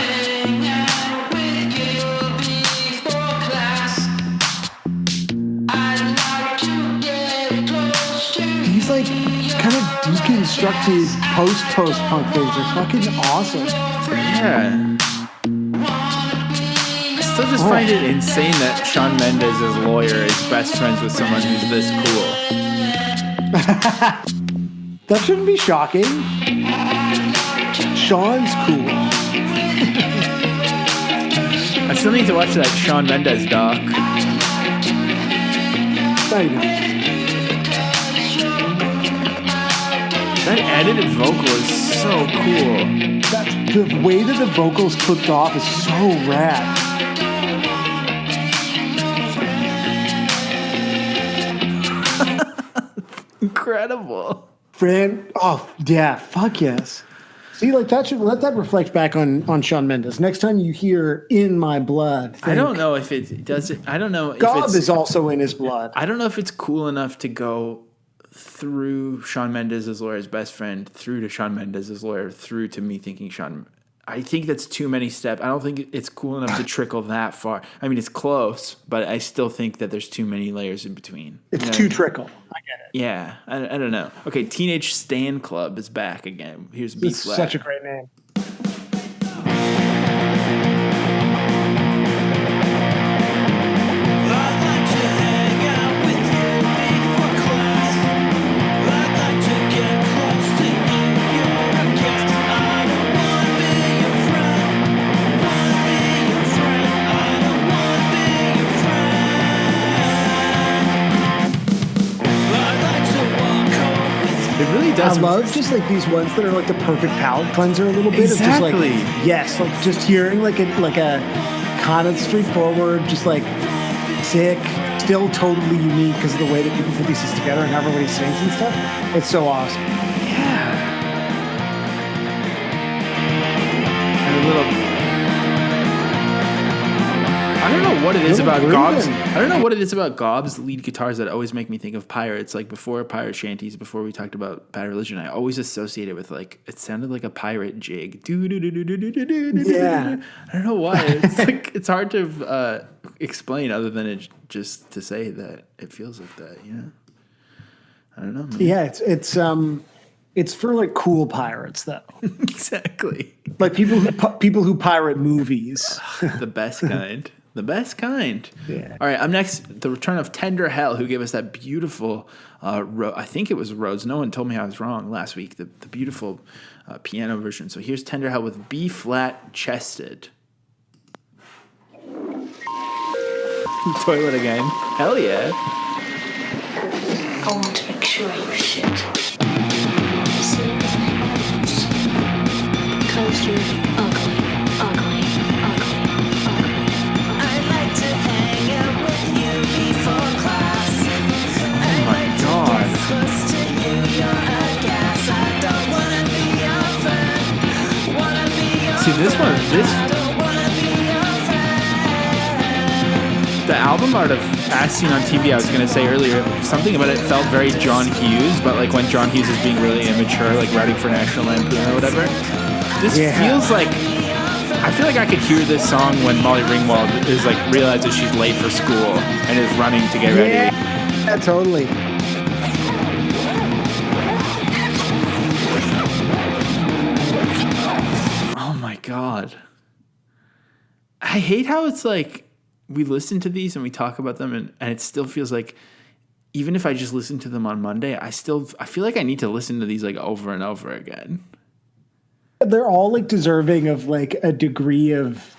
These like kind of deconstructed post-punk things are fucking awesome. Yeah. I still just find it insane that Shawn Mendes' lawyer is best friends with someone who's this cool. That shouldn't be shocking. Shawn's cool. I still need to watch that Shawn Mendes doc. No, you don't. That edited vocal is so cool. The way that the vocals clipped off is so rad. Incredible. Fran, oh yeah, fuck yes. See, like that should let that reflect back on Shawn Mendes. Next time you hear "In My Blood," I don't know if it does it. I don't know if Gob it's is also in his blood. I don't know if it's cool enough to go through Shawn Mendes' lawyer's best friend, through to Shawn Mendes' lawyer, through to me thinking Shawn. I think that's too many steps. I don't think it's cool enough to trickle that far. I mean, it's close, but I still think that there's too many layers in between. It's too trickle. I get it. Yeah, I don't know. Okay, Teenage Stan Club is back again. Here's B It's flat. such a great name. It really does. I love just like these ones that are like the perfect palate cleanser a little bit. Exactly. Of just like, yes, like just hearing like a kind of straightforward, just like sick, still totally unique because of the way that people put these together and how everybody sings and stuff. It's so awesome. Yeah. And a little. I don't know what it is about Gob's. I don't know what it is about Gob's lead guitars that always make me think of pirates. Like before pirate shanties, before we talked about Bad Religion, I always associate it with like it sounded like a pirate jig. Yeah. I don't know why. It's like it's hard to explain other than it just to say that it feels like that. You know. I don't know. Man. Yeah, it's for like cool pirates though. Exactly. Like people who pirate movies. The best kind. The best kind. Yeah. All right, up next, the return of Tender Hell, who gave us that beautiful, I think it was Rhodes. No one told me I was wrong last week. The beautiful piano version. So here's Tender Hell with B flat chested. Toilet again. Hell yeah. I want to make sure you shit. You see everything? Because you're ugly, ugly, ugly, ugly. I'd like to hang out with you before class. Oh my God. Close to you, you're a gas. I don't wanna be your friend. Wanna be your See, this one, this. I don't wanna be your friend. The album art of As Seen on TV, I was going to say earlier, something about it felt very John Hughes, but like when John Hughes is being really immature, like writing for National Lampoon or whatever. This feels like, I feel like I could hear this song when Molly Ringwald is like, realizes she's late for school and is running to get ready. Yeah, totally. Oh my God. I hate how it's like, we listen to these and we talk about them and it still feels like even if I just listen to them on Monday, I feel like I need to listen to these like over and over again. They're all like deserving of like a degree of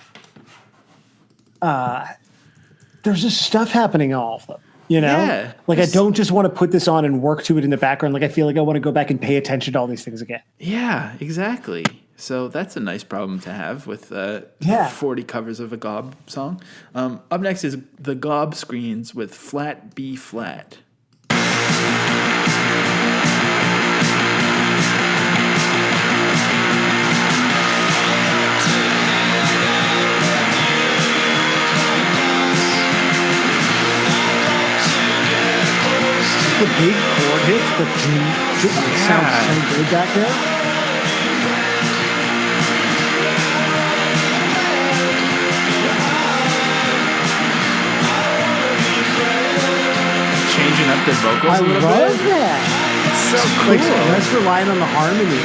there's just stuff happening in all of them, you know? Yeah, like I don't just want to put this on and work to it in the background. Like I feel like I want to go back and pay attention to all these things again. Yeah, exactly. So that's a nice problem to have with 40 covers of a Gob song. Up next is the Gob Screens with Flat B Flat. The big chord hits, the sounds so good back there. Changing up their vocals I a little love bit. that. It's so cool. Like less relying on the harmony.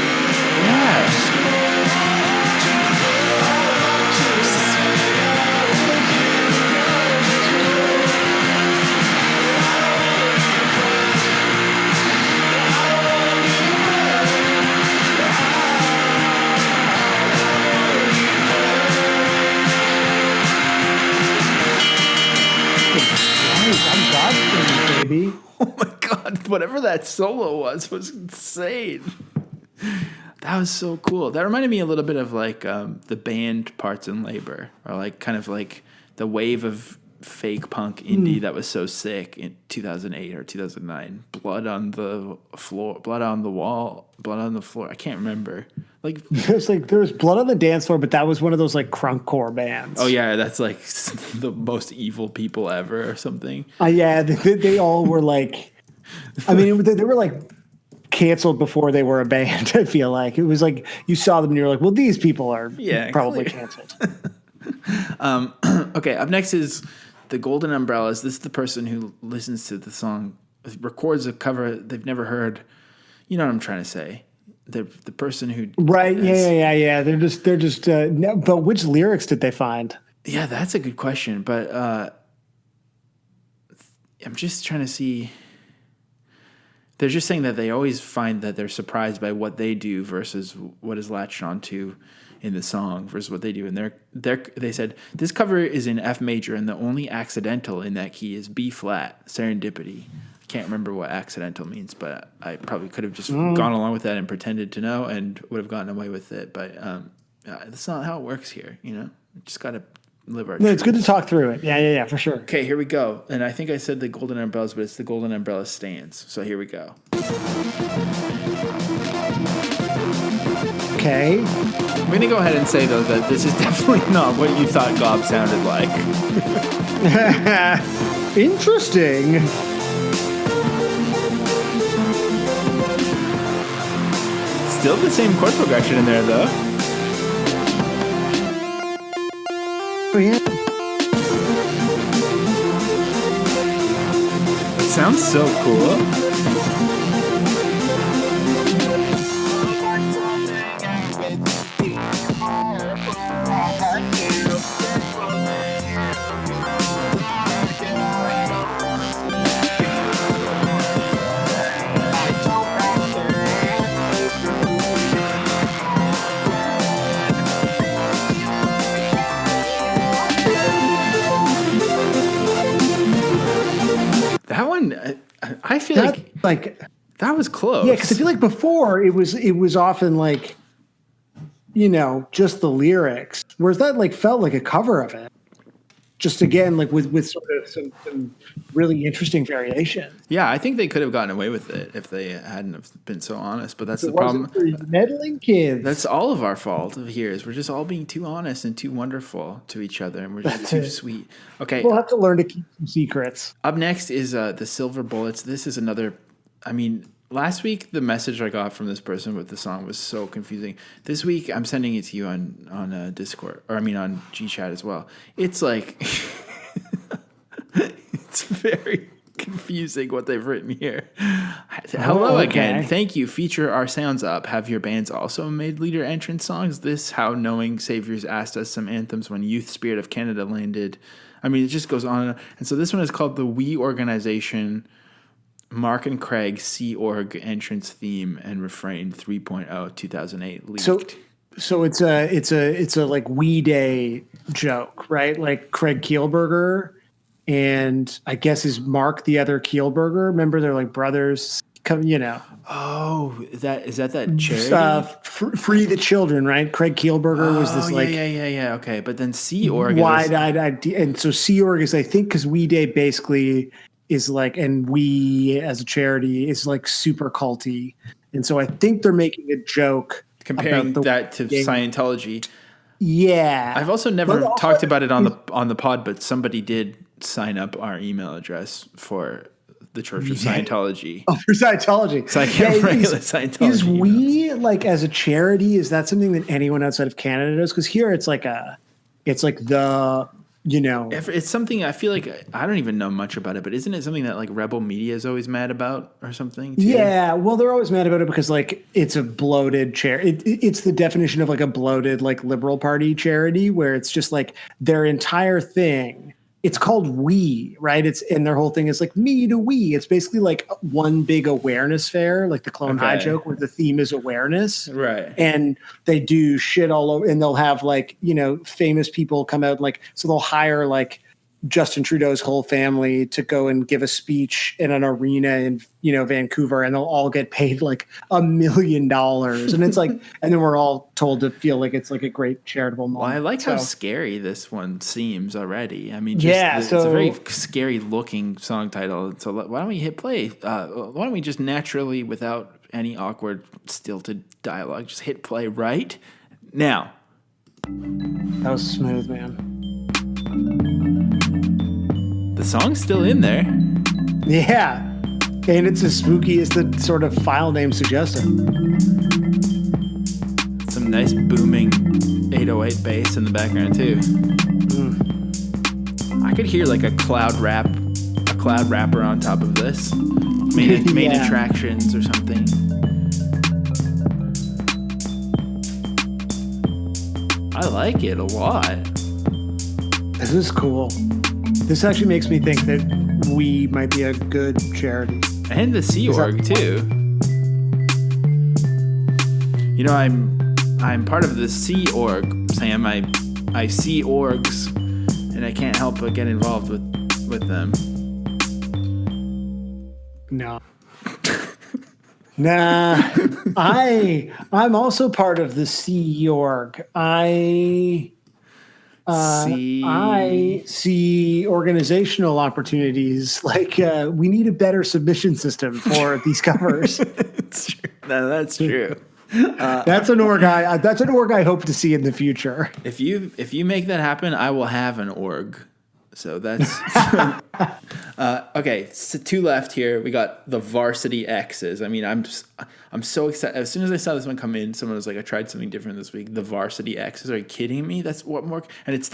Yeah. I'm God baby. Oh my God, whatever that solo was insane. That was so cool. That reminded me a little bit of like the band Parts and Labor, or like kind of like the wave of fake punk indie that was so sick in 2008 or 2009. Blood on the floor, blood on the wall, blood on the floor. I can't remember Like It's like there was blood on the dance floor, but that was one of those like crunkcore bands. oh yeah, that's like the most evil people ever or something. Yeah, they all were like, I mean, they were like canceled before they were a band. I feel like it was like you saw them and you're like, well, these people are probably canceled. Okay, up next is the Golden Umbrellas. This is the person who listens to the song, records a cover they've never heard. You know what I'm trying to say? The person who Right? Yeah. They're just. No, but which lyrics did they find? Yeah, that's a good question. But I'm just trying to see. They're just saying that they always find that they're surprised by what they do versus what is latched onto in the song versus what they do. And they said, this cover is in F major and the only accidental in that key is B flat, serendipity. I can't remember what accidental means, but I probably could have just gone along with that and pretended to know and would have gotten away with it. But that's not how it works here, you know? We just got to live our No, truth. it's good to talk through it. Yeah, for sure. Okay, here we go. And I think I said the Golden Umbrellas, but it's the Golden Umbrella Stands. So here we go. Okay. I'm going to go ahead and say, though, that this is definitely not what you thought Gob sounded like. Interesting. Still the same chord progression in there, though. Oh, yeah. It sounds so cool. That one, I feel like that was close. Yeah, because I feel like before it was often like, you know, just the lyrics, whereas that like felt like a cover of it. Just again, like with sort of some really interesting variation. Yeah, I think they could have gotten away with it if they hadn't have been so honest. But that's It the problem. wasn't for you meddling kids. That's all of our fault here. Is we're just all being too honest and too wonderful to each other, and we're just That's too it. sweet. Okay. We'll have to learn to keep some secrets. Up next is the Silver Bullets. This is another. I mean, last week the message I got from this person with the song was so confusing. This week I'm sending it to you on Discord, or I mean on GChat as well. It's like it's very confusing what they've written here. Hello again. Thank you. Feature our sounds up. Have your bands also made leader entrance songs? This how knowing saviors asked us some anthems when Youth Spirit of Canada landed. I mean, it just goes on. And so this one is called the We Organization Mark and Craig Sea Org entrance theme and refrain 3.0 2008 leaked. So it's a like We Day joke, right? Like Craig Kielberger and I guess is Mark the other Kielberger. Remember they're like brothers. Come, you know. Oh, is that charity? Free the Children, right? Craig Kielberger was this like yeah. Okay, but then Sea Org wide-eyed idea, and so Sea Org is I think because We Day basically is like, and we as a charity is like super culty, and so I think they're making a joke comparing that to Scientology. Yeah, I've also never talked about it on the pod, but somebody did sign up our email address for the Church of Scientology. Oh, for Scientology. So I get regular Scientology. Is we like as a charity? Is that something that anyone outside of Canada does? Because here it's like the. You know, it's something I feel like I don't even know much about it, but isn't it something that like Rebel Media is always mad about or something? Too? Yeah, well, they're always mad about it because like it's a bloated it's the definition of like a bloated like Liberal Party charity where it's just like their entire thing. It's called We, right? And their whole thing is like me to we. It's basically like one big awareness fair, like the Clone High joke, where the theme is awareness, right? And they do shit all over, and they'll have like famous people come out, like so they'll hire like Justin Trudeau's whole family to go and give a speech in an arena in Vancouver, and they'll all get paid like $1 million, and it's like, and then we're all told to feel like it's like a great charitable moment. Well, I like how scary this one seems already. I mean, it's a very scary looking song title. So why don't we hit play? Why don't we just naturally, without any awkward stilted dialogue. Just hit play right now. That was smooth, man. The song's still in there. Yeah. And it's as spooky as the sort of file name suggested. Some nice booming 808 bass in the background too. I could hear like a cloud rapper on top of this. Main attractions or something. I like it a lot. This is cool. This actually makes me think that we might be a good charity. And the Sea Org too. You know, I'm part of the Sea Org, Sam. I see orgs, and I can't help but get involved with them. No. Nah. I'm also part of the Sea Org. I see organizational opportunities. Like we need a better submission system for these covers. That's true. No, that's true. That's an org I hope to see in the future. If you make that happen, I will have an org. So that's okay. So 2 left here. We got the Varsity X's. I mean, I'm so excited. As soon as I saw this one come in, someone was like, "I tried something different this week." The Varsity X's. Are you kidding me? That's what more. And it's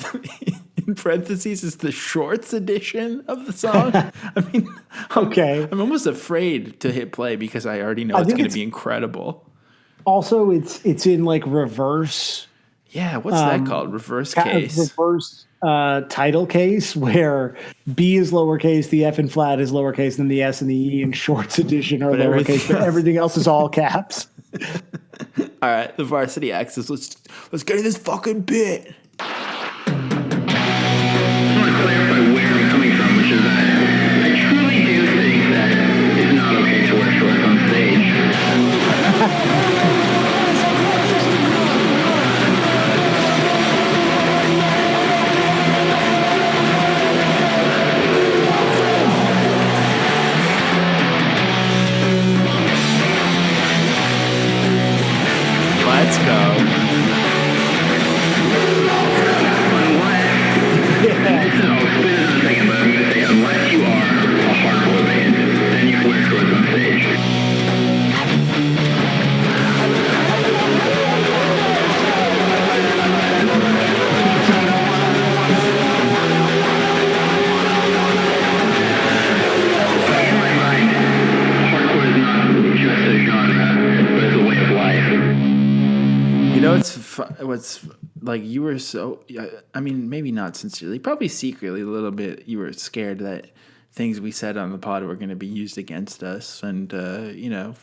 in parentheses is the shorts edition of the song. I mean, okay. I'm almost afraid to hit play because I already know it's going to be incredible. Also, it's in like reverse. Yeah, what's that called? Reverse case. Reverse title case, where B is lowercase, the F in flat is lowercase, and the S and the E in shorts edition are lowercase, but everything else is all caps. All right, the Varsity X's. Let's get to this fucking bit. I want to clarify where I'm coming from, which is that I truly do think that it's not okay to wear shorts on stage. Let's go. Unless you are a hardcore band, then you can wear shorts on stage. In my mind, hardcore is not just a genre, but it's a way of life. You know, what's like you were so, I mean, maybe not sincerely, probably secretly a little bit, you were scared that things we said on the pod were going to be used against us and, you know,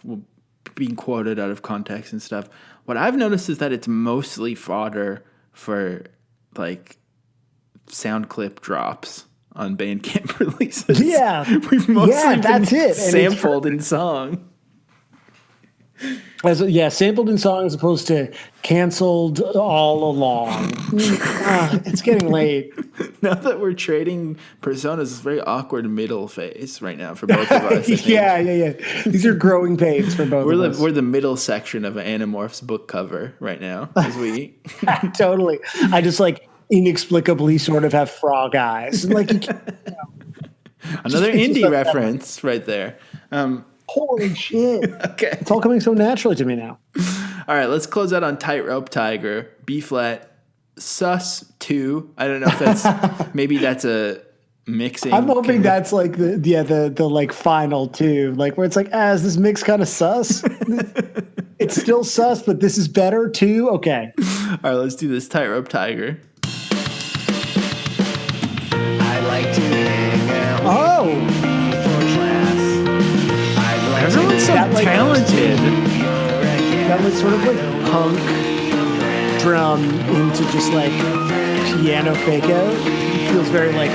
being quoted out of context and stuff. What I've noticed is that it's mostly fodder for like sound clip drops on Bandcamp releases. Yeah. We've mostly that's been it. sampled in song. Sampled in song as opposed to canceled all along. It's getting late. Now that we're trading personas, it's a very awkward middle phase right now for both of us. Yeah. These are growing pains for both of us. We're the middle section of Animorph's book cover right now. As we totally. I just like inexplicably sort of have frog eyes. Like another indie reference right there. Holy shit. Okay. It's all coming so naturally to me now. All right, let's close out on Tightrope Tiger, B flat, sus 2. I don't know if that's maybe that's a mixing. I'm hoping that's like the like final 2, like where it's like, is this mix kind of sus? It's still sus, but this is better too. Okay. All right, let's do this Tightrope Tiger. I like to hang out. Oh. Everyone's so talented. That like sort of like punk drum into just like piano fake out. It feels very like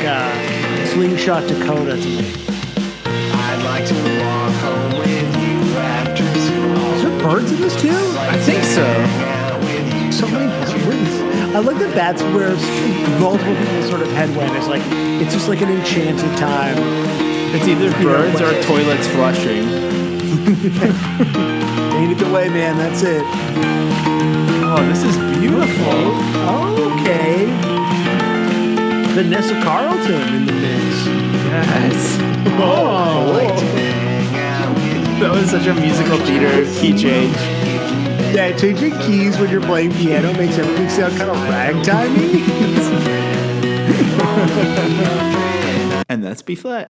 Slingshot Dakota to me. I'd like to walk home with you after school. Is there birds in this too? I think so. So many birds. I like that that's where multiple people sort of head went. It's like it's just like an enchanted time. It's either birds or toilets flushing. Give it away, man. That's it. Oh, this is beautiful. Okay. Vanessa Carlton in the mix. Yes. Oh. That was such a musical theater key change. Yeah, changing keys when you're playing piano makes everything sound kind of ragtimey. And that's B flat.